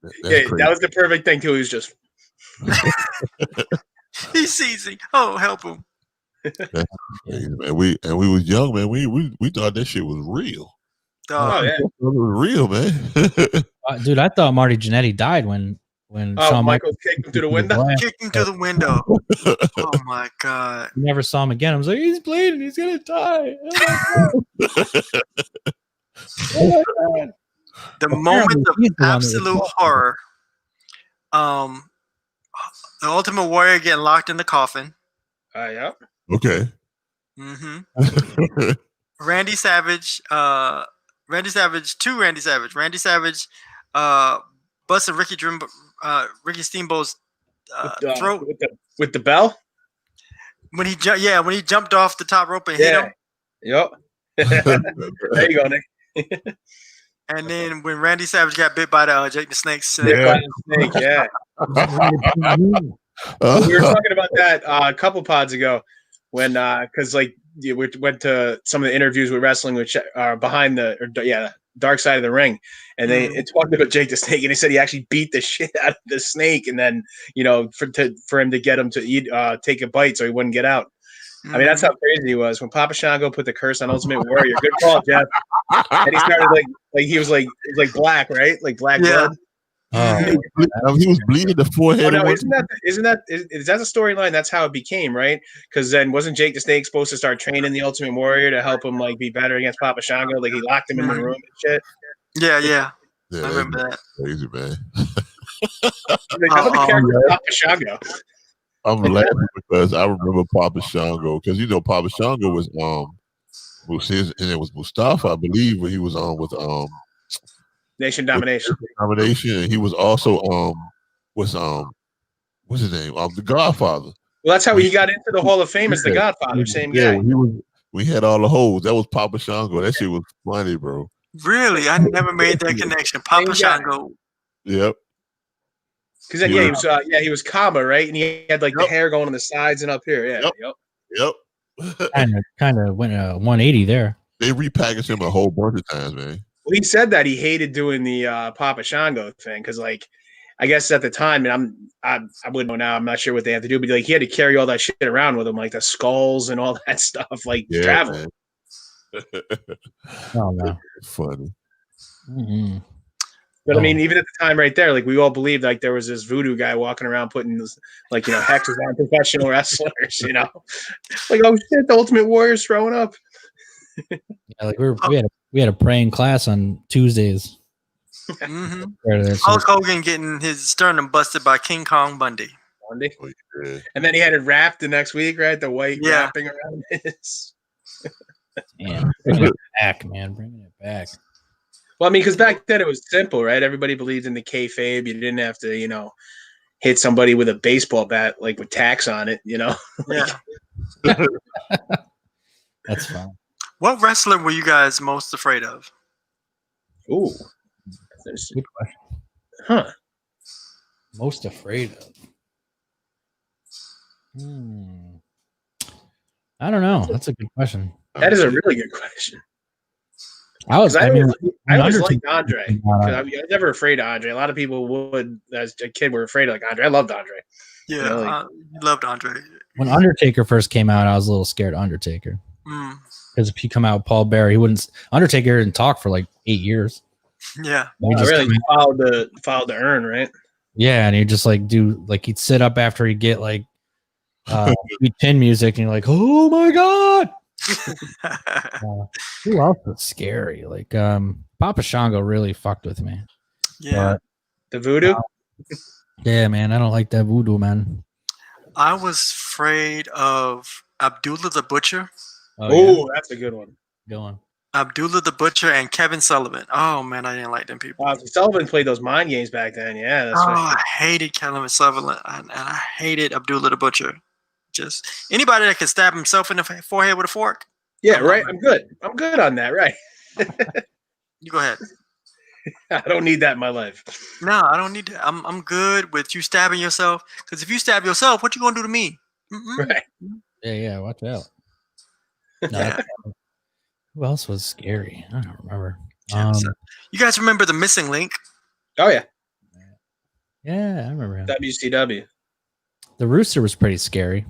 [SPEAKER 4] That's
[SPEAKER 3] Yeah,
[SPEAKER 4] crazy.
[SPEAKER 3] that was the perfect thing too. He was just.
[SPEAKER 5] He's seizing. Oh, help him!
[SPEAKER 4] Crazy, man. We was young, man. We thought that shit was real.
[SPEAKER 3] Oh
[SPEAKER 5] Dog.
[SPEAKER 3] yeah.
[SPEAKER 4] It was real, man.
[SPEAKER 2] Dude, I thought Marty Jannetty died when
[SPEAKER 3] Oh,
[SPEAKER 2] Shawn
[SPEAKER 3] Michael kicked him through the window.
[SPEAKER 5] Kicked him through the window. Oh my god.
[SPEAKER 2] You never saw him again. I was like, he's bleeding. He's gonna die. Oh my God.
[SPEAKER 5] The
[SPEAKER 2] Apparently
[SPEAKER 5] moment of
[SPEAKER 2] he's the one that was
[SPEAKER 5] absolute
[SPEAKER 2] fucked.
[SPEAKER 5] horror. The Ultimate Warrior getting locked in the coffin.
[SPEAKER 3] Yeah.
[SPEAKER 4] Okay.
[SPEAKER 5] hmm Randy Savage, Randy Savage, busted Ricky Steamboat's throat
[SPEAKER 3] With the bell.
[SPEAKER 5] when he jumped off the top rope and hit him.
[SPEAKER 3] Yep. There you go, Nick.
[SPEAKER 5] And then when Randy Savage got bit by the Jake the Snake,
[SPEAKER 4] Yeah.
[SPEAKER 3] Snake, yeah.
[SPEAKER 4] Uh,
[SPEAKER 3] We were talking about that a couple pods ago when because like we went to some of the interviews with wrestling which are behind the dark side of the ring, and they talked about Jake the Snake, and he said he actually beat the shit out of the snake, and then for him to get him to eat take a bite so he wouldn't get out. I mean, that's how crazy he was when Papa Shango put the curse on Ultimate Warrior. Good call, Jeff. And he started like he was like black, right? Like black
[SPEAKER 5] Yeah.
[SPEAKER 3] blood.
[SPEAKER 4] he was bleeding the forehead.
[SPEAKER 3] Oh, no,
[SPEAKER 4] and
[SPEAKER 3] is that the storyline? That's how it became, right? Because then wasn't Jake the Snake supposed to start training the Ultimate Warrior to help him like be better against Papa Shango? Like he locked him in the room and shit.
[SPEAKER 5] Yeah.
[SPEAKER 4] Yeah,
[SPEAKER 5] I remember that.
[SPEAKER 4] crazy, man.
[SPEAKER 3] Like, how about the character of Papa Shango?
[SPEAKER 4] I'm laughing because I remember Papa Shango because Papa Shango was and it was Mustafa, I believe, when he was on with
[SPEAKER 3] Nation Domination.
[SPEAKER 4] Domination, and he was also what's his name? The Godfather.
[SPEAKER 3] Well, that's how he got into the Hall of Fame as the Godfather. Same guy.
[SPEAKER 4] We had all the hoes. That was Papa Shango. That shit was funny, bro.
[SPEAKER 5] Really, I never made that connection. Papa Shango.
[SPEAKER 4] Yep.
[SPEAKER 3] Because he was Kama, right? And he had like the hair going on the sides and up here. Yeah.
[SPEAKER 4] Yep.
[SPEAKER 2] kind of went 180 there.
[SPEAKER 4] They repackaged him a whole bunch of times, man.
[SPEAKER 3] Well, he said that he hated doing the Papa Shango thing because, like, I guess at the time, and I wouldn't know now. I'm not sure what they have to do, but like he had to carry all that shit around with him, like the skulls and all that stuff, like travel.
[SPEAKER 2] Oh no,
[SPEAKER 4] funny.
[SPEAKER 2] Mm-hmm.
[SPEAKER 3] But I mean, even at the time, right there, like we all believed like there was this voodoo guy walking around putting this, like hexes on professional wrestlers. Like oh shit, the Ultimate Warrior's throwing up.
[SPEAKER 2] Yeah, like we had a praying class on Tuesdays.
[SPEAKER 5] Mm-hmm.
[SPEAKER 2] So
[SPEAKER 5] Hulk Hogan getting his sternum busted by King Kong Bundy.
[SPEAKER 4] Oh, yeah.
[SPEAKER 3] And then he had it wrapped the next week, right? The white wrapping around his.
[SPEAKER 2] Damn, bringing it back, man, bringing it back.
[SPEAKER 3] Well, I mean, because back then it was simple, right? Everybody believed in the kayfabe. You didn't have to, hit somebody with a baseball bat, like with tacks on it,
[SPEAKER 5] Yeah.
[SPEAKER 2] That's fine.
[SPEAKER 5] What wrestler were you guys most afraid of?
[SPEAKER 3] Ooh.
[SPEAKER 2] Good question.
[SPEAKER 3] Huh.
[SPEAKER 2] Most afraid of? I don't know. That's a good question.
[SPEAKER 3] That is a really good question.
[SPEAKER 2] I always
[SPEAKER 3] liked Andre. I was never afraid of Andre. A lot of people would, as a kid, were afraid of like Andre. I loved Andre.
[SPEAKER 5] Yeah, loved Andre.
[SPEAKER 2] When Undertaker first came out, I was a little scared of Undertaker. Because if he come out with Paul Bearer, he wouldn't. Undertaker didn't talk for like 8 years.
[SPEAKER 5] Yeah,
[SPEAKER 3] he just really followed the urn, right?
[SPEAKER 2] Yeah, and he'd just like he'd sit up after he'd get like beat 10 music, and you're like, oh my god. Who else was scary? Like Papa Shango really fucked with me.
[SPEAKER 5] Yeah,
[SPEAKER 3] the voodoo.
[SPEAKER 2] Yeah, man, I don't like that voodoo, man.
[SPEAKER 5] I was afraid of Abdullah the Butcher.
[SPEAKER 3] Oh, that's a good one.
[SPEAKER 2] Go on.
[SPEAKER 5] Abdullah the Butcher and Kevin Sullivan. Oh man, I didn't like them people.
[SPEAKER 3] Sullivan played those mind games back then. Yeah. That's
[SPEAKER 5] I hated Kevin Sullivan and I hated Abdullah the Butcher. Just anybody that could stab himself in the forehead with a fork.
[SPEAKER 3] Yeah, right. I'm good. I'm good on that. Right.
[SPEAKER 5] You go ahead.
[SPEAKER 3] I don't need that in my life.
[SPEAKER 5] No, I don't need to. I'm good with you stabbing yourself. Because if you stab yourself, what you gonna do to me? Mm-mm.
[SPEAKER 3] Right.
[SPEAKER 2] Yeah, watch out. No,
[SPEAKER 5] Yeah.
[SPEAKER 2] who else was scary? I don't remember.
[SPEAKER 5] You guys remember the missing link?
[SPEAKER 3] Oh yeah.
[SPEAKER 2] Yeah, I remember him.
[SPEAKER 3] WCW.
[SPEAKER 2] The Rooster was pretty scary.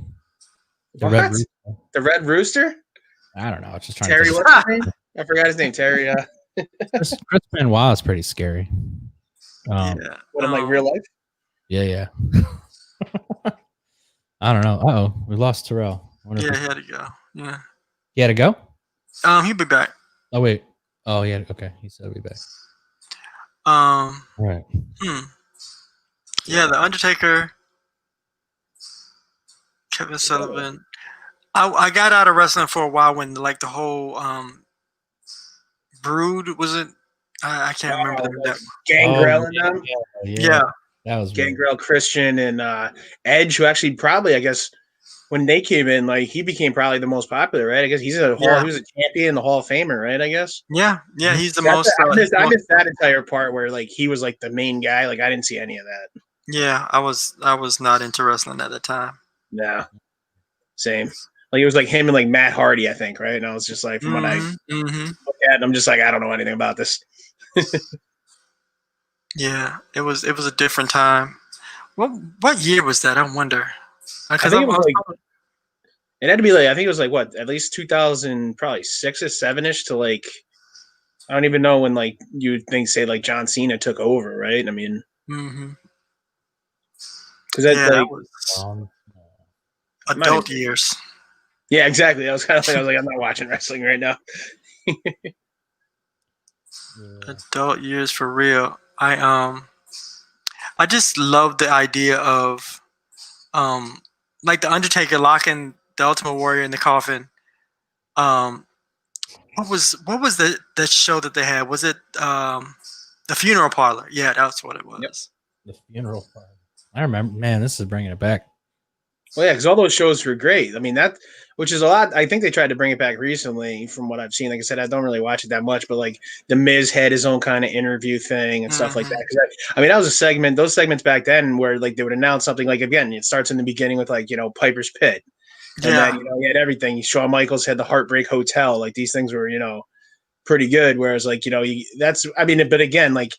[SPEAKER 2] The
[SPEAKER 3] What?
[SPEAKER 2] Red Rooster.
[SPEAKER 3] The Red Rooster?
[SPEAKER 2] I don't know. I was just trying
[SPEAKER 3] Terry,
[SPEAKER 2] to.
[SPEAKER 3] what's his name? I forgot his name. Terry.
[SPEAKER 2] Chris Benoit is pretty scary.
[SPEAKER 5] Yeah.
[SPEAKER 3] What in like real life?
[SPEAKER 2] Yeah. I don't know. Oh, we lost Terrell.
[SPEAKER 5] Yeah, he had to go. Yeah.
[SPEAKER 2] He had to go?
[SPEAKER 5] He'll be back.
[SPEAKER 2] Oh wait. Oh yeah. Okay. He said he'll be back. Right.
[SPEAKER 5] Yeah, The Undertaker, Kevin Sullivan. I got out of wrestling for a while when like the whole Brood wasn't. I can't remember that.
[SPEAKER 3] Gangrel and them.
[SPEAKER 5] Yeah.
[SPEAKER 2] That was
[SPEAKER 3] Gangrel, Christian, and Edge, who actually probably, I guess, when they came in, like he became probably the most popular, right? I guess he was a champion, the Hall of Famer, right? I guess.
[SPEAKER 5] Yeah, he's the most.
[SPEAKER 3] I missed that entire part where like he was like the main guy. Like I didn't see any of that.
[SPEAKER 5] Yeah, I was not into wrestling at the time.
[SPEAKER 3] No, same. Like it was like him and like Matt Hardy, I think, right? And I was just like, from what I look at, I'm just like, I don't know anything about this.
[SPEAKER 5] Yeah, it was a different time. What year was that? I wonder.
[SPEAKER 3] I think it had to be like, I think it was like what, at least 2000, probably 6 or 7ish to like, I don't even know when like you would think say like John Cena took over, right? I mean, because
[SPEAKER 5] that was adult years.
[SPEAKER 3] Yeah, exactly. I was kind of like, I'm not watching wrestling right now.
[SPEAKER 5] Adult years for real. I just love the idea of like the Undertaker locking the Ultimate Warrior in the coffin. What was the show that they had? Was it The Funeral Parlor? Yeah, that's what it was.
[SPEAKER 3] Yep.
[SPEAKER 2] The Funeral Parlor. I remember. Man, this is bringing it back.
[SPEAKER 3] Well, yeah, because all those shows were great. I mean, which is a lot. I think they tried to bring it back recently from what I've seen. Like I said, I don't really watch it that much, but like The Miz had his own kind of interview thing and stuff like that. I mean, that was a segment, those segments back then where like they would announce something like, again, it starts in the beginning with like, Piper's Pit. And then, you had everything. Shawn Michaels had the Heartbreak Hotel. Like these things were, pretty good. Whereas like, but again, like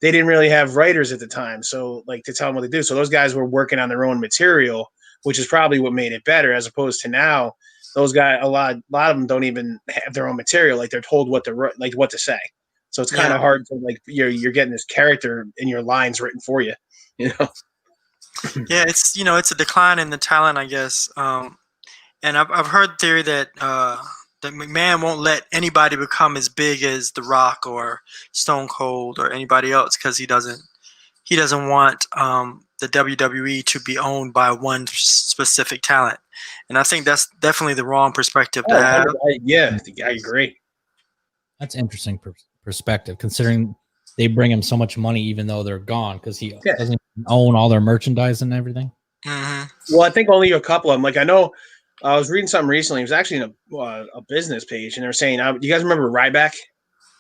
[SPEAKER 3] they didn't really have writers at the time. So like to tell them what to do. So those guys were working on their own material, which is probably what made it better, as opposed to now, those guys, a lot of them don't even have their own material. Like they're told what to say. So it's kind of hard to like you're getting this character and your lines written for you. Yeah,
[SPEAKER 5] it's it's a decline in the talent, I guess. And I've heard the theory that that McMahon won't let anybody become as big as The Rock or Stone Cold or anybody else because he doesn't want the WWE to be owned by one specific talent. And I think that's definitely the wrong perspective to have.
[SPEAKER 3] I agree.
[SPEAKER 2] That's interesting perspective, considering they bring him so much money even though they're gone because he doesn't own all their merchandise and everything.
[SPEAKER 3] Well, I think only a couple of them. Like I know I was reading something recently. It was actually in a business page, and they were saying, "You guys remember Ryback?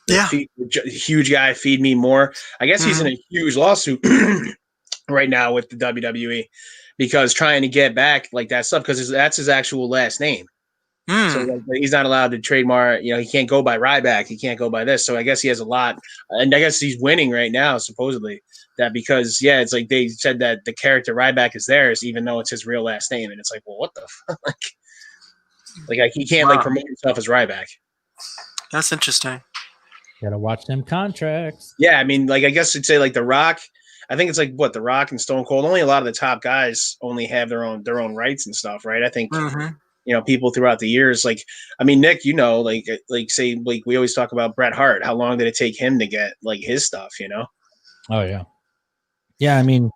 [SPEAKER 5] Yeah,
[SPEAKER 3] huge guy. Feed me more." I guess he's in a huge lawsuit right now with the WWE because trying to get back like that stuff because that's his actual last name. So like, he's not allowed to trademark. He can't go by Ryback. He can't go by this. So I guess he has a lot, and I guess he's winning right now supposedly. That because it's like they said that the character Ryback is theirs, even though it's his real last name, and it's like, well, what the fuck? like he can't like promote himself as Ryback.
[SPEAKER 5] That's interesting.
[SPEAKER 2] Gotta watch them contracts.
[SPEAKER 3] Yeah, I mean, like I guess you'd say like The Rock. I think it's like what The Rock and Stone Cold. Only a lot of the top guys only have their own rights and stuff, right? I think people throughout the years, like I mean, Nick, like say like we always talk about Bret Hart. How long did it take him to get like his stuff?
[SPEAKER 2] Oh yeah. Yeah, I mean,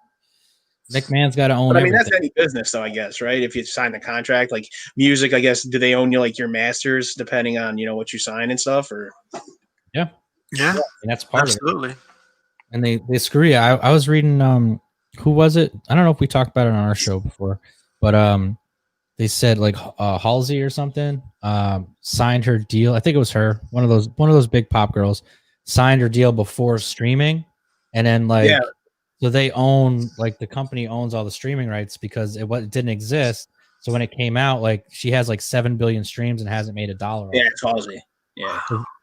[SPEAKER 2] McMahon's got to own.
[SPEAKER 3] But I mean,
[SPEAKER 2] everything.
[SPEAKER 3] that's any business, though. I guess, right? If you sign the contract, like music, I guess, do they own you like your masters, depending on what you sign and stuff, or?
[SPEAKER 5] Yeah,
[SPEAKER 2] and that's part
[SPEAKER 5] absolutely.
[SPEAKER 2] of it. And they screw you. I was reading. Who was it? I don't know if we talked about it on our show before, but they said like Halsey or something. signed her deal. I think it was her, one of those big pop girls, signed her deal before streaming, and then like,
[SPEAKER 3] Yeah.
[SPEAKER 2] so they own, like, the company owns all the streaming rights because it didn't exist. So when it came out, like, she has like 7 billion streams and hasn't made $1.
[SPEAKER 3] Yeah, it's Halsey. Yeah.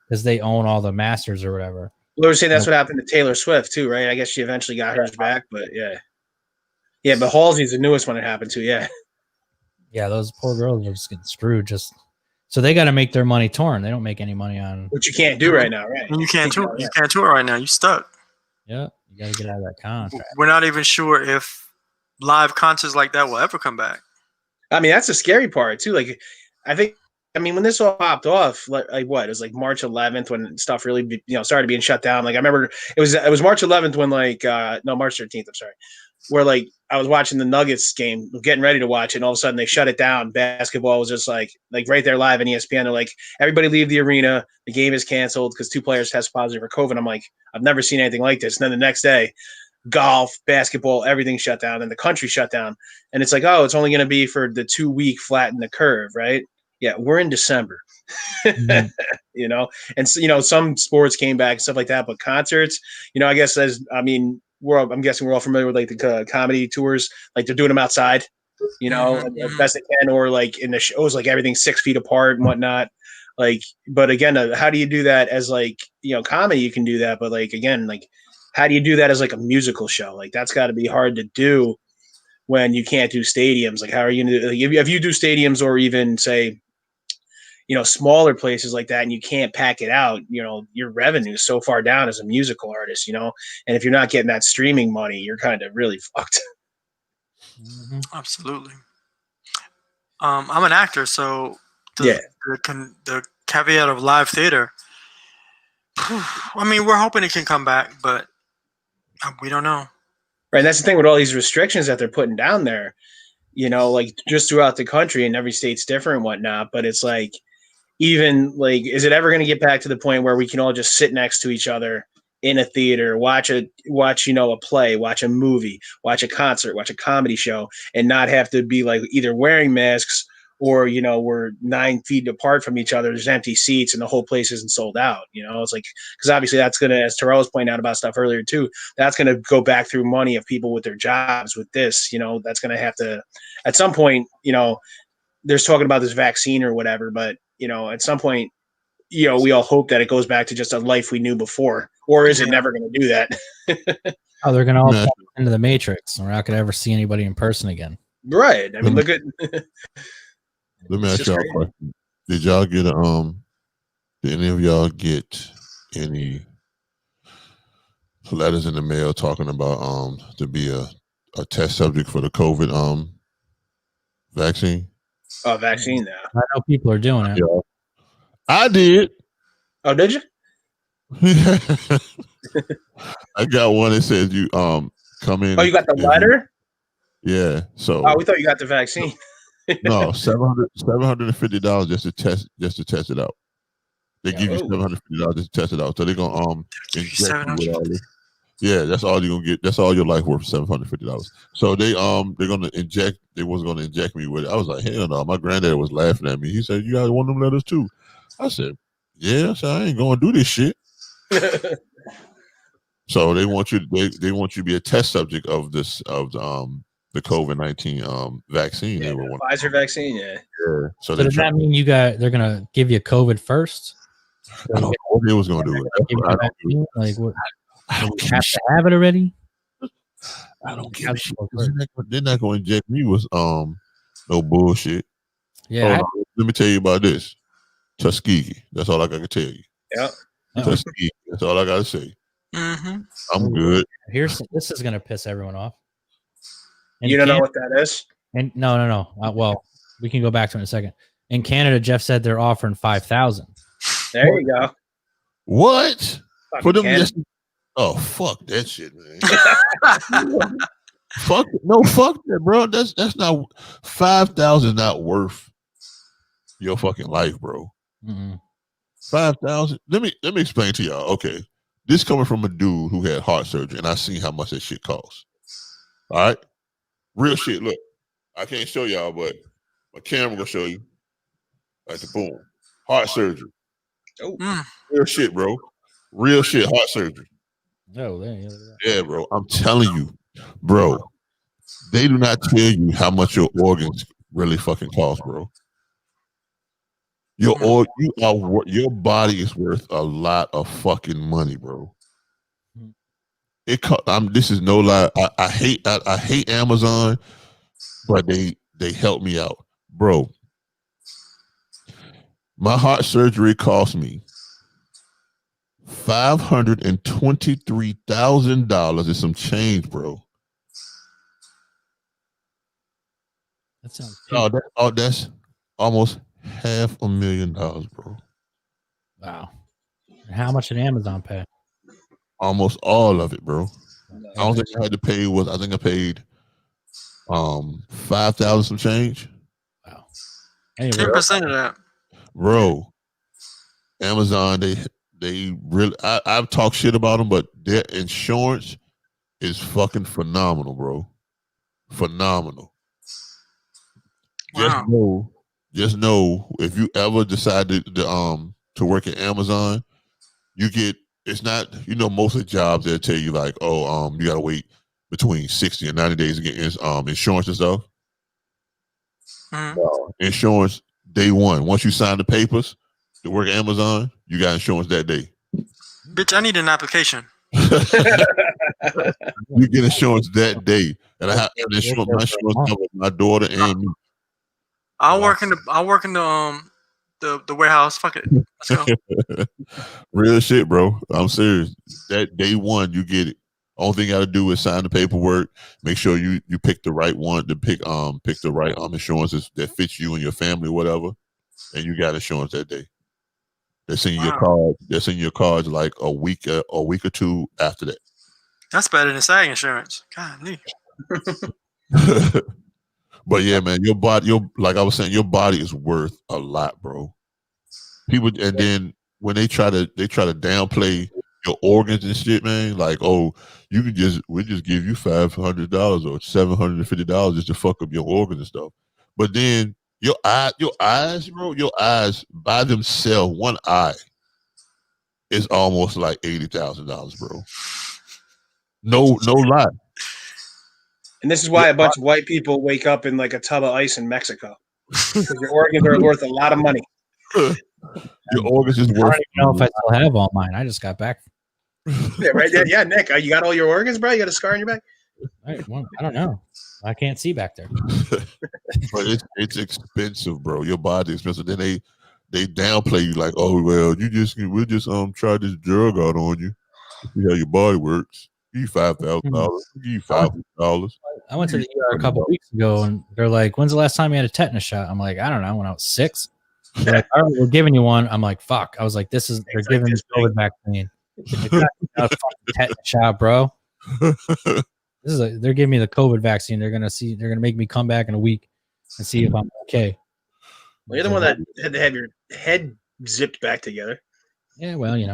[SPEAKER 2] Because they own all the masters or whatever.
[SPEAKER 3] We were saying that's what happened to Taylor Swift too, right? I guess she eventually got hers back, but yeah. Yeah, but Halsey's the newest one it happened to, yeah.
[SPEAKER 2] Yeah, those poor girls are just getting screwed. Just so they got to make their money torn. They don't make any money on.
[SPEAKER 3] Which you can't do right now, right?
[SPEAKER 5] And you can't tour. You can't tour right now. You stuck.
[SPEAKER 2] Yeah, you got to get out of that contract.
[SPEAKER 5] We're not even sure if live concerts like that will ever come back.
[SPEAKER 3] I mean, that's the scary part too. Like, I mean, when this all popped off, like what? It was like March 11th when stuff really, started being shut down. Like I remember it was March 11th when March 13th. I'm sorry, where like I was watching the Nuggets game, getting ready to watch it, and all of a sudden they shut it down. Basketball was just like right there live on ESPN. They're like, everybody leave the arena. The game is canceled because 2 players test positive for COVID. I'm like, I've never seen anything like this. And then the next day, golf, basketball, everything shut down, and the country shut down. And it's like, oh, it's only going to be for the 2-week flatten the curve, right? Yeah, we're in December,
[SPEAKER 2] Mhm.
[SPEAKER 3] and so, some sports came back and stuff like that, but concerts, I guess I'm guessing we're all familiar with like the comedy tours, like they're doing them outside, as best they can, or like in the shows, like everything's 6 feet apart and whatnot. Like, but again, how do you do that as like, comedy? You can do that, but like, again, like, how do you do that as like a musical show? Like, that's got to be hard to do when you can't do stadiums. Like, how are you going to, like, if you do stadiums or even say, smaller places like that, and you can't pack it out, your revenue is so far down as a musical artist, and if you're not getting that streaming money, you're kind of really fucked.
[SPEAKER 2] Mhm.
[SPEAKER 5] Absolutely. I'm an actor, so the caveat of live theater, I mean, we're hoping it can come back, but we don't know.
[SPEAKER 3] Right. And that's the thing with all these restrictions that they're putting down there, like just throughout the country, and every state's different and whatnot. But it's like, even like, is it ever going to get back to the point where we can all just sit next to each other in a theater, watch a play, watch a movie, watch a concert, watch a comedy show, and not have to be like either wearing masks or, we're 9 feet apart from each other. There's empty seats and the whole place isn't sold out. It's like, because obviously that's going to, as Terrell was pointing out about stuff earlier too, that's going to go back through money of people with their jobs with this, that's going to have to, at some point, there's talking about this vaccine or whatever, but, at some point, we all hope that it goes back to just a life we knew before, or is it never going to do that?
[SPEAKER 2] Oh, they're going to all fall into the Matrix. We're not going to ever see anybody in person again.
[SPEAKER 3] Right. I mean, look at.
[SPEAKER 4] Let me ask y'all a question. Did y'all get did any of y'all get any letters in the mail talking about to be a test subject for the COVID vaccine?
[SPEAKER 3] Oh, vaccine now.
[SPEAKER 2] I know people are doing it.
[SPEAKER 4] Yeah. I did.
[SPEAKER 3] Oh, did you?
[SPEAKER 4] I got one that says you come in.
[SPEAKER 3] Oh, you got the letter?
[SPEAKER 4] Yeah. So
[SPEAKER 3] we thought you got the vaccine.
[SPEAKER 4] No, $750 just to test it out. They give you $750 just to test it out. So they're gonna inject you with all this. Yeah, that's all you're gonna get. That's all your life worth, $750. So they're gonna inject. They was gonna inject me with it. I was like, hell no. My granddad was laughing at me. He said, "You guys want them letters too?" I said, "Yeah." I said, "I ain't gonna do this shit." So they want you. They want you to be a test subject of this the COVID-19 vaccine.
[SPEAKER 3] Yeah,
[SPEAKER 4] they were
[SPEAKER 3] Pfizer vaccine. Yeah.
[SPEAKER 4] So
[SPEAKER 2] does that mean they're gonna give you COVID first?
[SPEAKER 4] I don't know what they was gonna do.
[SPEAKER 2] Like what?
[SPEAKER 4] I don't
[SPEAKER 2] have to have it already.
[SPEAKER 4] I don't give a shit. They're not going to inject me with no bullshit.
[SPEAKER 2] Yeah.
[SPEAKER 4] Let me tell you about this. Tuskegee. That's all I got to tell you.
[SPEAKER 3] Yeah.
[SPEAKER 4] Tuskegee. That's all I got to say.
[SPEAKER 5] Mm-hmm.
[SPEAKER 4] I'm good.
[SPEAKER 2] This is going to piss everyone off.
[SPEAKER 3] And you don't know what that is?
[SPEAKER 2] And no. Well, we can go back to it in a second. In Canada, Jeff said they're offering 5,000.
[SPEAKER 3] There you go.
[SPEAKER 4] What? For them? Oh, fuck that shit, man. Fuck that, bro. That's not 5,000. Not worth your fucking life, bro.
[SPEAKER 2] Mm-hmm.
[SPEAKER 4] 5,000. Let me explain to y'all. Okay, this coming from a dude who had heart surgery, and I seen how much that shit costs. All right, real shit. Look, I can't show y'all, but my camera will show you. Like the boom, heart surgery.
[SPEAKER 3] Oh,
[SPEAKER 4] Real shit, bro. Real shit, heart surgery.
[SPEAKER 2] No,
[SPEAKER 4] Yeah, bro. I'm telling you, bro. They do not tell you how much your organs really fucking cost, bro. Your body is worth a lot of fucking money, bro. This is no lie. I hate Amazon, but they help me out, bro. My heart surgery cost me $523,000 and some change, bro.
[SPEAKER 2] that sounds.
[SPEAKER 4] That's almost $500,000, bro.
[SPEAKER 2] Wow. And how much did Amazon pay?
[SPEAKER 4] Almost all of it, bro. I don't think I had to pay. I think I paid 5,000 some change.
[SPEAKER 2] Wow. Anyway,
[SPEAKER 5] 10% of that.
[SPEAKER 4] Bro. Amazon, they really. I've talked shit about them, but their insurance is fucking phenomenal, bro. Phenomenal.
[SPEAKER 5] Wow.
[SPEAKER 4] Just know if you ever decide to work at Amazon, you get. It's not, most of the jobs they'll tell you like, oh, you gotta wait between 60 and 90 days to get insurance and stuff. Insurance day one. Once you sign the papers to work at Amazon, you got insurance that day.
[SPEAKER 5] Bitch, I need an application.
[SPEAKER 4] You get insurance that day, and I have insurance. My insurance covers my daughter and me.
[SPEAKER 5] I'll work in the warehouse. Fuck it. Let's go.
[SPEAKER 4] Real shit, bro. I'm serious. That day one, you get it. Only thing you got to do is sign the paperwork. Make sure you pick the right one to pick the right insurances that fits you and your family, whatever. And you got insurance that day. They're sending your card. They're sending your cards like a week or two after that.
[SPEAKER 5] That's better than SAG insurance. God,
[SPEAKER 4] But yeah, man, your body, like I was saying, your body is worth a lot, bro. People, and then when they try to downplay your organs and shit, man, like, oh, we'll just give you $500 or $750 just to fuck up your organs and stuff. But then your eyes, bro, by themselves, one eye is almost like $80,000, bro. No lie.
[SPEAKER 3] And this is why a bunch of white people wake up in like a tub of ice in Mexico. Because your organs are worth a lot of money.
[SPEAKER 4] Your organs is worth.
[SPEAKER 2] I don't even know if I still have all mine. I just got back.
[SPEAKER 3] Yeah, right. Yeah, Nick, you got all your organs, bro? You got a scar on your back?
[SPEAKER 2] I don't know. I can't see back there.
[SPEAKER 4] But it's expensive, bro. Your body is expensive. Then they downplay you like, oh well, we'll just try this drug out on you. See how your body works. Give you $5,000. Give you $500.
[SPEAKER 2] I went to the ER a couple of weeks ago, and they're like, "When's the last time you had a tetanus shot?" I'm like, "I don't know. When I was 6." They're like, "All right, we're giving you one." I'm like, "Fuck!" I was like, "They're giving me COVID vaccine. It's not a fucking tetanus shot, bro. They're giving me the COVID vaccine. They're gonna make me come back in a week and see if I'm okay."
[SPEAKER 3] Well, you're the one that had to have your head zipped back together.
[SPEAKER 2] Yeah, well, it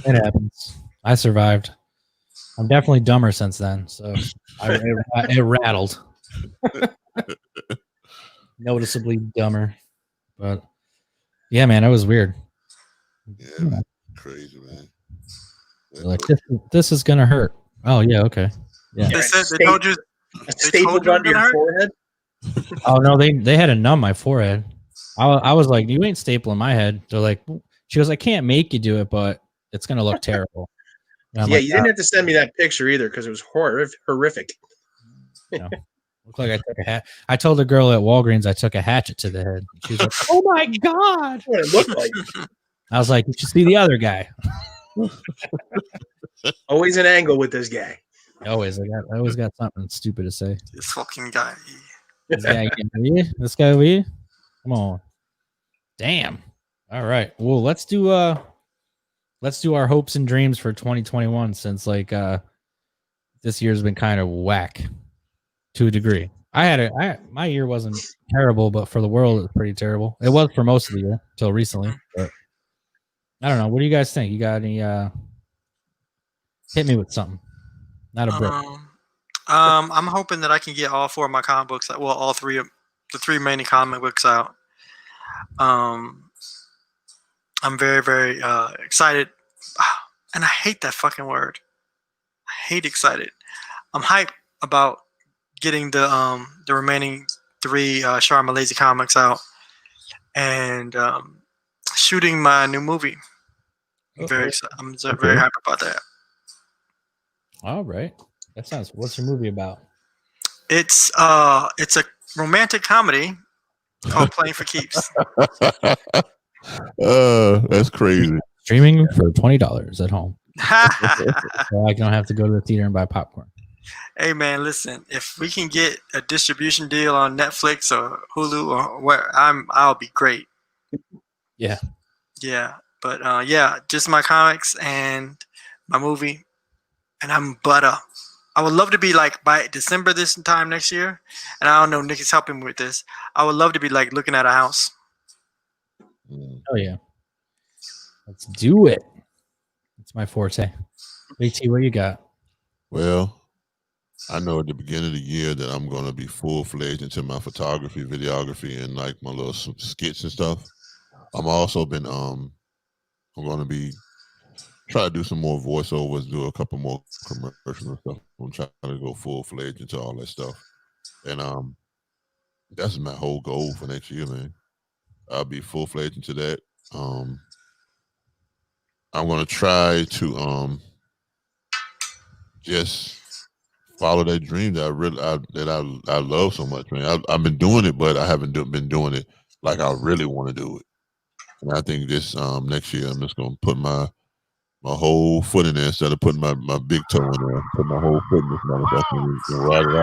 [SPEAKER 2] happens. I survived. I'm definitely dumber since then, so it rattled. Noticeably dumber, but yeah, man, it was weird.
[SPEAKER 4] Yeah, crazy, man.
[SPEAKER 2] Like this is gonna hurt. Oh yeah, okay. Yeah.
[SPEAKER 5] They told you.
[SPEAKER 3] Stapled onto your forehead.
[SPEAKER 2] Oh no, they had to numb my forehead. I was like, you ain't stapling my head. They're like, she goes, I can't make you do it, but it's gonna look terrible.
[SPEAKER 3] Yeah, like, you didn't have to send me that picture either because it was horrific.
[SPEAKER 2] Looked like I took a hat. I told the girl at Walgreens I took a hatchet to the head. She was like, "Oh my god!"
[SPEAKER 3] What it looked like.
[SPEAKER 2] I was like, "You should see the other guy."
[SPEAKER 3] Always an angle with this guy.
[SPEAKER 2] I always got something stupid to say.
[SPEAKER 5] This fucking guy.
[SPEAKER 2] This guy over here. Come on. Damn. All right. Well, let's do our hopes and dreams for 2021 since this year's been kind of whack to a degree. My year wasn't terrible, but for the world it was pretty terrible. It was for most of the year till recently. But I don't know. What do you guys think? You got any hit me with something. Not a brick.
[SPEAKER 5] I'm hoping that I can get all 4 of my comic books, well, all 3 of the 3 remaining comic books out. I'm very, very excited. And I hate that fucking word. I hate excited. I'm hyped about getting the remaining 3 Sharma Lazy comics out and shooting my new movie. I'm very happy about that.
[SPEAKER 2] All right. That sounds. What's your movie about?
[SPEAKER 5] It's a romantic comedy called Playing for Keeps.
[SPEAKER 4] That's crazy.
[SPEAKER 2] Streaming for $20 at home. So I don't have to go to the theater and buy popcorn.
[SPEAKER 5] Hey man, listen. If we can get a distribution deal on Netflix or Hulu or where, I'll be great.
[SPEAKER 2] Yeah.
[SPEAKER 5] Yeah, but just my comics and my movie, and I'm butter. I would love to be like by December this time next year, and I don't know, Nick is helping me with this. I would love to be like looking at a house.
[SPEAKER 2] Oh yeah. Let's do it. That's my forte. BT, what you got?
[SPEAKER 4] Well, I know at the beginning of the year that I'm going to be full-fledged into my photography, videography, and like my little skits and stuff. I'm also been I'm going to be try to do some more voiceovers, do a couple more commercials and stuff. I'm trying to go full-fledged into all that stuff, and that's my whole goal for next year, man. I'll be full-fledged into that. I'm going to try to just follow that dream that I love so much, man. I've been doing it, but I haven't been doing it like I really want to do it. And I think this next year I'm just gonna put my whole foot in there instead of putting my big toe in there. Put my whole foot in this motherfucker and ride it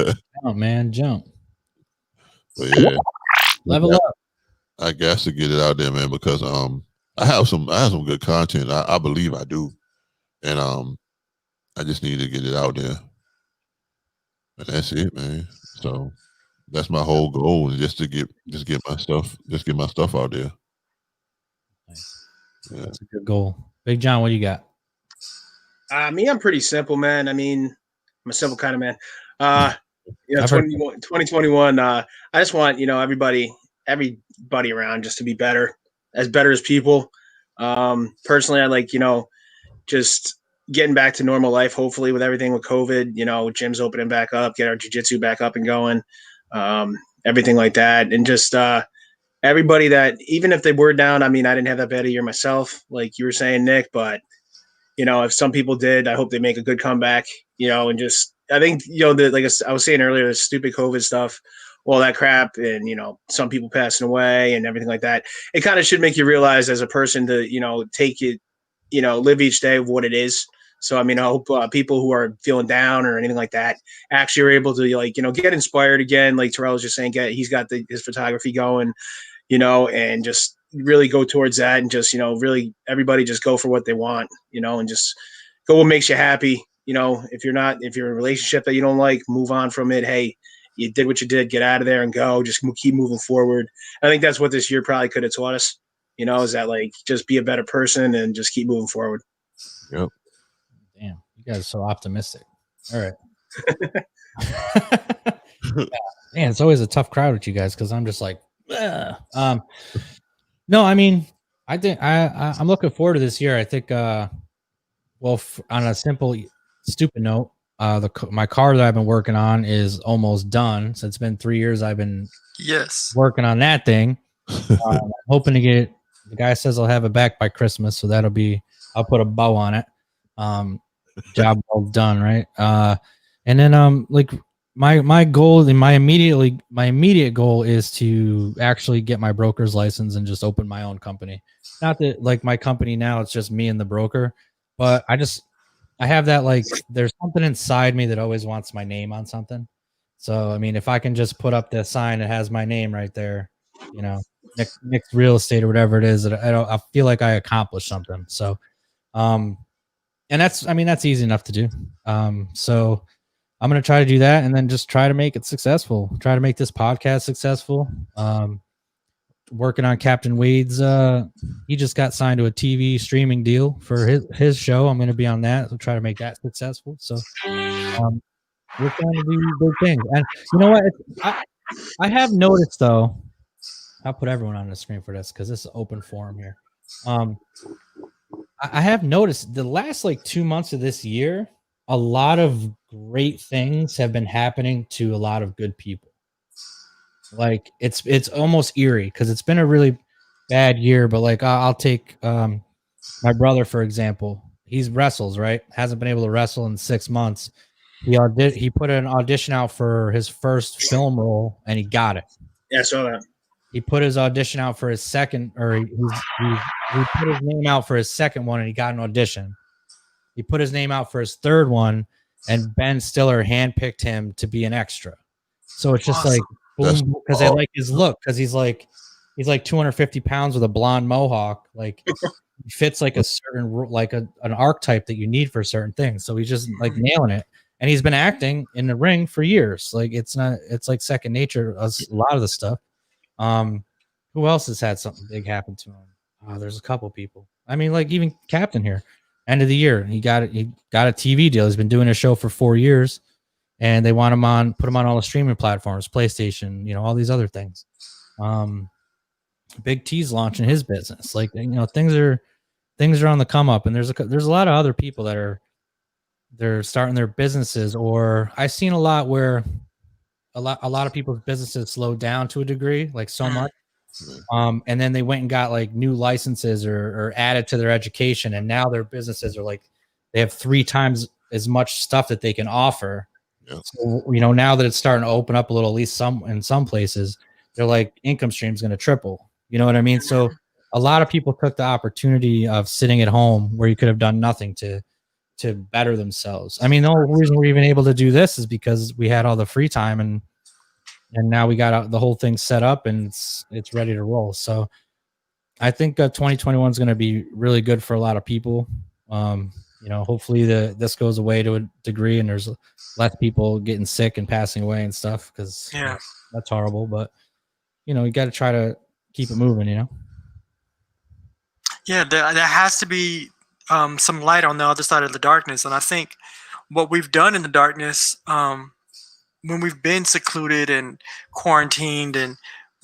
[SPEAKER 4] out.
[SPEAKER 2] Oh man, jump.
[SPEAKER 4] But yeah,
[SPEAKER 2] level up.
[SPEAKER 4] I guess to get it out there, man, because I have some good content. I believe I do, and I just need to get it out there, and that's it, man. So that's my whole goal, is just get my stuff out there.
[SPEAKER 2] Nice. Yeah. That's a good goal. Big John, what do you got?
[SPEAKER 3] Me, I'm pretty simple, man. I mean, I'm a simple kind of man. 2021. I just want everybody around just to be better as people. Personally, I like just getting back to normal life. Hopefully, with everything with COVID, gyms opening back up, get our jiu-jitsu back up and going, everything like that, and just everybody that even if they were down. I mean, I didn't have that bad a year myself, like you were saying, Nick, but if some people did, I hope they make a good comeback. And just I think like I was saying earlier, the stupid COVID stuff, all that crap, and some people passing away and everything like that. It kind of should make you realize as a person to take it, live each day of what it is. So I mean, I hope people who are feeling down or anything like that actually are able to get inspired again. Like Terrell was just saying, he's got his photography going, and just really go towards that, and just really everybody just go for what they want, and just go what makes you happy. If you're in a relationship that you don't like, move on from it. Hey, you did what you did, get out of there and go. Just keep moving forward. I think that's what this year probably could have taught us. Is that like just be a better person and just keep moving forward.
[SPEAKER 4] Yep.
[SPEAKER 2] Damn, you guys are so optimistic. All right. Man, it's always a tough crowd with you guys because I'm just like, no, I mean, I think I'm looking forward to this year. I think, on a simple, stupid note, my car that I've been working on is almost done. So it's been 3 years I've been working on that thing. I'm hoping to get. The guy says I'll have it back by Christmas, so I'll put a bow on it. Job well done, right? And then like my goal and my immediate goal is to actually get my broker's license and just open my own company. Not that like my company now, it's just me and the broker, but I have that, like, there's something inside me that always wants my name on something. So I mean, if I can just put up the sign that has my name right there, Nick's Real Estate or whatever it is, I feel like I accomplished something. So, and that's easy enough to do. So I'm going to try to do that and then just try to make it successful. Try to make this podcast successful. Working on Captain Wade's, he just got signed to a TV streaming deal for his show. I'm going to be on that. So try to make that successful. So, we're trying to do big things. And you know what? I have noticed though. I'll put everyone on the screen for this because this is open forum here. I have noticed the last like 2 months of this year, a lot of great things have been happening to a lot of good people. Like it's almost eerie because it's been a really bad year. But like I'll take my brother for example. He's wrestles, right? Hasn't been able to wrestle in 6 months. He put an audition out for his first film role and he got it.
[SPEAKER 3] Yeah, I saw that.
[SPEAKER 2] He put his audition out for his second, or he put his name out for his second one and he got an audition. He put his name out for his third one and Ben Stiller handpicked him to be an extra. So it's just like, boom, because I like his look because he's like 250 pounds with a blonde mohawk. Like he fits like a certain, like an archetype that you need for certain things. So he's just like nailing it. And he's been acting in the ring for years. Like it's like second nature. A lot of the stuff. Who else has had something big happen to him? There's a couple people. I mean, like even Captain here, end of the year, he got a TV deal. He's been doing a show for 4 years, and they want him put him on all the streaming platforms, PlayStation, all these other things. Big T's launching his business. Like things are on the come up, and there's a lot of other people that they're starting their businesses, or I've seen a lot where a lot of people's businesses slowed down to a degree, like so much. And then they went and got like new licenses or added to their education. And now their businesses are like, they have 3 times as much stuff that they can offer.
[SPEAKER 4] Yeah.
[SPEAKER 2] So, now that it's starting to open up a little, at least in some places, they're like income stream is going to triple. You know what I mean? So a lot of people took the opportunity of sitting at home where you could have done nothing to better themselves. I mean, the only reason we're even able to do this is because we had all the free time and now we got the whole thing set up and it's ready to roll. So I think 2021 is going to be really good for a lot of people. Hopefully this goes away to a degree and there's less people getting sick and passing away and stuff because that's horrible. But you got to try to keep it moving.
[SPEAKER 5] Yeah, there has to be some light on the other side of the darkness, and I think what we've done in the darkness, when we've been secluded and quarantined, and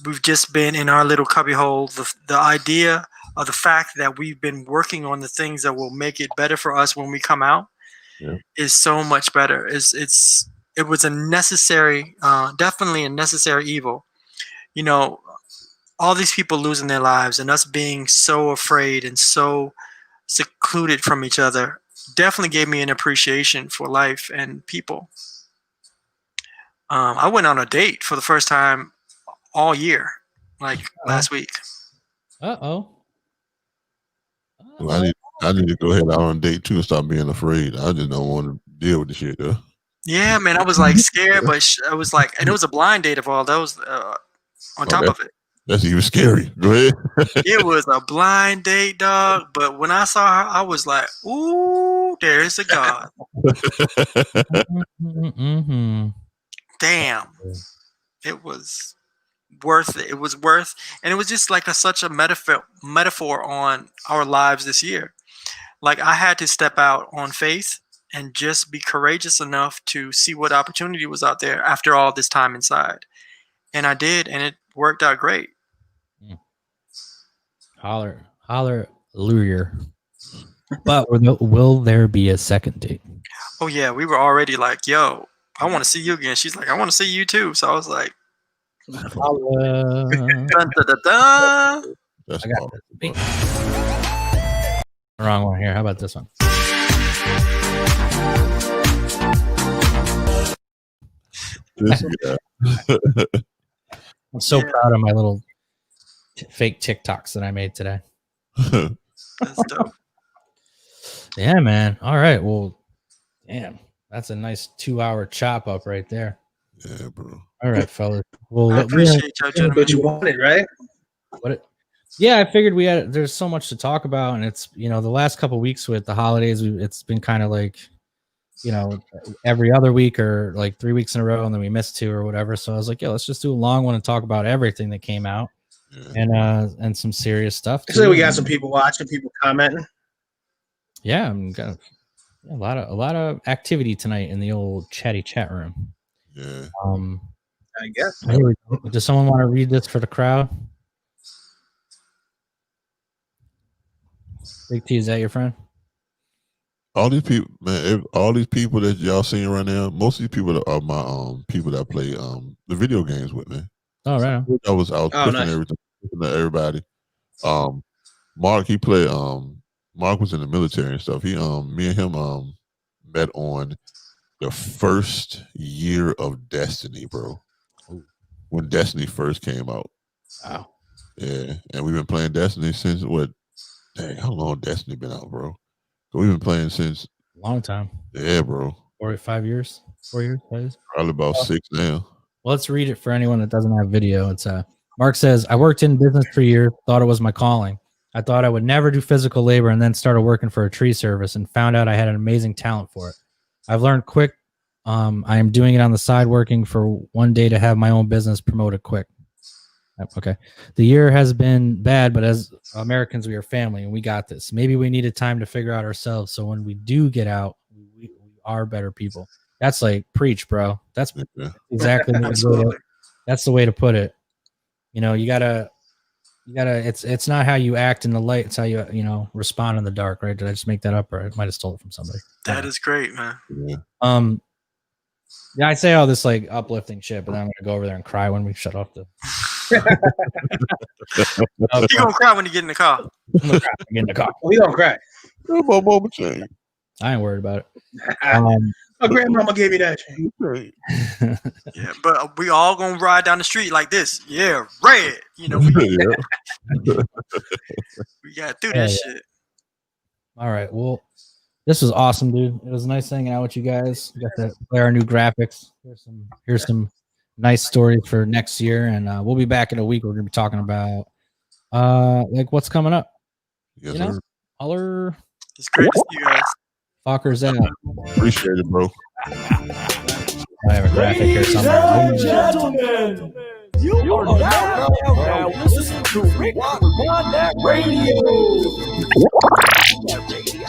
[SPEAKER 5] we've just been in our little cubbyhole, the idea of the fact that we've been working on the things that will make it better for us when we come out is so much better. It was a necessary, definitely a necessary evil. All these people losing their lives and us being so afraid and so secluded from each other definitely gave me an appreciation for life and people. I went on a date for the first time all year, like last week.
[SPEAKER 4] Well, I need to go ahead out on a date too and stop being afraid. I just don't want to deal with the shit though.
[SPEAKER 5] Yeah, man, I was like scared, but I was like, and it was a blind date of all those on top of it.
[SPEAKER 4] That's even scary. Go ahead.
[SPEAKER 5] It was a blind date, dog. But when I saw her, I was like, ooh, there is a God.
[SPEAKER 2] Mm-hmm.
[SPEAKER 5] Damn. It was worth it. It was worth, and it was just like such a metaphor on our lives this year. Like I had to step out on faith and just be courageous enough to see what opportunity was out there after all this time inside. And I did, and it worked out great.
[SPEAKER 2] Hallelujah. But will there be a second date?
[SPEAKER 5] Oh yeah, we were already like, yo, I want to see you again. She's like, I want to see you too. So I was like, dun, dun, dun, dun.
[SPEAKER 2] I got this. Wrong one here. How about this one? I'm so proud of my little fake TikToks that I made today.
[SPEAKER 5] That's dope.
[SPEAKER 2] Yeah, man. All right. Well, damn. That's a nice 2-hour chop up right there.
[SPEAKER 4] Yeah, bro.
[SPEAKER 2] All right, fellas. Well,
[SPEAKER 5] I appreciate y'all, gentlemen.
[SPEAKER 3] But you wanted, right?
[SPEAKER 2] Yeah, I figured there's so much to talk about, and it's the last couple of weeks with the holidays, it's been kind of like every other week or like 3 weeks in a row, and then we missed 2 or whatever. So I was like, yeah, let's just do a long one and talk about everything that came out and some serious stuff.
[SPEAKER 3] So we got some people watching, people commenting.
[SPEAKER 2] Yeah, I'm got a lot of activity tonight in the old chatty chat room.
[SPEAKER 4] Yeah.
[SPEAKER 3] I guess.
[SPEAKER 2] Here we go. Does someone want to read this for the crowd? Big T, is that your friend?
[SPEAKER 4] All these people, man, all these people that y'all seeing right now, most of these people are my people that play the video games with me.
[SPEAKER 2] Oh, right.
[SPEAKER 4] I was pushing
[SPEAKER 3] nice.
[SPEAKER 4] everything pushing to everybody. Mark, he played Mark was in the military and stuff. He me and him met on the first year of Destiny, bro. When Destiny first came out.
[SPEAKER 2] Wow.
[SPEAKER 4] Yeah. And we've been playing Destiny since what? Dang, how long Destiny been out, bro? We've been playing since
[SPEAKER 2] long time.
[SPEAKER 4] Yeah, bro.
[SPEAKER 2] 4 or 5 years. 4 years. 5 years.
[SPEAKER 4] Probably about 6 now.
[SPEAKER 2] Well, let's read it for anyone that doesn't have video. It's Mark says, I worked in business for years, thought it was my calling. I thought I would never do physical labor and then started working for a tree service and found out I had an amazing talent for it. I've learned quick. I am doing it on the side, working for one day to have my own business promoted quick. Okay. The year has been bad, but as Americans, we are family and we got this. Maybe we needed time to figure out ourselves. So when we do get out, we are better people. That's like preach, bro. That's exactly that's the way to put it. You know, you gotta it's not how you act in the light, it's how you respond in the dark, right? Did I just make that up, or I might have stole it from somebody?
[SPEAKER 5] That is great, man.
[SPEAKER 2] Yeah, I say all this like uplifting shit, but then I'm gonna go over there and cry when we shut off the
[SPEAKER 5] You're gonna cry when you get in the car.
[SPEAKER 2] Get in the car.
[SPEAKER 3] We don't cry.
[SPEAKER 2] I ain't worried about it.
[SPEAKER 3] My grandmama gave me that chain.
[SPEAKER 5] Yeah, but we all gonna ride down the street like this. Yeah, red. You know, we gotta do this shit.
[SPEAKER 2] All right. Well, this was awesome, dude. It was nice hanging out with you guys. We got to play our new graphics. Here's some nice stories for next year, and we'll be back in a week. We're gonna be talking about like what's coming up.
[SPEAKER 4] Yes,
[SPEAKER 2] you know,
[SPEAKER 4] sir.
[SPEAKER 2] holler.
[SPEAKER 5] It's great to see you guys.
[SPEAKER 2] Fuckers out.
[SPEAKER 4] Appreciate it, bro.
[SPEAKER 2] I have a graphic here
[SPEAKER 1] Ladies
[SPEAKER 2] somewhere.
[SPEAKER 1] and gentlemen, you are now listening to Rick Rewind That Radio.